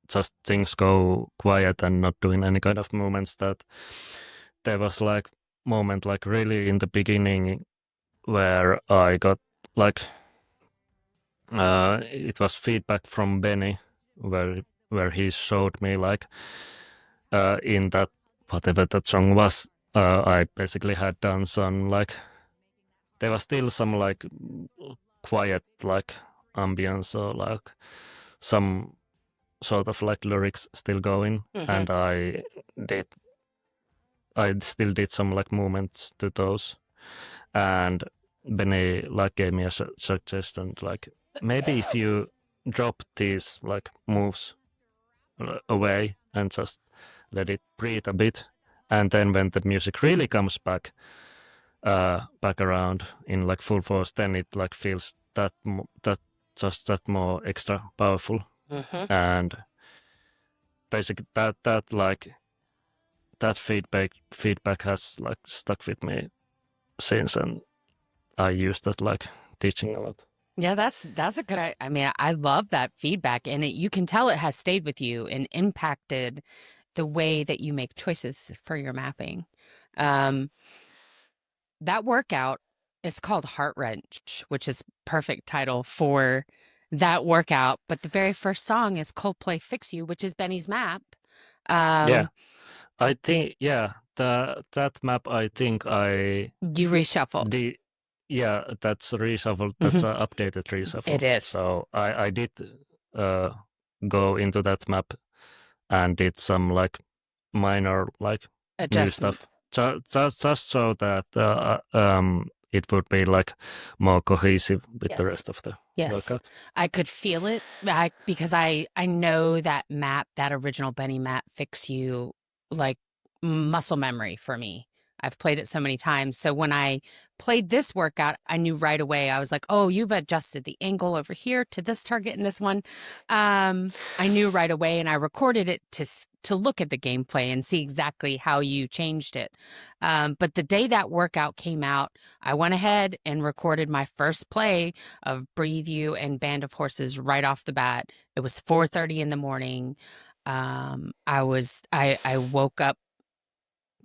[SPEAKER 1] just things go quiet and not doing any kind of movements, that there was like moment like really in the beginning where I got like it was feedback from Benny where he showed me like in that whatever that song was, I basically had done some like there was still some like quiet like ambience or like some sort of like lyrics still going, and I still did some like movements to those, and Benny like gave me a suggestion like maybe if you drop these like moves away and just let it breathe a bit, and then when the music really comes back back around in like full force, then it like feels that that just that more extra powerful, and basically that like that feedback has like stuck with me since, and I use that like teaching a lot.
[SPEAKER 2] Yeah, that's a good. I mean, I love that feedback, and you can tell it has stayed with you and impacted the way that you make choices for your mapping. That workout is called Heart Wrench, which is perfect title for that workout. But the very first song is Coldplay Fix You, which is Benny's map.
[SPEAKER 1] Yeah, I think that map I think
[SPEAKER 2] you reshuffled.
[SPEAKER 1] Yeah, that's a reshuffle. That's an updated reshuffle.
[SPEAKER 2] It is.
[SPEAKER 1] So I did go into that map and did some like minor like new stuff, just so that it would be like more cohesive with the rest of the workout.
[SPEAKER 2] I could feel it because I know that map, that original Benny map, Fix You, like muscle memory for me. I've played it so many times. So when I played this workout, I knew right away. I was like, oh, you've adjusted the angle over here to this target and this one. I knew right away, and I recorded it to look at the gameplay and see exactly how you changed it. But the day that workout came out, I went ahead and recorded my first play of Breathe You and Band of Horses right off the bat. It was 4:30 in the morning. I woke up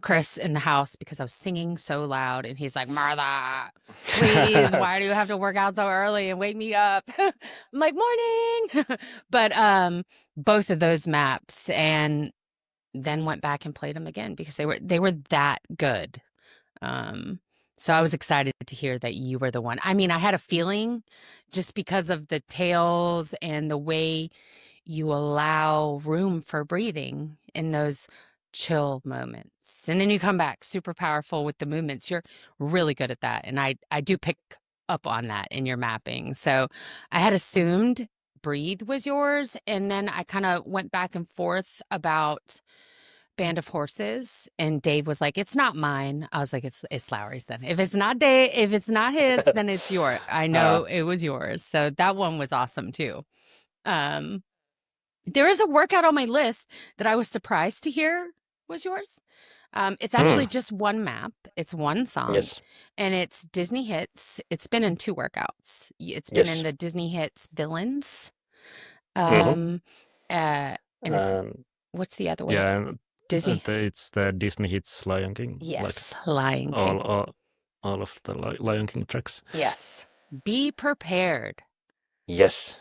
[SPEAKER 2] Chris in the house because I was singing so loud, and he's like, Martha, please, why do you have to work out so early and wake me up? I'm like, morning. But both of those maps, and then went back and played them again because they were that good. So I was excited to hear that you were the one. I mean, I had a feeling just because of the tails and the way you allow room for breathing in those chill moments. And then you come back super powerful with the movements. You're really good at that. And I do pick up on that in your mapping. So I had assumed Breathe was yours. And then I kind of went back and forth about Band of Horses, and Dave was like, it's not mine. I was like, it's Lauri's then. If it's not Dave, if it's not his, then it's yours. I know it was yours. So that one was awesome too. There is a workout on my list that I was surprised to hear was yours. It's actually just one map. It's one song, and it's Disney Hits. It's been in 2 workouts. It's been in the Disney Hits Villains. And it's what's the other one?
[SPEAKER 1] Yeah,
[SPEAKER 2] Disney.
[SPEAKER 1] It's the Disney Hits Lion King.
[SPEAKER 2] Yes,
[SPEAKER 1] like
[SPEAKER 2] Lion King.
[SPEAKER 1] All of the Lion King tracks.
[SPEAKER 2] Yes. Be Prepared.
[SPEAKER 1] Yes.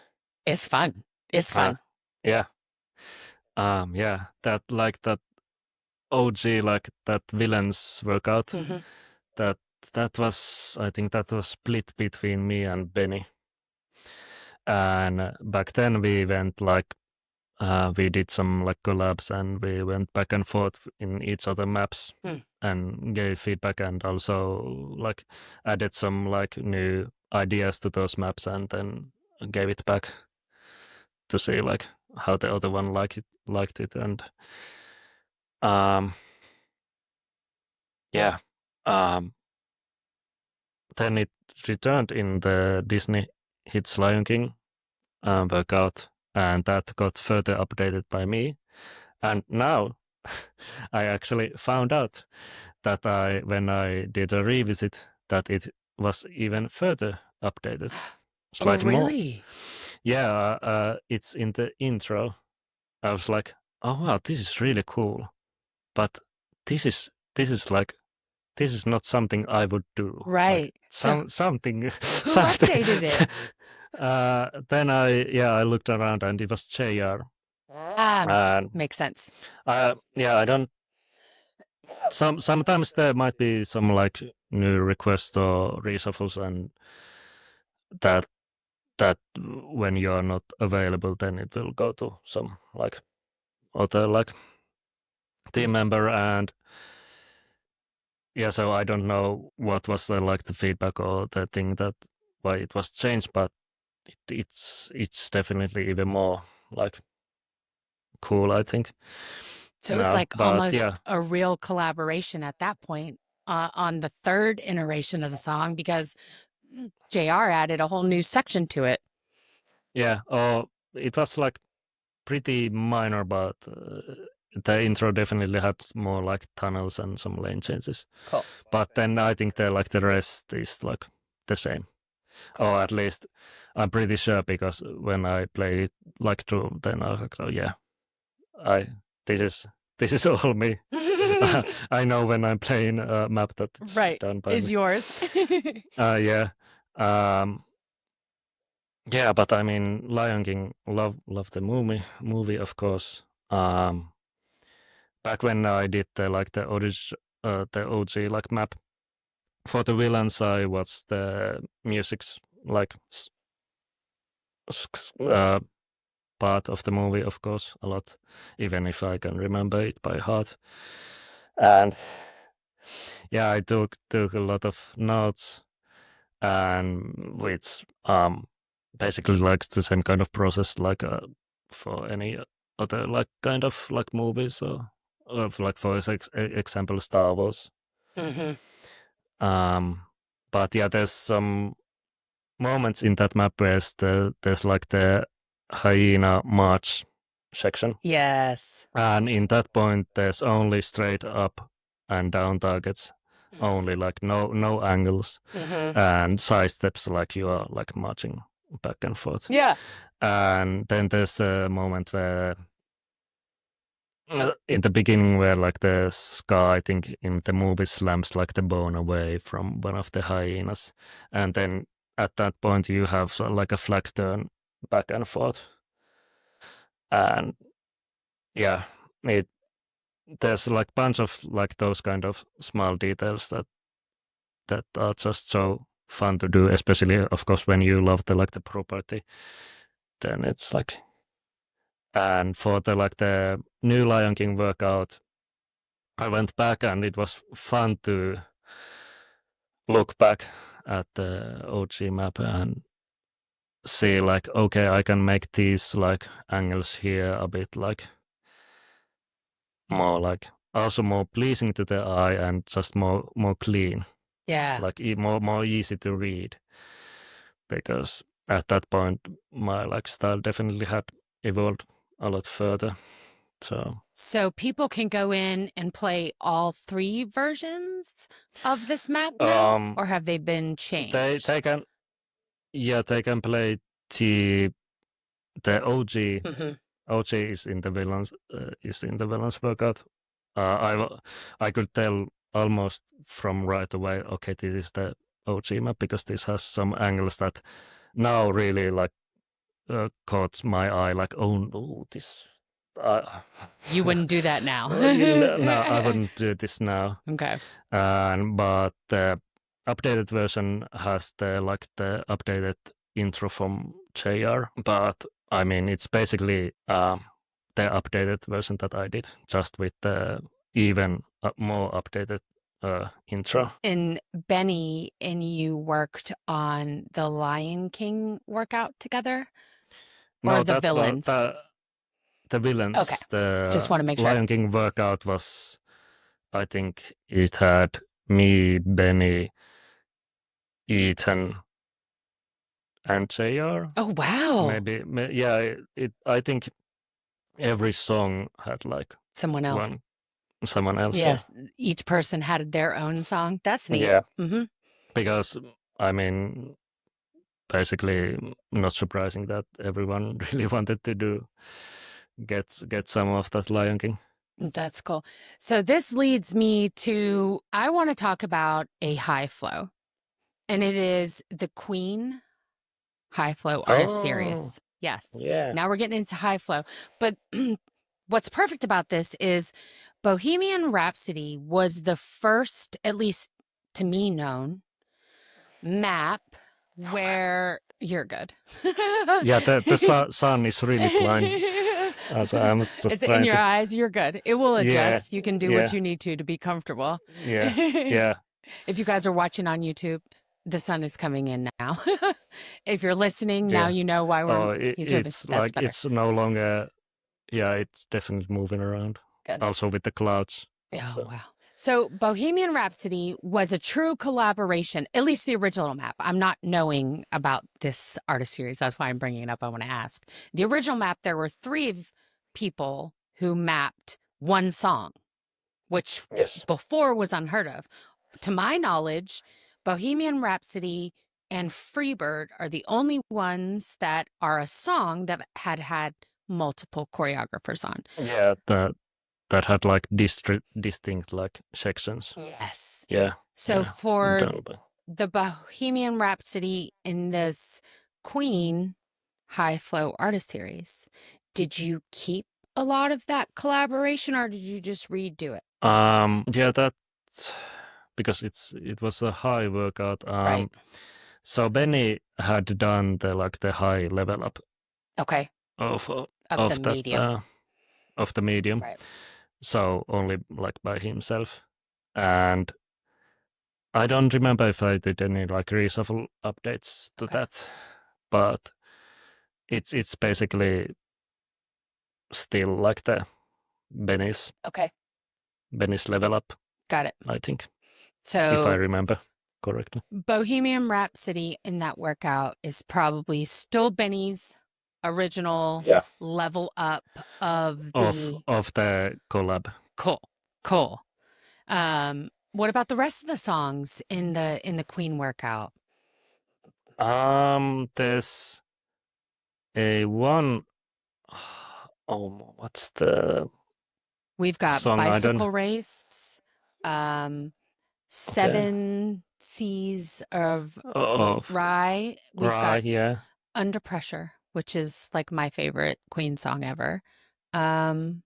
[SPEAKER 2] It's fun. It's fun.
[SPEAKER 1] Yeah. Yeah. That like that OG like that villains workout. That was, I think that was split between me and Benny. And back then we went like we did some like collabs, and we went back and forth in each other maps and gave feedback, and also like added some like new ideas to those maps, and then gave it back to see like how the other one liked it, and yeah, then it returned in the Disney Hits Lion King workout, and that got further updated by me. And now I actually found out that when I did a revisit, that it was even further updated,
[SPEAKER 2] Oh,
[SPEAKER 1] slightly more.
[SPEAKER 2] really?
[SPEAKER 1] Yeah, it's in the intro. I was like, oh wow, this is really cool, but this is like this is not something I would do. Like
[SPEAKER 2] Right. So
[SPEAKER 1] something
[SPEAKER 2] who
[SPEAKER 1] something.
[SPEAKER 2] updated it?
[SPEAKER 1] Then I looked around and it was JR. And
[SPEAKER 2] Makes sense.
[SPEAKER 1] I don't. Sometimes there might be some like new requests or reshuffles, and that when you are not available, then it will go to some like other like team member. And yeah, so I don't know what was the like the feedback or the thing that why it was changed, but it's definitely even more like cool, I think.
[SPEAKER 2] So it was
[SPEAKER 1] No,
[SPEAKER 2] like
[SPEAKER 1] but
[SPEAKER 2] almost
[SPEAKER 1] yeah,
[SPEAKER 2] a real collaboration at that point on the third iteration of the song because JR added a whole new section to it.
[SPEAKER 1] yeah. It was like pretty minor, but the intro definitely had more like tunnels and some lane changes.
[SPEAKER 2] Cool.
[SPEAKER 1] But then I think the like the rest is like the same,
[SPEAKER 2] Cool.
[SPEAKER 1] or at least I'm pretty sure because when I played it like through, then I was like, oh yeah, this is all me. I know when I'm playing a map that it's
[SPEAKER 2] Right.
[SPEAKER 1] done by
[SPEAKER 2] Is
[SPEAKER 1] me.
[SPEAKER 2] yours.
[SPEAKER 1] Yeah. Yeah, but I mean, Lion King, love the movie of course. Back when I did the the OG like map for the villains, I watched the music's like part of the movie, of course, a lot, even if I can remember it by heart. And yeah, I took a lot of notes, and which basically like the same kind of process like for any other like kind of like movies or like for example Star Wars.
[SPEAKER 2] hmm
[SPEAKER 1] But yeah, there's some moments in that map where there's like the hyena march section,
[SPEAKER 2] Yes.
[SPEAKER 1] and in that point there's only straight up and down targets, only like no angles
[SPEAKER 2] hmm
[SPEAKER 1] and side steps, like you are like marching back and forth.
[SPEAKER 2] Yeah.
[SPEAKER 1] And then there's a moment where in the beginning where like the scar, I think in the movie, slams like the bone away from one of the hyenas, and then at that point you have like a flag turn back and forth. And yeah, it there's like bunch of like those kind of small details that are just so fun to do, especially of course when you love the like the property, then it's like. And for the like the new Lion King workout, I went back and it was fun to look back at the OG map and see like, okay, I can make these like angles here a bit like more like also more pleasing to the eye and just more clean,
[SPEAKER 2] Yeah.
[SPEAKER 1] like more easy to read, because at that point my like style definitely had evolved a lot further.
[SPEAKER 2] So people can go in and play all three versions of this map now, or have they been changed?
[SPEAKER 1] They can play the OG.
[SPEAKER 2] hmm
[SPEAKER 1] OG is in the villains workout. I could tell almost from right away. Okay, this is the OG map because this has some angles that now really like caught my eye. Like, oh no, this.
[SPEAKER 2] You wouldn't do that now.
[SPEAKER 1] No, I wouldn't do this now.
[SPEAKER 2] Okay.
[SPEAKER 1] But the updated version has the updated intro from JR. But I mean, it's basically the updated version that I did, just with the even more updated intro.
[SPEAKER 2] And Benny and you worked on the Lion King workout together, or
[SPEAKER 1] No,
[SPEAKER 2] the
[SPEAKER 1] that
[SPEAKER 2] villains?
[SPEAKER 1] the
[SPEAKER 2] Okay.
[SPEAKER 1] villains.
[SPEAKER 2] Just
[SPEAKER 1] The
[SPEAKER 2] want to make sure.
[SPEAKER 1] Lion King workout was, I think it had me, Benny, Ethan, and JR.
[SPEAKER 2] Oh, wow.
[SPEAKER 1] Yeah. I think every song had like
[SPEAKER 2] Someone else.
[SPEAKER 1] one. someone else.
[SPEAKER 2] Yes, each person had their own song. That's neat.
[SPEAKER 1] Yeah.
[SPEAKER 2] Mm-hmm.
[SPEAKER 1] Because I mean, basically, not surprising that everyone really wanted to get some of that Lion King.
[SPEAKER 2] That's cool. So this leads me to, I want to talk about a high flow, and it is the Queen High Flow Artist Series. Yes.
[SPEAKER 1] Yeah.
[SPEAKER 2] Now we're getting into high flow. But what's perfect about this is Bohemian Rhapsody was the first, at least to me known, map where you're good.
[SPEAKER 1] Yeah, the sun is really blind. So I'm just
[SPEAKER 2] It's in
[SPEAKER 1] trying
[SPEAKER 2] your
[SPEAKER 1] to.
[SPEAKER 2] eyes. You're good. It will
[SPEAKER 1] Yeah.
[SPEAKER 2] adjust. You can do what you need to be comfortable.
[SPEAKER 1] Yeah. Yeah.
[SPEAKER 2] If you guys are watching on YouTube, the sun is coming in now. If you're listening, now
[SPEAKER 1] Yeah.
[SPEAKER 2] you know why he's moving.
[SPEAKER 1] It's
[SPEAKER 2] That's
[SPEAKER 1] like
[SPEAKER 2] better.
[SPEAKER 1] it's no longer. Yeah, it's definitely moving around.
[SPEAKER 2] Good.
[SPEAKER 1] Also with the clouds.
[SPEAKER 2] Oh,
[SPEAKER 1] So.
[SPEAKER 2] wow. So Bohemian Rhapsody was a true collaboration, at least the original map. I'm not knowing about this artist series. That's why I'm bringing it up. I want to ask. The original map, there were 3 people who mapped one song, which
[SPEAKER 1] Yes.
[SPEAKER 2] before was unheard of. To my knowledge, Bohemian Rhapsody and Freebird are the only ones that are a song that had multiple choreographers on.
[SPEAKER 1] Yeah, that had like distinct like sections.
[SPEAKER 2] Yes.
[SPEAKER 1] Yeah.
[SPEAKER 2] So
[SPEAKER 1] yeah.
[SPEAKER 2] for
[SPEAKER 1] Done by-
[SPEAKER 2] the Bohemian Rhapsody in this Queen High Flow Artist Series, did you keep a lot of that collaboration or did you just redo it?
[SPEAKER 1] Yeah, that because it was a high workout.
[SPEAKER 2] Right.
[SPEAKER 1] So Benny had done the high level up
[SPEAKER 2] Okay.
[SPEAKER 1] of
[SPEAKER 2] Of the
[SPEAKER 1] that
[SPEAKER 2] medium.
[SPEAKER 1] Of the medium.
[SPEAKER 2] Right.
[SPEAKER 1] So only like by himself, and I don't remember if I did any like reshuffle updates to that, but it's basically still like the Benny's level up.
[SPEAKER 2] Got it.
[SPEAKER 1] I think,
[SPEAKER 2] So
[SPEAKER 1] if I remember correctly.
[SPEAKER 2] Bohemian Rhapsody in that workout is probably still Benny's original level up of
[SPEAKER 1] the collab.
[SPEAKER 2] Cool. What about the rest of the songs in the Queen workout?
[SPEAKER 1] There's a one oh, what's the
[SPEAKER 2] We've got
[SPEAKER 1] song?
[SPEAKER 2] Bicycle Race, 7 Seas of Rye. We've got Under Pressure, which is like my favorite Queen song ever. Don't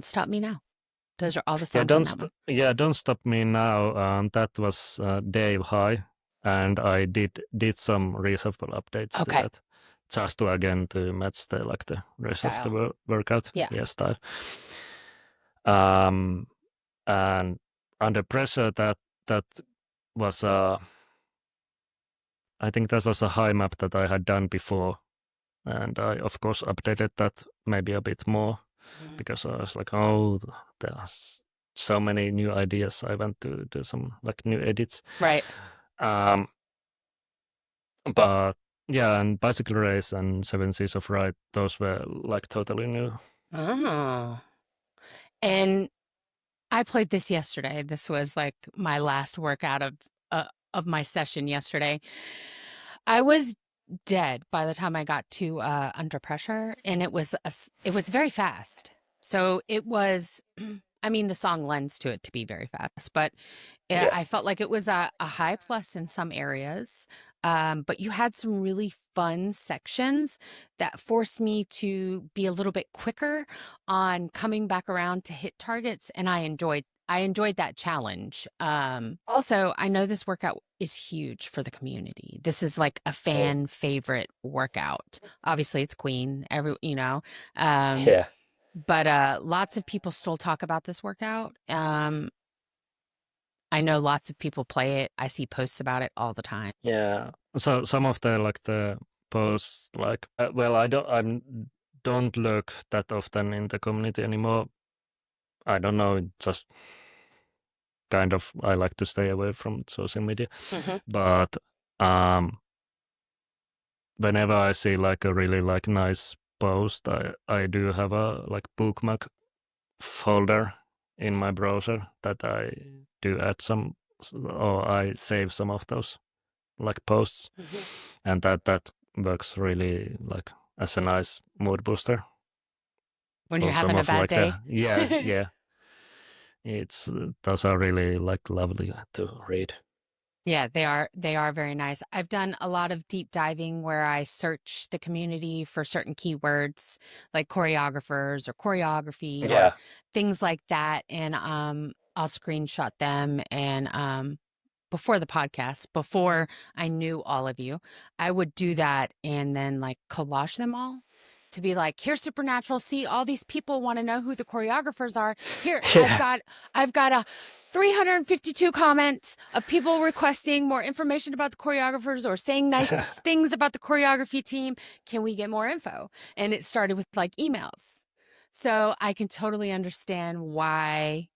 [SPEAKER 2] Stop Me Now. Those are all the songs on that one.
[SPEAKER 1] Don't Stop Me Now. That was Dave High, and I did some reshuffle updates to that, just to again to match the rest of the workout style. And Under Pressure, that was I think that was a high map that I had done before, and I of course updated that maybe a bit more because I was like, oh, there's so many new ideas. I want to do some like new edits.
[SPEAKER 2] Right.
[SPEAKER 1] But yeah, and Bicycle Race and 7 Seas of Ride, those were like totally new.
[SPEAKER 2] Oh. And I played this yesterday. This was like my last workout of my session yesterday. I was dead by the time I got to Under Pressure, and it was very fast. So it was, I mean, the song lends to it to be very fast, but I felt like it was a high plus in some areas. But you had some really fun sections that forced me to be a little bit quicker on coming back around to hit targets, and I enjoyed that challenge. Also, I know this workout is huge for the community. This is like a fan favorite workout. Obviously, it's Queen, but lots of people still talk about this workout. I know lots of people play it. I see posts about it all the time.
[SPEAKER 1] Yeah. So some of the posts I don't look that often in the community anymore. I don't know, just kind of I like to stay away from social media. But whenever I see like a really like nice post, I do have a like bookmark folder in my browser that I do add some, or I save some of those like posts, and that works really like as a nice mood booster
[SPEAKER 2] When
[SPEAKER 1] for
[SPEAKER 2] you're
[SPEAKER 1] some
[SPEAKER 2] having a
[SPEAKER 1] of
[SPEAKER 2] bad
[SPEAKER 1] like
[SPEAKER 2] day.
[SPEAKER 1] yeah. It's those are really like lovely to read.
[SPEAKER 2] Yeah, they are very nice. I've done a lot of deep diving where I search the community for certain keywords like choreographers or choreography or
[SPEAKER 1] Yeah,
[SPEAKER 2] things like that, and I'll screenshot them, and before the podcast, before I knew all of you, I would do that and then like collage them all to be like, here's Supernatural. See, all these people want to know who the choreographers are. Here,
[SPEAKER 1] yeah,
[SPEAKER 2] I've got a 352 comments of people requesting more information about the choreographers or saying nice things about the choreography team. Can we get more info? And it started with like emails. So I can totally understand why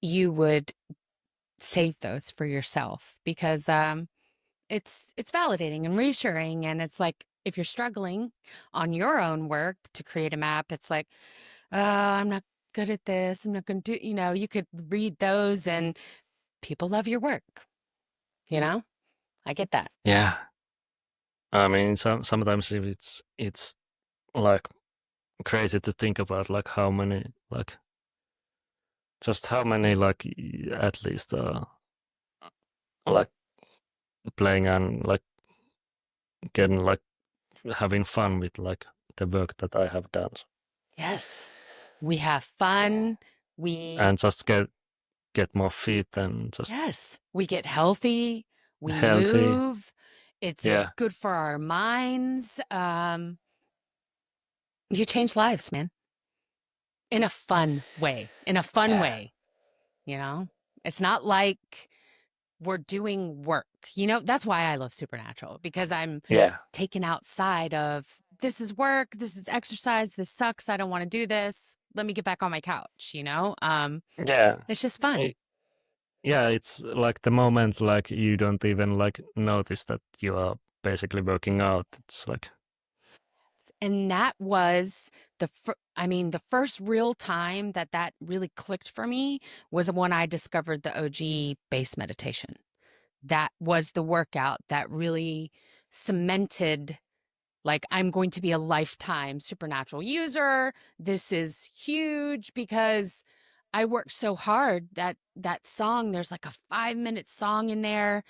[SPEAKER 2] you would save those for yourself, because it's validating and reassuring, and it's like if you're struggling on your own work to create a map, it's like, oh, I'm not good at this, I'm not going to do, you could read those and people love your work, you know. I get that.
[SPEAKER 1] yeah. I mean, sometimes it's like crazy to think about like how many like just how many like at least like playing and like getting like having fun with like the work that I have done,
[SPEAKER 2] Yes, we have fun, we
[SPEAKER 1] and just get more fit and just
[SPEAKER 2] yes, we get healthy, we
[SPEAKER 1] healthy.
[SPEAKER 2] move, it's
[SPEAKER 1] Yeah,
[SPEAKER 2] good for our minds. You change lives, man. In a fun way, in a fun
[SPEAKER 1] yeah,
[SPEAKER 2] way, you know? It's not like we're doing work. That's why I love Supernatural, because I'm
[SPEAKER 1] yeah,
[SPEAKER 2] taken outside of this is work, this is exercise, this sucks, I don't want to do this. Let me get back on my couch.
[SPEAKER 1] yeah.
[SPEAKER 2] It's just fun.
[SPEAKER 1] I- yeah, it's like the moment like you don't even like notice that you are basically working out. It's like
[SPEAKER 2] And that was the first real time that really clicked for me was when I discovered the OG base meditation. That was the workout that really cemented, like, I'm going to be a lifetime Supernatural user. This is huge because I worked so hard. That song, there's like a 5-minute song in there.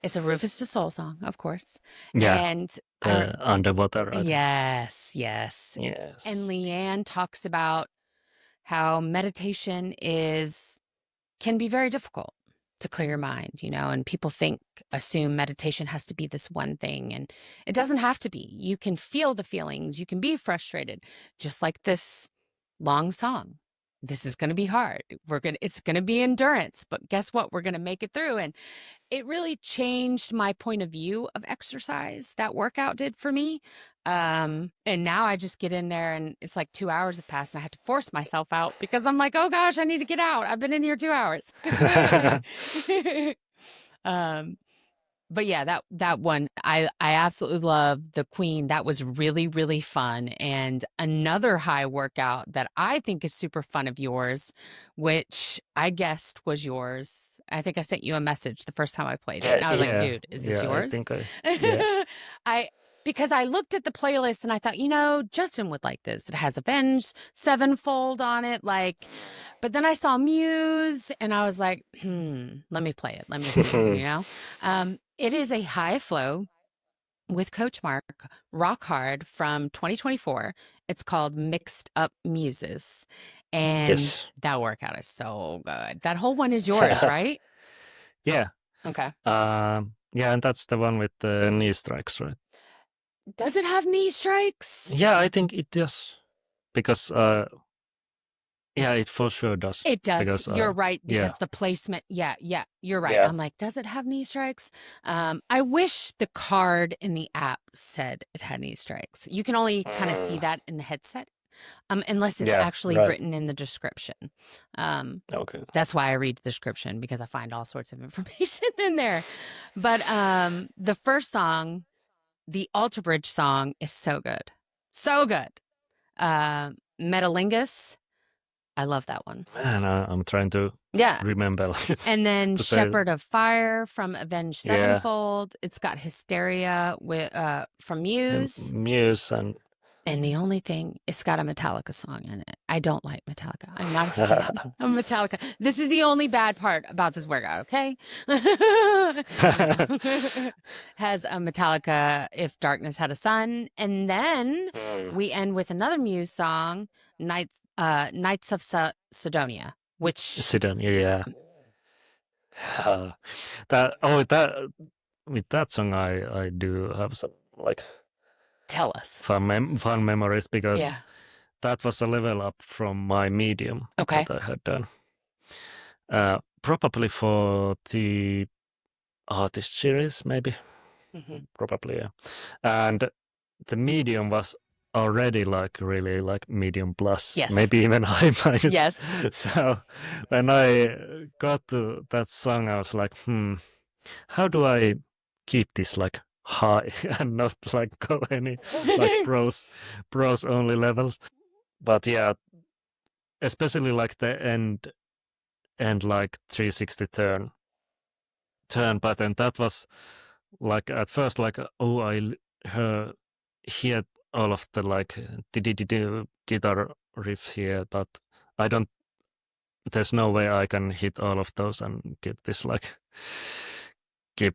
[SPEAKER 2] It's a Rufus Du Sol song, of course.
[SPEAKER 1] yeah,
[SPEAKER 2] And
[SPEAKER 1] the underwater, I think.
[SPEAKER 2] yes, yes. And
[SPEAKER 1] Yes.
[SPEAKER 2] Leanne talks about how meditation can be very difficult to clear your mind, and people assume meditation has to be this one thing, and it doesn't have to be. You can feel the feelings, you can be frustrated, just like this long song. This is going to be hard. It's going to be endurance, but guess what? We're going to make it through. And it really changed my point of view of exercise. That workout did for me. And now I just get in there and it's like 2 hours have passed and I had to force myself out because I'm like, oh gosh, I need to get out. I've been in here 2 hours. um, but yeah, that one I absolutely love the Queen. That was really, really fun. And another high workout that I think is super fun of yours, which I guessed was yours. I think I sent you a message the first time I played it.
[SPEAKER 1] Yeah,
[SPEAKER 2] And I was like,
[SPEAKER 1] yeah,
[SPEAKER 2] dude, is this
[SPEAKER 1] yeah. I
[SPEAKER 2] yours?
[SPEAKER 1] think yeah,
[SPEAKER 2] I because I looked at the playlist and I thought, Justin would like this. It has Avenged Sevenfold on it, but then I saw Muse and I was like, let me play it. Let me see. It is a high flow with Coach Mark, rock hard from 2024. It's called Mixed Up Muses. And
[SPEAKER 1] yes,
[SPEAKER 2] that workout is so good. That whole one is yours, right?
[SPEAKER 1] yeah,
[SPEAKER 2] Okay.
[SPEAKER 1] yeah, and that's the one with the knee strikes, right?
[SPEAKER 2] Does it have knee strikes?
[SPEAKER 1] Yeah, I think it does because yeah, it for sure does
[SPEAKER 2] It does.
[SPEAKER 1] because
[SPEAKER 2] You're right,
[SPEAKER 1] yeah,
[SPEAKER 2] because the placement. Yeah, yeah, you're right.
[SPEAKER 1] yeah,
[SPEAKER 2] I'm like, does it have knee strikes? I wish the card in the app said it had knee strikes. You can only kind of see
[SPEAKER 1] mm,
[SPEAKER 2] that in the headset, unless it's
[SPEAKER 1] yeah,
[SPEAKER 2] actually
[SPEAKER 1] right.
[SPEAKER 2] written in the description. Um,
[SPEAKER 1] Okay.
[SPEAKER 2] that's why I read the description, because I find all sorts of information in there. But the first song, the Alter Bridge song, is so good, so good. Metalingus. I love that one.
[SPEAKER 1] Man, I'm trying to
[SPEAKER 2] Yeah.
[SPEAKER 1] remember it.
[SPEAKER 2] And then
[SPEAKER 1] to say-
[SPEAKER 2] Shepherd of Fire from Avenged
[SPEAKER 1] Yeah.
[SPEAKER 2] Sevenfold. It's got Hysteria from Muse.
[SPEAKER 1] Muse and
[SPEAKER 2] the only thing, it's got a Metallica song in it. I don't like Metallica. I'm not a fan of Metallica. This is the only bad part about this workout, okay? Has a Metallica, If Darkness Had a Sun. And then we end with another Muse song, Knights of Sidonia, which...
[SPEAKER 1] Sidonia, yeah. With that song, I do have some like
[SPEAKER 2] Tell us.
[SPEAKER 1] fun memories because that was a level up from my medium that I had done. Probably for the artist series, maybe. Probably, yeah. And the medium was already like really like medium plus, maybe even high minus.
[SPEAKER 2] Yes.
[SPEAKER 1] So when I got to that song, I was like, how do I keep this like high and not like go any like pros only levels? But yeah, especially like the end like 360 turn pattern, that was like at first like, oh, I hear all of the like guitar riffs here, but I don't, there's no way I can hit all of those and keep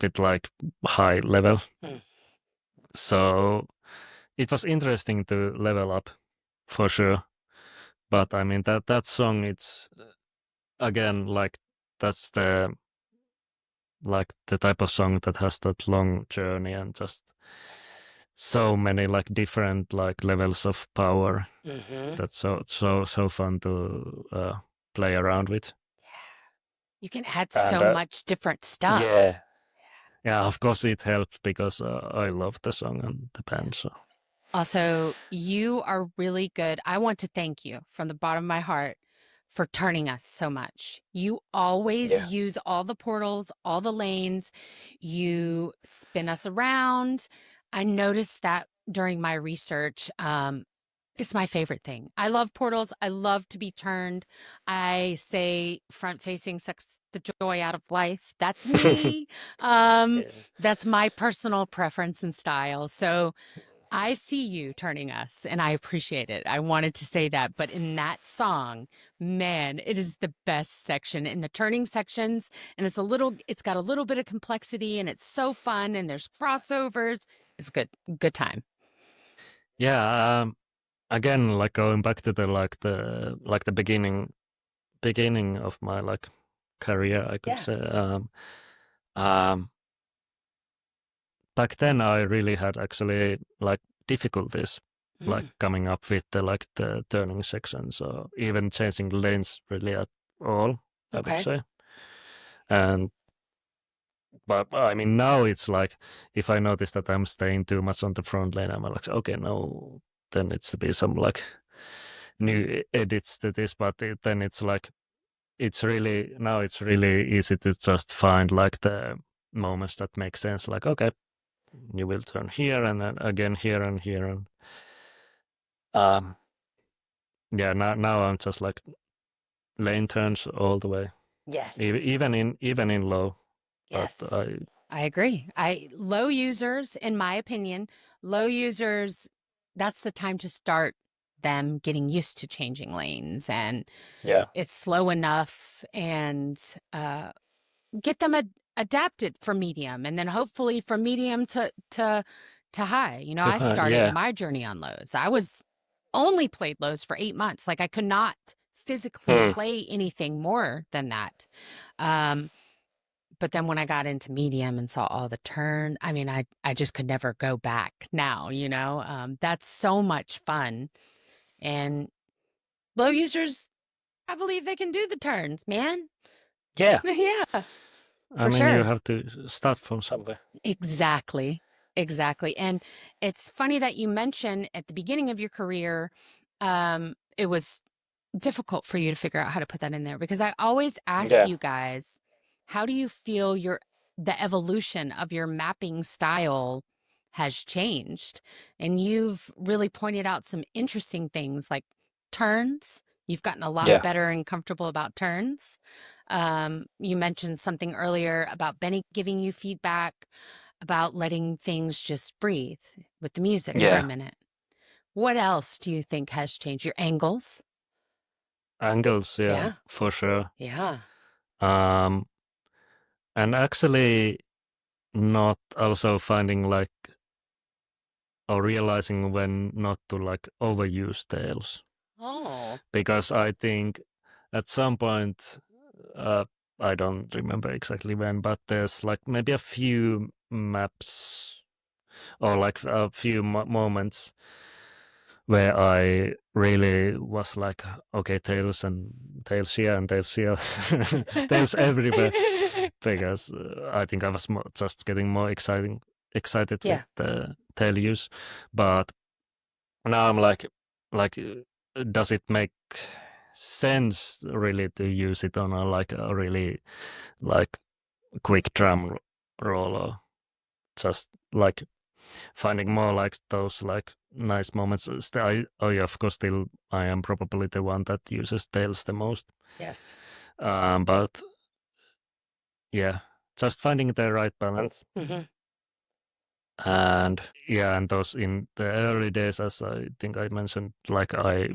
[SPEAKER 1] it like high level. So it was interesting to level up for sure. But I mean that song, it's again like that's the type of song that has that long journey and just so many like different like levels of power. That's so fun to play around with.
[SPEAKER 2] You can add so much different stuff.
[SPEAKER 1] Yeah, of course it helps because I love the song and the band. So
[SPEAKER 2] also, you are really good. I want to thank you from the bottom of my heart for turning us so much. You always use all the portals, all the lanes. You spin us around. I noticed that during my research. It's my favorite thing. I love portals. I love to be turned. I say front facing sucks the joy out of life. That's me. That's my personal preference and style. So I see you turning us and I appreciate it. I wanted to say that. But in that song, man, it is the best section in the turning sections. And it's got a little bit of complexity and it's so fun and there's crossovers. It's good time.
[SPEAKER 1] Yeah. Again, like going back to the beginning of my like career, I could say. Back then, I really had actually like difficulties, like coming up with the turning sections or even changing lanes really at all. I could say. But I mean, now it's like if I notice that I'm staying too much on the front lane, I'm like, okay, no, then it's to be some like new edits to this. But then it's like it's really easy to just find like the moments that make sense. Like, okay, you will turn here and then again here and here and yeah. Now I'm just like lane turns all the way.
[SPEAKER 2] Yes.
[SPEAKER 1] Even in low.
[SPEAKER 2] Yes.
[SPEAKER 1] But
[SPEAKER 2] I agree. Low users, in my opinion, that's the time to start them getting used to changing lanes, and it's slow enough and get them adapted for medium, and then hopefully from medium to high. You know, I started my journey on lows. I was only played lows for 8 months. Like I could not physically play anything more than that. But then when I got into medium and saw all the turn, I mean, I just could never go back now, you know? That's so much fun. And low users, I believe they can do the turns, man.
[SPEAKER 1] Yeah.
[SPEAKER 2] Yeah.
[SPEAKER 1] I mean, you have to start from somewhere.
[SPEAKER 2] Exactly. And it's funny that you mentioned at the beginning of your career, it was difficult for you to figure out how to put that in there, because I always ask you guys, how do you feel the evolution of your mapping style has changed? And you've really pointed out some interesting things like turns, You've gotten a lot
[SPEAKER 3] Yeah.
[SPEAKER 2] better and comfortable about turns. You mentioned something earlier about Benny giving you feedback, about letting things just breathe with the music for a
[SPEAKER 3] Yeah.
[SPEAKER 2] minute. What else do you think has changed? Your angles?
[SPEAKER 1] Angles, yeah,
[SPEAKER 2] Yeah.
[SPEAKER 1] for sure.
[SPEAKER 2] Yeah.
[SPEAKER 1] Um, and actually not also finding like or realizing when not to like overuse tails.
[SPEAKER 2] Oh.
[SPEAKER 1] Because I think at some point, uh, I don't remember exactly when, but there's like maybe a few maps or like a few moments where I really was like, okay, tails and tails here and tails here, tails everywhere, because I think I was just getting more excited with
[SPEAKER 2] Yeah.
[SPEAKER 1] the tail use, but now I'm like, does it make sense really to use it on a really like quick drum roll, or just like finding more like those like nice moments. Oh yeah, of course, still I am probably the one that uses tails the most.
[SPEAKER 2] Yes.
[SPEAKER 1] But yeah, just finding the right balance.
[SPEAKER 2] Hmm.
[SPEAKER 1] And yeah, and those in the early days, as I think I mentioned, like I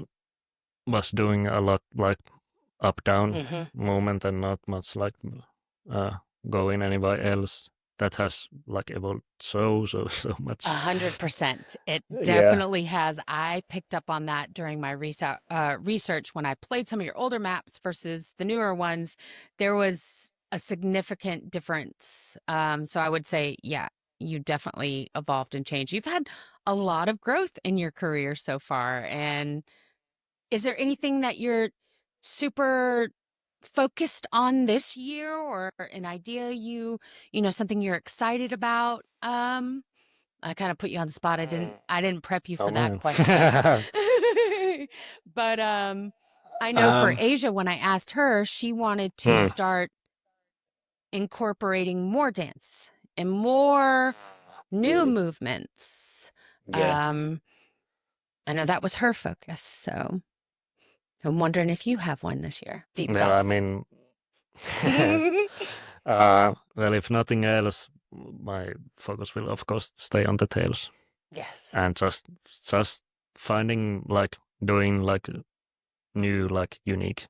[SPEAKER 1] was doing a lot like up down
[SPEAKER 2] Hmm.
[SPEAKER 1] movement and not much like going anywhere else. That has like evolved so much.
[SPEAKER 2] 100%. It
[SPEAKER 1] Yeah.
[SPEAKER 2] definitely has. I picked up on that during my research when I played some of your older maps versus the newer ones. There was a significant difference. So I would say, yeah, you definitely evolved and changed. You've had a lot of growth in your career so far. And is there anything that you're super focused on this year, or an idea something you're excited about? I kind of put you on the spot. I didn't prep you
[SPEAKER 1] Oh
[SPEAKER 2] for that
[SPEAKER 1] man.
[SPEAKER 2] question. But I know for
[SPEAKER 1] um.
[SPEAKER 2] Asia, when I asked her, she wanted to
[SPEAKER 1] Hmm.
[SPEAKER 2] start incorporating more dance and more new movements.
[SPEAKER 3] Yeah.
[SPEAKER 2] Um, I know that was her focus. So I'm wondering if you have one this year. Deep
[SPEAKER 1] Well, I
[SPEAKER 2] thoughts.
[SPEAKER 1] mean, well, if nothing else, my focus will of course stay on the tails
[SPEAKER 2] Yes.
[SPEAKER 1] and just finding like doing like new like unique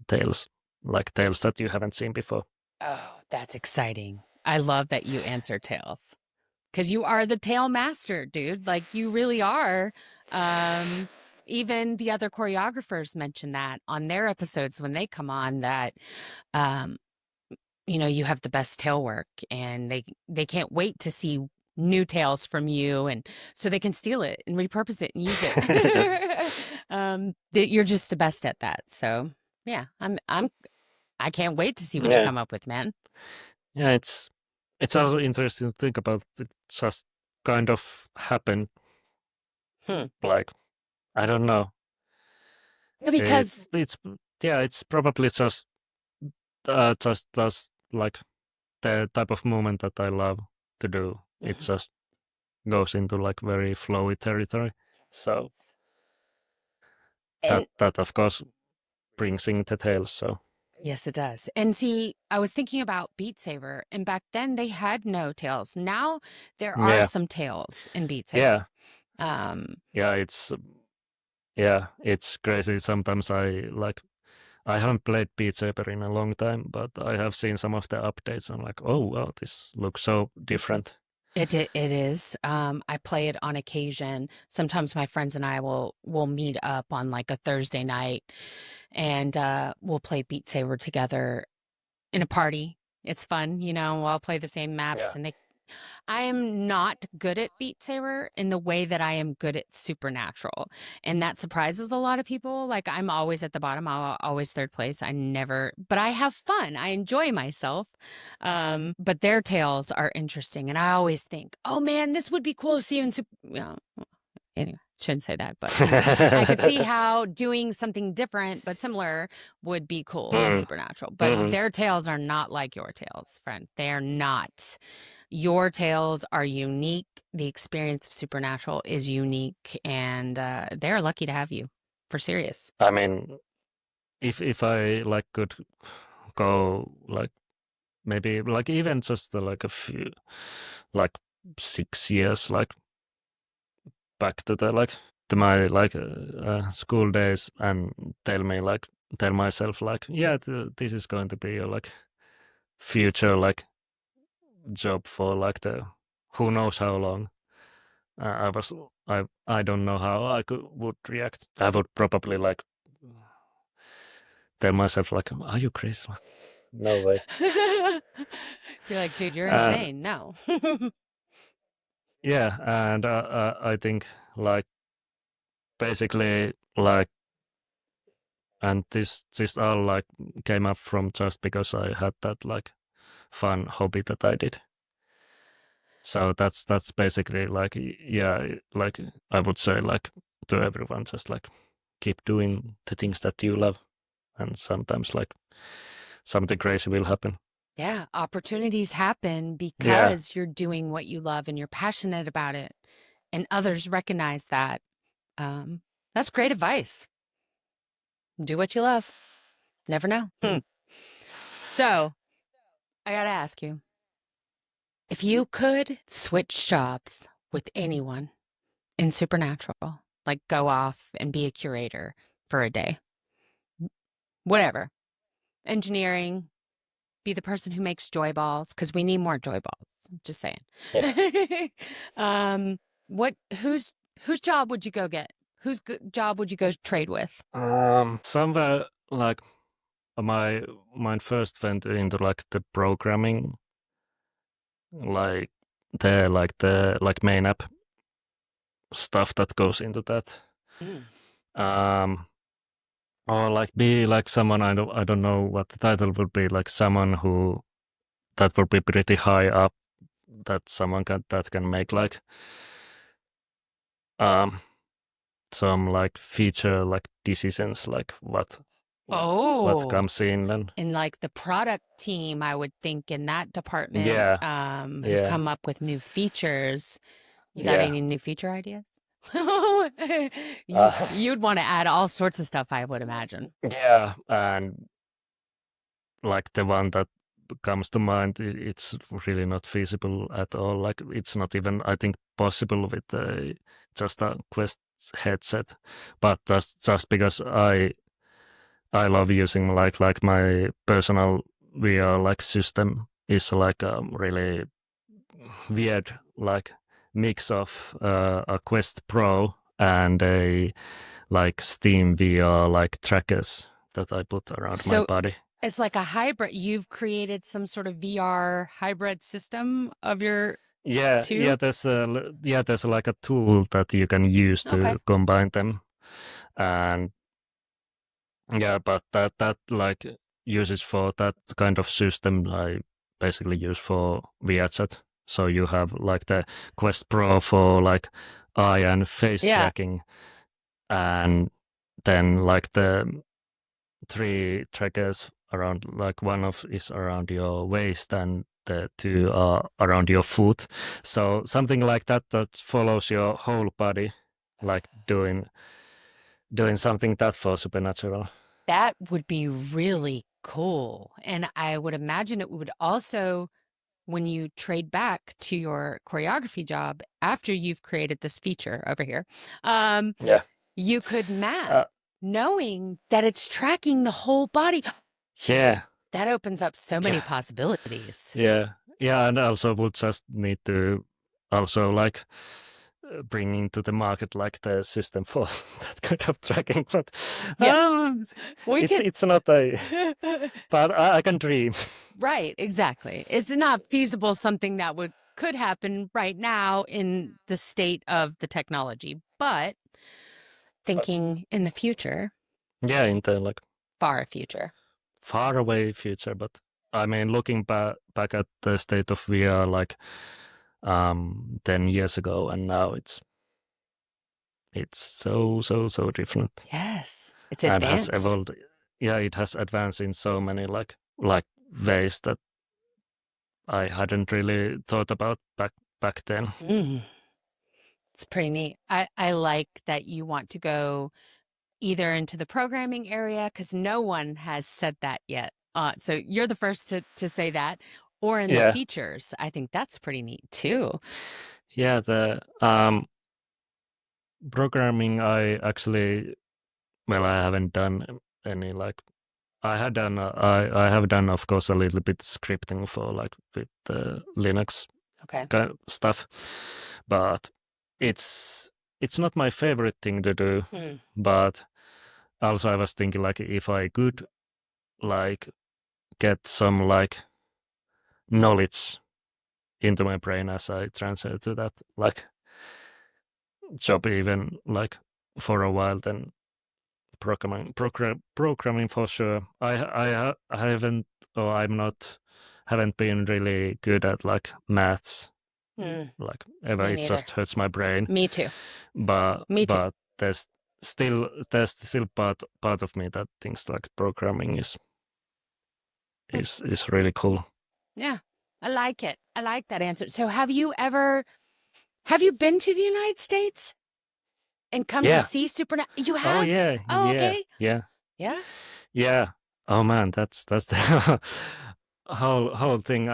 [SPEAKER 1] tails, like tails that you haven't seen before.
[SPEAKER 2] Oh, that's exciting. I love that you answer tails. Because you are the tail master, dude. Like you really are. Um, Even the other choreographers mention that on their episodes when they come on, that um, you have the best tail work, and they can't wait to see new tails from you, and so they can steal it and repurpose it and use it. That you're just the best at that. So yeah, I can't wait to see what you
[SPEAKER 1] Yeah,
[SPEAKER 2] come up with, man.
[SPEAKER 1] yeah, it's also interesting to think about. It just kind of happened,
[SPEAKER 2] Hmm.
[SPEAKER 1] like I don't know. It
[SPEAKER 2] Because
[SPEAKER 1] it's yeah, it's probably just like the type of movement that I love to do. It
[SPEAKER 2] Mhm.
[SPEAKER 1] just goes into like very flowy territory. So that
[SPEAKER 2] And
[SPEAKER 1] that of course brings in the tails. So
[SPEAKER 2] yes, it does. And see, I was thinking about Beat Saber, and back then they had no tails. Now there are
[SPEAKER 1] yeah,
[SPEAKER 2] some tails in Beat Saber.
[SPEAKER 1] yeah,
[SPEAKER 2] Um,
[SPEAKER 1] yeah. It's crazy. Sometimes I haven't played Beat Saber in a long time, but I have seen some of the updates. I'm like, oh wow, this looks so different.
[SPEAKER 2] it is. I play it on occasion. Sometimes my friends and I will meet up on like a Thursday night, and we'll play Beat Saber together in a party. It's fun, We'll all play the same
[SPEAKER 3] Yeah.
[SPEAKER 2] maps, and I am not good at Beat Saber in the way that I am good at Supernatural. And that surprises a lot of people. Like I'm always at the bottom, I'm always third place. But I have fun. I enjoy myself. But their tales are interesting. And I always think, oh man, this would be cool to see in Super. Anyway, shouldn't say that, but I could see how doing something different but similar would be cool in
[SPEAKER 1] Mm,
[SPEAKER 2] Supernatural. But
[SPEAKER 1] mhm.
[SPEAKER 2] their tales are not like your tales, friend. They're not. Your tales are unique. The experience of Supernatural is unique, and they're lucky to have you. for serious?
[SPEAKER 1] I mean, if I like could go like maybe like even just like a few like 6 years like back to the like to my like school days and tell myself like yeah this is going to be a like future like job for like the who knows how long. I was I don't know how would react. I would probably like tell myself like, are you crazy? No way.
[SPEAKER 2] Be like, dude, you're
[SPEAKER 1] And
[SPEAKER 2] insane. No.
[SPEAKER 1] yeah, and I think like basically like and this all like came up from just because I had that like fun hobby that I did. So that's basically like yeah, like I would say like to everyone just like keep doing the things that you love and sometimes like something crazy will happen.
[SPEAKER 2] Yeah, opportunities happen
[SPEAKER 1] Yeah.
[SPEAKER 2] because you're doing what you love and you're passionate about it, and others recognize that. That's great advice. Do what you love. Never know. So, I gotta ask you, if you could switch jobs with anyone in Supernatural, like go off and be a curator for a day, whatever, engineering, be the person who makes joy balls, because we need more joy balls. I'm just saying.
[SPEAKER 1] Yeah.
[SPEAKER 2] um, what? Whose job would you go get? Whose job would you go trade with?
[SPEAKER 1] Somewhere like my mind first went into like the programming, like the main app stuff that goes into that.
[SPEAKER 2] Mm.
[SPEAKER 1] Um, or like be like someone I don't know what the title would be, like someone who that would be pretty high up, that someone that can make like um some like feature like decisions like what
[SPEAKER 2] Oh,
[SPEAKER 1] comes in and
[SPEAKER 2] in like the product team, I would think in that department,
[SPEAKER 1] yeah,
[SPEAKER 2] who
[SPEAKER 1] yeah,
[SPEAKER 2] come up with new features. You got
[SPEAKER 1] yeah.
[SPEAKER 2] any new feature ideas?
[SPEAKER 1] Uh,
[SPEAKER 2] You'd want to add all sorts of stuff, I would imagine.
[SPEAKER 1] yeah, and like the one that comes to mind, it's really not feasible at all. Like it's not even, I think, possible with just a Quest headset. But just because I love using like my personal VR like system is like a really weird like mix of a Quest Pro and a like Steam VR like trackers that I put around my
[SPEAKER 2] So
[SPEAKER 1] body.
[SPEAKER 2] it's like a hybrid. You've created some sort of VR hybrid system of your
[SPEAKER 1] Yeah,
[SPEAKER 2] two?
[SPEAKER 1] there's like a tool that you can use
[SPEAKER 2] Okay.
[SPEAKER 1] to combine them, and yeah, but that like uses for that kind of system I basically use for VRChat. So you have like the Quest Pro for like eye and face
[SPEAKER 2] Yeah.
[SPEAKER 1] tracking, and then like the three trackers around, like one of is around your waist and the two are around your foot. So something like that that follows your whole body, like doing something that for supernatural.
[SPEAKER 2] That would be really cool. And I would imagine it would also, when you trade back to your choreography job after you've created this feature over here, um,
[SPEAKER 1] Yeah.
[SPEAKER 2] you could map
[SPEAKER 1] Uh,
[SPEAKER 2] knowing that it's tracking the whole body.
[SPEAKER 1] yeah.
[SPEAKER 2] That opens up so many
[SPEAKER 1] Yeah.
[SPEAKER 2] possibilities.
[SPEAKER 1] Yeah. Yeah. And also would just need to also like bring into the market like the system for that kind of tracking. But
[SPEAKER 2] Yeah. We
[SPEAKER 1] it's
[SPEAKER 2] can.
[SPEAKER 1] it's not a. But I can dream.
[SPEAKER 2] Right, exactly. It's not feasible something that could happen right now in the state of the technology, but
[SPEAKER 1] But
[SPEAKER 2] thinking in the future,
[SPEAKER 1] yeah, in the like
[SPEAKER 2] far future.
[SPEAKER 1] far away future. But I mean, looking back at the state of VR like 10 years ago, and now it's so different,
[SPEAKER 2] Yes, it's
[SPEAKER 1] and has
[SPEAKER 2] advanced.
[SPEAKER 1] evolved. Yeah, it has advanced in so many like ways that I hadn't really thought about back then.
[SPEAKER 2] Mm, it's pretty neat. I like that you want to go either into the programming area, because no one has said that yet. So you're the first to say that, or in the
[SPEAKER 1] Yeah.
[SPEAKER 2] features. I think that's pretty neat too.
[SPEAKER 1] Yeah, the programming I actually, well, I haven't done any like I had done I have done of course a little bit scripting for like with the Linux
[SPEAKER 2] Okay.
[SPEAKER 1] kind of stuff, but it's not my favorite thing to do. But also I was thinking like if I could like get some like knowledge into my brain as I transfer to that like job even like for a while, then programming for sure. I haven't or I'm not haven't been really good at like maths like ever.
[SPEAKER 2] Me
[SPEAKER 1] It
[SPEAKER 2] neither.
[SPEAKER 1] just hurts my brain.
[SPEAKER 2] Me too.
[SPEAKER 1] But
[SPEAKER 2] Me too.
[SPEAKER 1] but there's still part of me that thinks like programming is really cool.
[SPEAKER 2] Yeah, I like it. I like that answer. So have you been to the United States and come to
[SPEAKER 1] Yeah.
[SPEAKER 2] see Supernatural? You
[SPEAKER 1] Oh
[SPEAKER 2] have?
[SPEAKER 1] yeah.
[SPEAKER 2] Oh,
[SPEAKER 1] Yeah.
[SPEAKER 2] okay.
[SPEAKER 1] Yeah.
[SPEAKER 2] Yeah.
[SPEAKER 1] Yeah. Oh man, that's the whole thing.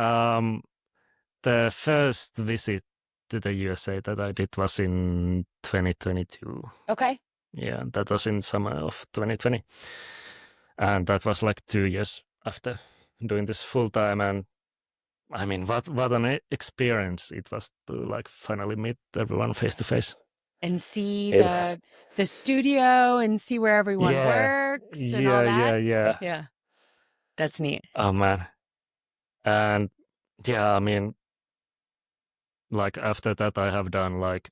[SPEAKER 1] The first visit to the USA that I did was in 2022.
[SPEAKER 2] Okay.
[SPEAKER 1] Yeah, that was in summer of 2020. And that was like 2 years after doing this full time. And I mean, what an experience it was to like finally meet everyone face to face.
[SPEAKER 2] And see
[SPEAKER 1] It was.
[SPEAKER 2] the studio and see where everyone
[SPEAKER 1] Yeah.
[SPEAKER 2] works and all that.
[SPEAKER 1] Yeah.
[SPEAKER 2] Yeah. That's neat.
[SPEAKER 1] Oh man. And yeah, I mean, like after that, I have done like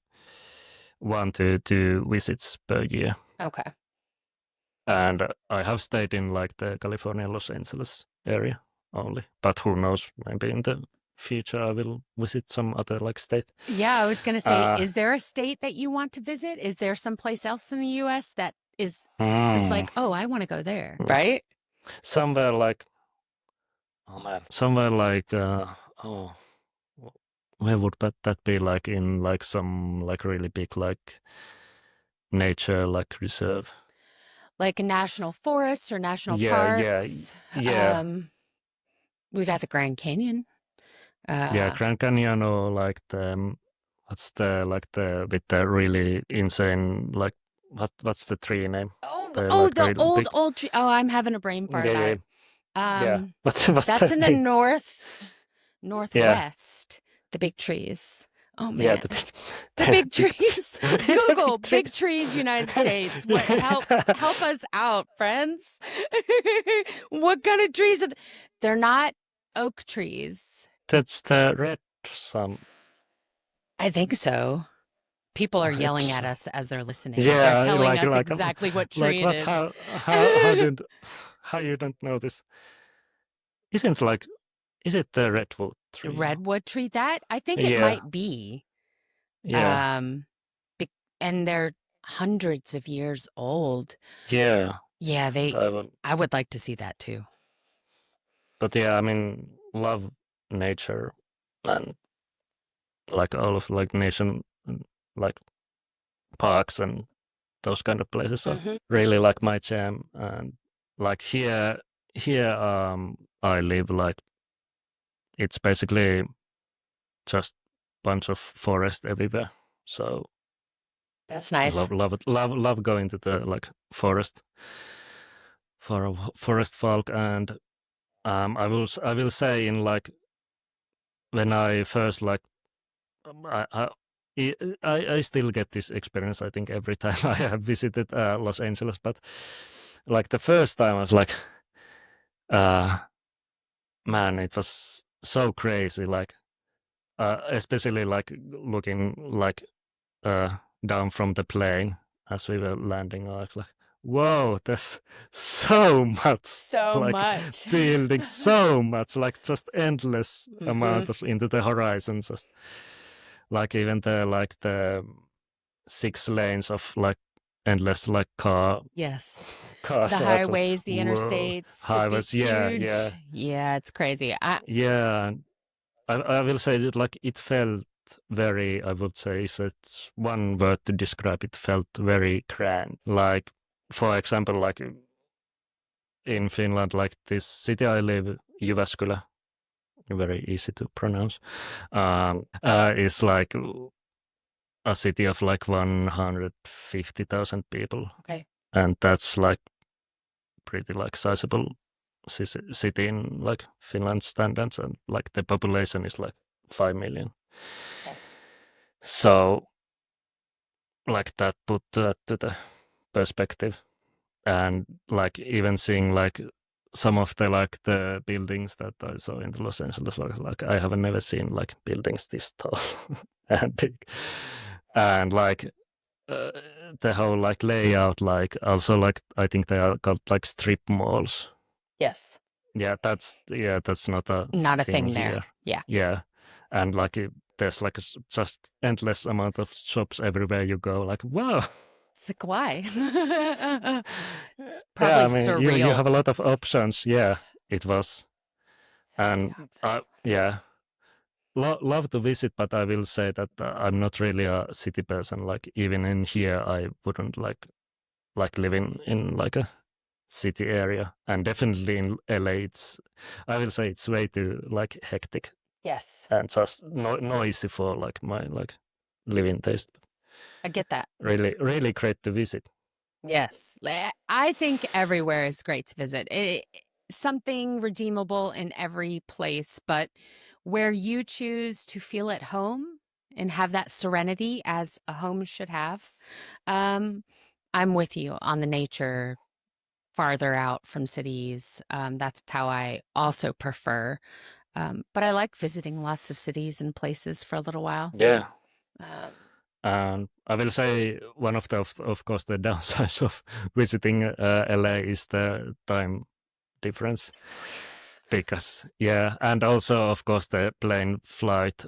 [SPEAKER 1] 1 to 2 visits per year.
[SPEAKER 2] Okay.
[SPEAKER 1] And I have stayed in like the California, Los Angeles area only. But who knows, maybe in the future I will visit some other like state.
[SPEAKER 2] Yeah, I was going to say, is there a state that you want to visit? Is there someplace else in the US that is like, oh, I want to go there, right?
[SPEAKER 1] Somewhere like, oh man, somewhere like, oh, where would that be, like in like some like really big like nature like reserve?
[SPEAKER 2] Like national forests or national parks.
[SPEAKER 1] Yeah.
[SPEAKER 2] We got the Grand Canyon.
[SPEAKER 1] Yeah, Grand Canyon or like the what's the like the with the really insane like what's the tree name?
[SPEAKER 2] The old tree. Oh, I'm having a brain fart about it.
[SPEAKER 1] Yeah. What's
[SPEAKER 2] That's
[SPEAKER 1] the
[SPEAKER 2] in
[SPEAKER 1] name?
[SPEAKER 2] the northwest. The big trees. Oh man.
[SPEAKER 1] Yeah,
[SPEAKER 2] the big trees. Google big trees, United States. What help us out, friends? What kind of trees are they're not oak trees.
[SPEAKER 1] That's the red some.
[SPEAKER 2] I think so. People are yelling at us as they're listening.
[SPEAKER 1] Yeah,
[SPEAKER 2] they're telling
[SPEAKER 1] like,
[SPEAKER 2] us
[SPEAKER 1] like,
[SPEAKER 2] exactly what tree
[SPEAKER 1] like
[SPEAKER 2] it is.
[SPEAKER 1] How you don't know this? Is it the redwood tree?
[SPEAKER 2] Redwood tree? That I think it might be.
[SPEAKER 1] Yeah.
[SPEAKER 2] And they're hundreds of years old.
[SPEAKER 1] Yeah.
[SPEAKER 2] Yeah, I would like to see that too.
[SPEAKER 1] But yeah, I mean, love nature and like all of like nation like parks and those kind of places are really like my jam. And like here I live, like it's basically just bunch of forest everywhere. So
[SPEAKER 2] that's nice.
[SPEAKER 1] Love going to the like forest for a forest folk. And I will say in like when I first like I still get this experience, I think, every time I have visited Los Angeles. But like the first time I was like, man, it was so crazy. Like, especially like looking like down from the plane as we were landing. I was like, whoa, there's so much. Building so much, like just endless amount of into the horizon. Just like even the 6 lanes of like endless like cars.
[SPEAKER 2] The highways, the interstates,
[SPEAKER 1] highways.
[SPEAKER 2] The big, huge. Yeah, it's crazy.
[SPEAKER 1] I will say that like it felt very, I would say, if it's one word to describe it, felt very grand. Like for example, like in Finland, like this city I live, Jyväskylä, very easy to pronounce, is like a city of like 150,000 people.
[SPEAKER 2] Okay.
[SPEAKER 1] And that's like pretty like sizable city in like Finland standards, and like the population is like 5 million.
[SPEAKER 2] Okay.
[SPEAKER 1] So like that put that to the perspective, and like even seeing like some of the like the buildings that I saw in Los Angeles, like I have never seen like buildings this tall and big, and like the whole like layout, like also like I think they are called like strip malls.
[SPEAKER 2] Yes.
[SPEAKER 1] Yeah, that's not a
[SPEAKER 2] thing there.
[SPEAKER 1] here.
[SPEAKER 2] Yeah.
[SPEAKER 1] Yeah, and like there's like just endless amount of shops everywhere you go. Like wow.
[SPEAKER 2] It's like, why? It's probably
[SPEAKER 1] Yeah, I mean,
[SPEAKER 2] surreal.
[SPEAKER 1] you have a lot of options. Yeah, it was, and yeah, love to visit, but I will say that I'm not really a city person. Like even in here, I wouldn't like living in like a city area, and definitely in LA, I will say it's way too like hectic.
[SPEAKER 2] Yes,
[SPEAKER 1] and just noisy for like my like living taste.
[SPEAKER 2] I get that.
[SPEAKER 1] Really great to visit.
[SPEAKER 2] Yes, I think everywhere is great to visit. Something redeemable in every place, but where you choose to feel at home and have that serenity as a home should have, I'm with you on the nature farther out from cities. That's how I also prefer. But I like visiting lots of cities and places for a little while.
[SPEAKER 1] Yeah.
[SPEAKER 2] Um,
[SPEAKER 1] I will say one of the, of course, the downsides of visiting LA is the time difference. Because, yeah, and also, of course, the plane flight,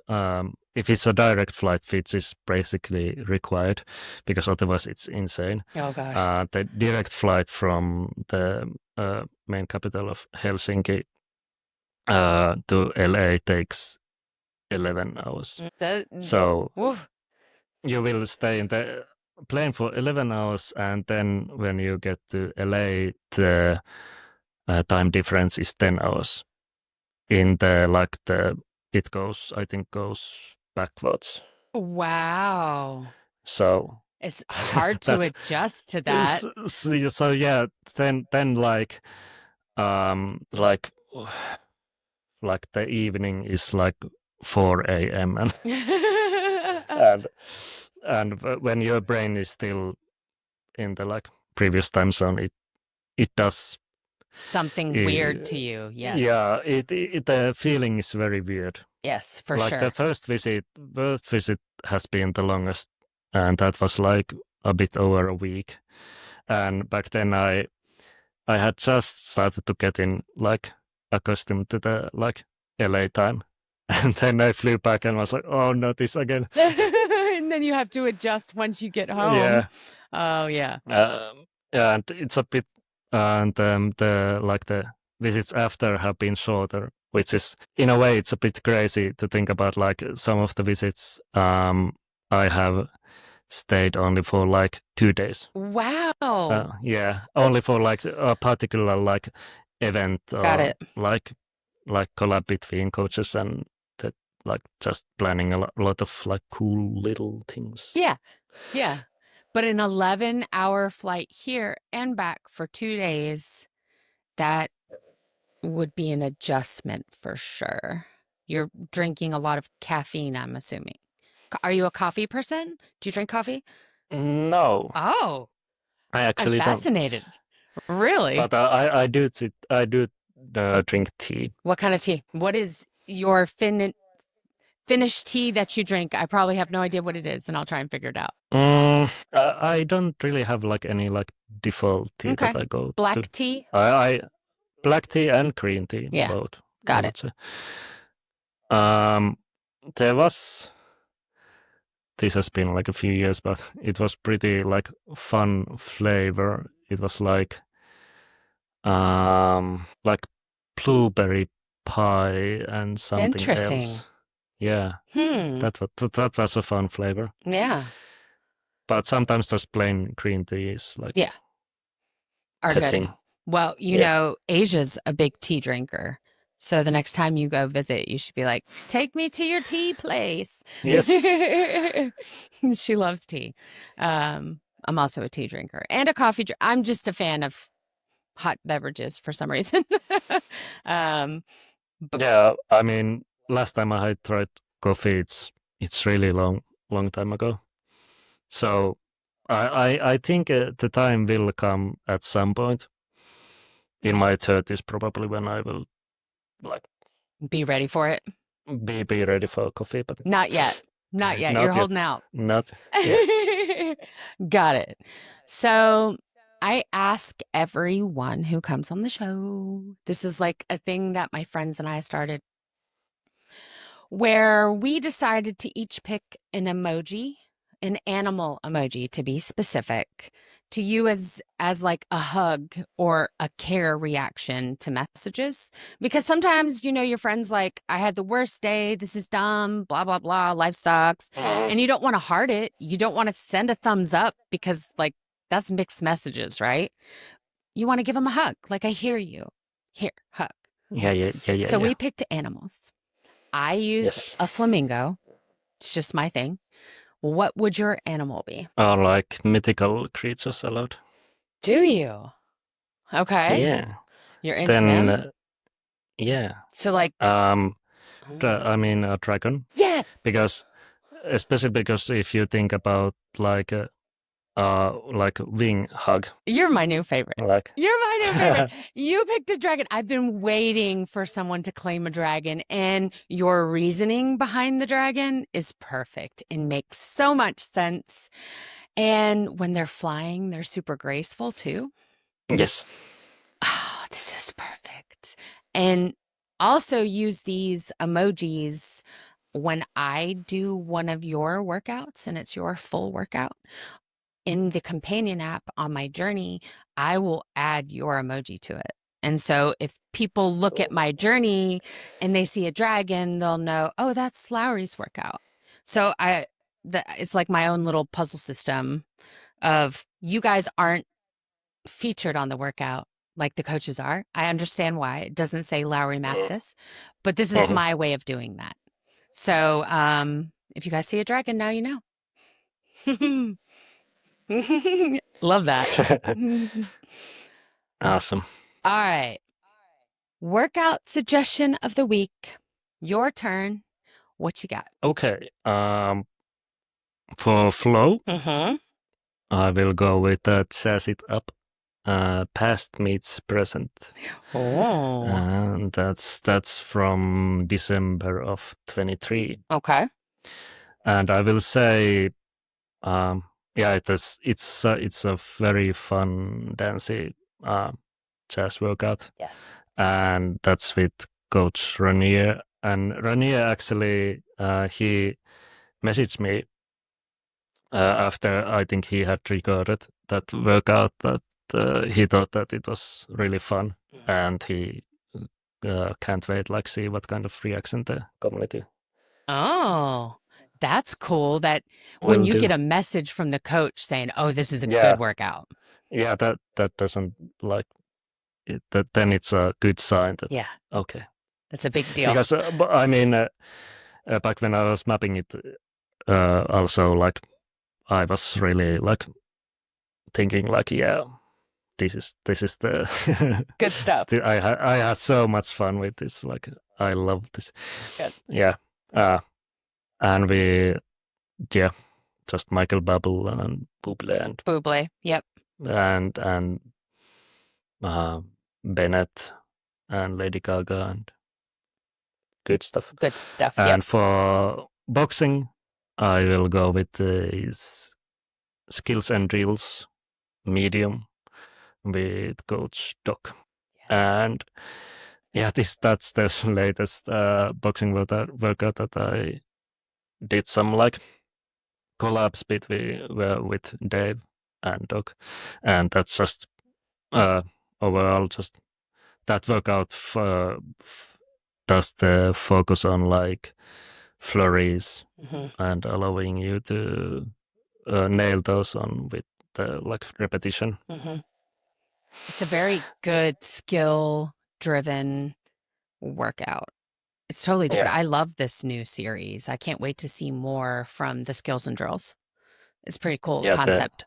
[SPEAKER 1] if it's a direct flight, which is basically required, because otherwise it's insane.
[SPEAKER 2] Oh, gosh.
[SPEAKER 1] The direct flight from the main capital of Helsinki to LA takes 11 hours. So
[SPEAKER 2] Oof.
[SPEAKER 1] you will stay in the plane for 11 hours, and then when you get to LA, the time difference is 10 hours. In the like the it goes, I think, goes backwards.
[SPEAKER 2] Wow.
[SPEAKER 1] So
[SPEAKER 2] It's hard to adjust to that.
[SPEAKER 1] So yeah, then like like like the evening is like 4 a.m. and when your brain is still in the like previous time zone, it does
[SPEAKER 2] something weird to you. Yes.
[SPEAKER 1] Yeah, the feeling is very weird.
[SPEAKER 2] Yes, for
[SPEAKER 1] like
[SPEAKER 2] sure.
[SPEAKER 1] the first visit has been the longest, and that was like a bit over a week. And back then I had just started to get in like accustomed to the like LA time. And then I flew back and was like, oh, not this again.
[SPEAKER 2] And then you have to adjust once you get home.
[SPEAKER 1] Yeah.
[SPEAKER 2] Oh, yeah.
[SPEAKER 1] Yeah, and it's a bit, and the visits after have been shorter, which is in a way it's a bit crazy to think about. Like some of the visits, I have stayed only for like 2 days.
[SPEAKER 2] Wow.
[SPEAKER 1] Yeah, only for like a particular like event,
[SPEAKER 2] Got
[SPEAKER 1] or
[SPEAKER 2] it.
[SPEAKER 1] like collab between coaches, and that like just planning a lot of like cool little things.
[SPEAKER 2] Yeah. Yeah. But an 11-hour flight here and back for 2 days, that would be an adjustment for sure. You're drinking a lot of caffeine, I'm assuming. Are you a coffee person? Do you drink coffee?
[SPEAKER 1] No.
[SPEAKER 2] Oh,
[SPEAKER 1] I actually
[SPEAKER 2] I'm fascinated.
[SPEAKER 1] Don't.
[SPEAKER 2] Really?
[SPEAKER 1] But I do drink tea.
[SPEAKER 2] What kind of tea? What is your Finnish tea that you drink? I probably have no idea what it is, and I'll try and figure it out.
[SPEAKER 1] I don't really have like any like default tea that I go
[SPEAKER 2] Black
[SPEAKER 1] to.
[SPEAKER 2] tea?
[SPEAKER 1] I black tea and green tea.
[SPEAKER 2] Yeah.
[SPEAKER 1] Both.
[SPEAKER 2] Got it.
[SPEAKER 1] There was, this has been like a few years, but it was pretty like fun flavor. It was like blueberry pie and something
[SPEAKER 2] Interesting.
[SPEAKER 1] else. Yeah. That was a fun flavor.
[SPEAKER 2] Yeah.
[SPEAKER 1] But sometimes just plain green tea is like,
[SPEAKER 2] Yeah. Are
[SPEAKER 1] the
[SPEAKER 2] good.
[SPEAKER 1] thing.
[SPEAKER 2] Well, you
[SPEAKER 1] Yeah.
[SPEAKER 2] know, Asia's a big tea drinker. So the next time you go visit, you should be like, take me to your tea place.
[SPEAKER 1] Yes.
[SPEAKER 2] She loves tea. I'm also a tea drinker and a coffee drinker. I'm just a fan of hot beverages for some reason. But
[SPEAKER 1] Yeah, I mean, last time I had tried coffee, it's really long time ago. So I think the time will come at some point in my 30s, probably, when I will like
[SPEAKER 2] be ready for it.
[SPEAKER 1] be ready for coffee, but
[SPEAKER 2] Not yet. Not yet.
[SPEAKER 1] not
[SPEAKER 2] You're
[SPEAKER 1] yet.
[SPEAKER 2] holding out.
[SPEAKER 1] Not. Yeah.
[SPEAKER 2] Got it. So I ask everyone who comes on the show. This is like a thing that my friends and I started where we decided to each pick an emoji, an animal emoji to be specific, to you as like a hug or a care reaction to messages. Because sometimes, you know, your friend's like, I had the worst day, this is dumb, blah, blah, blah, life sucks. And you don't want to heart it. You don't want to send a thumbs up because, like, that's mixed messages, right? You want to give them a hug. Like, I hear you. Here, hug.
[SPEAKER 1] Yeah.
[SPEAKER 2] So we picked animals. I use a flamingo. It's just my thing. What would your animal be?
[SPEAKER 1] Like mythical creatures allowed.
[SPEAKER 2] Do you? Okay.
[SPEAKER 1] Yeah.
[SPEAKER 2] You're into
[SPEAKER 1] Then
[SPEAKER 2] them?
[SPEAKER 1] yeah.
[SPEAKER 2] So like
[SPEAKER 1] I mean a dragon.
[SPEAKER 2] yeah.
[SPEAKER 1] Because especially because if you think about like wing hug.
[SPEAKER 2] You're my new favorite.
[SPEAKER 1] Like
[SPEAKER 2] You're my new favorite. You picked a dragon. I've been waiting for someone to claim a dragon, and your reasoning behind the dragon is perfect and makes so much sense. And when they're flying, they're super graceful too.
[SPEAKER 1] Yes.
[SPEAKER 2] Oh, this is perfect. And also use these emojis when I do one of your workouts and it's your full workout. In the companion app on my journey, I will add your emoji to it. And so if people look at my journey and they see a dragon, they'll know, oh, that's Lauri's workout. So it's like my own little puzzle system of you guys aren't featured on the workout like the coaches are. I understand why. It doesn't say Lauri mapped this, but this is my way of doing that. So if you guys see a dragon, now you know. Love that.
[SPEAKER 1] Awesome.
[SPEAKER 2] All right. Workout suggestion of the week. Your turn. What you got?
[SPEAKER 1] Okay. For flow, I will go with Jazz It Up. Past meets present.
[SPEAKER 2] Oh.
[SPEAKER 1] And that's from December of 23.
[SPEAKER 2] Okay.
[SPEAKER 1] And I will say, yeah, it's a very fun dancey jazz workout.
[SPEAKER 2] Yeah.
[SPEAKER 1] And that's with Coach Ranier. And Ranier actually he messaged me after I think he had recorded that workout that he thought that it was really fun, and he can't wait see what kind of reaction the community.
[SPEAKER 2] Oh, that's cool. That when you get a message from the coach saying, "Oh, this is a good workout."
[SPEAKER 1] Yeah, that doesn't like it. Then it's a good sign that okay,
[SPEAKER 2] that's a big deal.
[SPEAKER 1] Because I mean, back when I was mapping it, also like I was really like thinking like, yeah, this is the
[SPEAKER 2] good stuff.
[SPEAKER 1] I had so much fun with this. Like I love this.
[SPEAKER 2] Good.
[SPEAKER 1] Yeah. And we just Michael Bublé and
[SPEAKER 2] Bublé. Yep.
[SPEAKER 1] And Bennett and Lady Gaga and good stuff.
[SPEAKER 2] Good stuff.
[SPEAKER 1] And for boxing, I will go with his skills and drills medium with Coach Doc. And yeah, that's the latest boxing workout that I did some like collabs with Dave and Doc, and that's just overall just that workout does the focus on like flurries and allowing you to nail those on with the like repetition.
[SPEAKER 2] It's a very good skill-driven workout. It's totally different.
[SPEAKER 1] Yeah.
[SPEAKER 2] I love this new series. I can't wait to see more from the skills and drills. It's a pretty cool
[SPEAKER 1] Yeah,
[SPEAKER 2] concept.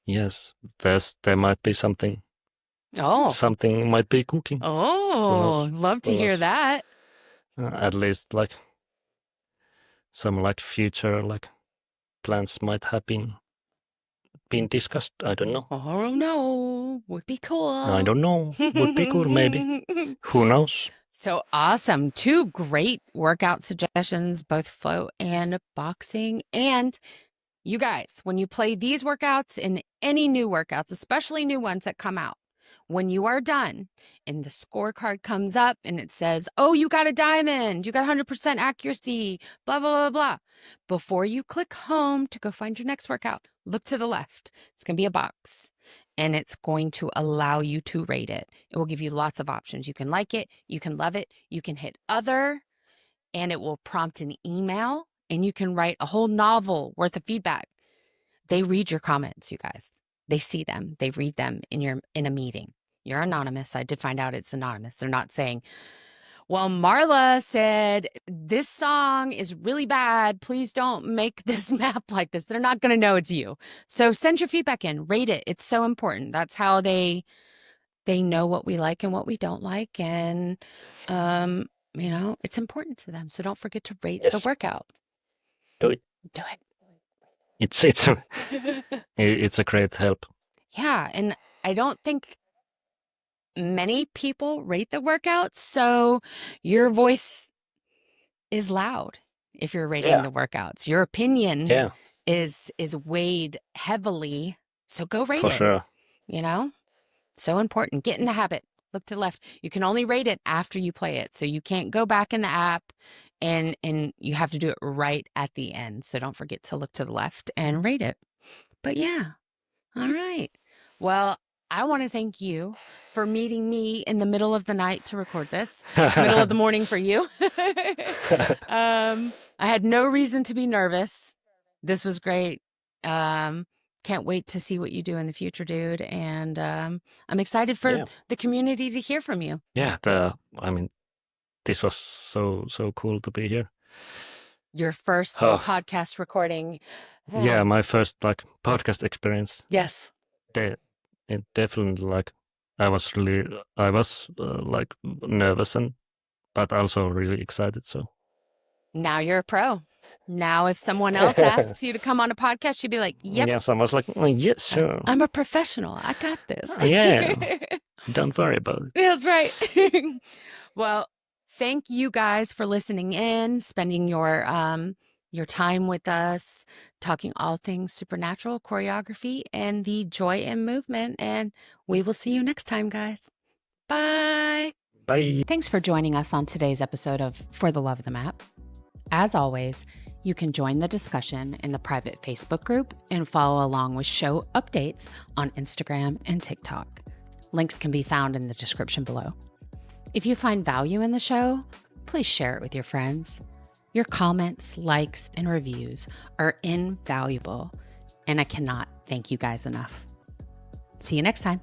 [SPEAKER 1] yes, there might be something
[SPEAKER 2] Oh,
[SPEAKER 1] might be cooking. Who knows?
[SPEAKER 2] love to
[SPEAKER 1] Who
[SPEAKER 2] hear
[SPEAKER 1] knows?
[SPEAKER 2] that.
[SPEAKER 1] At least like some like future like plans might have been discussed. I don't know.
[SPEAKER 2] Oh no, would be cool.
[SPEAKER 1] I don't know. Would be cool, maybe. Who knows?
[SPEAKER 2] So awesome. 2 great workout suggestions, both float and boxing. And you guys, when you play these workouts and any new workouts, especially new ones that come out, when you are done and the scorecard comes up and it says, oh, you got a diamond, you got 100% accuracy, blah, blah, blah, blah. Before you click home to go find your next workout, look to the left. It's going to be a box and it's going to allow you to rate it. It will give you lots of options. You can like it, you can love it, you can hit other, and it will prompt an email and you can write a whole novel worth of feedback. They read your comments, you guys. They see them. They read them in a meeting. You're anonymous. I did find out it's anonymous. They're not saying, well, Marla said this song is really bad. Please don't make this map like this. They're not going to know it's you. So send your feedback in, rate it. It's so important. That's how they know what we like and what we don't like. And, it's important to them. So don't forget to rate the
[SPEAKER 1] Yes.
[SPEAKER 2] workout.
[SPEAKER 1] Do it.
[SPEAKER 2] Do it.
[SPEAKER 1] It's a great help.
[SPEAKER 2] Yeah, and I don't think many people rate the workouts, so your voice is loud if you're rating the workouts. Your opinion is weighed heavily, so go rate
[SPEAKER 1] For
[SPEAKER 2] it.
[SPEAKER 1] sure.
[SPEAKER 2] So important. Get in the habit. Look to the left. You can only rate it after you play it, so you can't go back in the app and you have to do it right at the end. So don't forget to look to the left and rate it. But yeah. All right. Well, I want to thank you for meeting me in the middle of the night to record this, middle of the morning for you. I had no reason to be nervous. This was great. Can't wait to see what you do in the future, dude. And I'm excited for the community to hear from you.
[SPEAKER 1] Yeah, this was so cool to be here.
[SPEAKER 2] Your first podcast recording.
[SPEAKER 1] Yeah, my first podcast experience.
[SPEAKER 2] Yes.
[SPEAKER 1] It definitely I was nervous but also really excited. So
[SPEAKER 2] now you're a pro. Now, if someone else asks you to come on a podcast, you'd be like, yep.
[SPEAKER 1] Yeah, someone's like, oh, yes, sure.
[SPEAKER 2] I'm a professional. I got this.
[SPEAKER 1] Yeah. Don't worry about it.
[SPEAKER 2] That's right. Well, thank you guys for listening in, spending your time with us, talking all things supernatural, choreography, and the joy in movement. And we will see you next time, guys. Bye.
[SPEAKER 1] Bye.
[SPEAKER 2] Thanks for joining us on today's episode of For the Love of the Map. As always, you can join the discussion in the private Facebook group and follow along with show updates on Instagram and TikTok. Links can be found in the description below. If you find value in the show, please share it with your friends. Your comments, likes, and reviews are invaluable, and I cannot thank you guys enough. See you next time.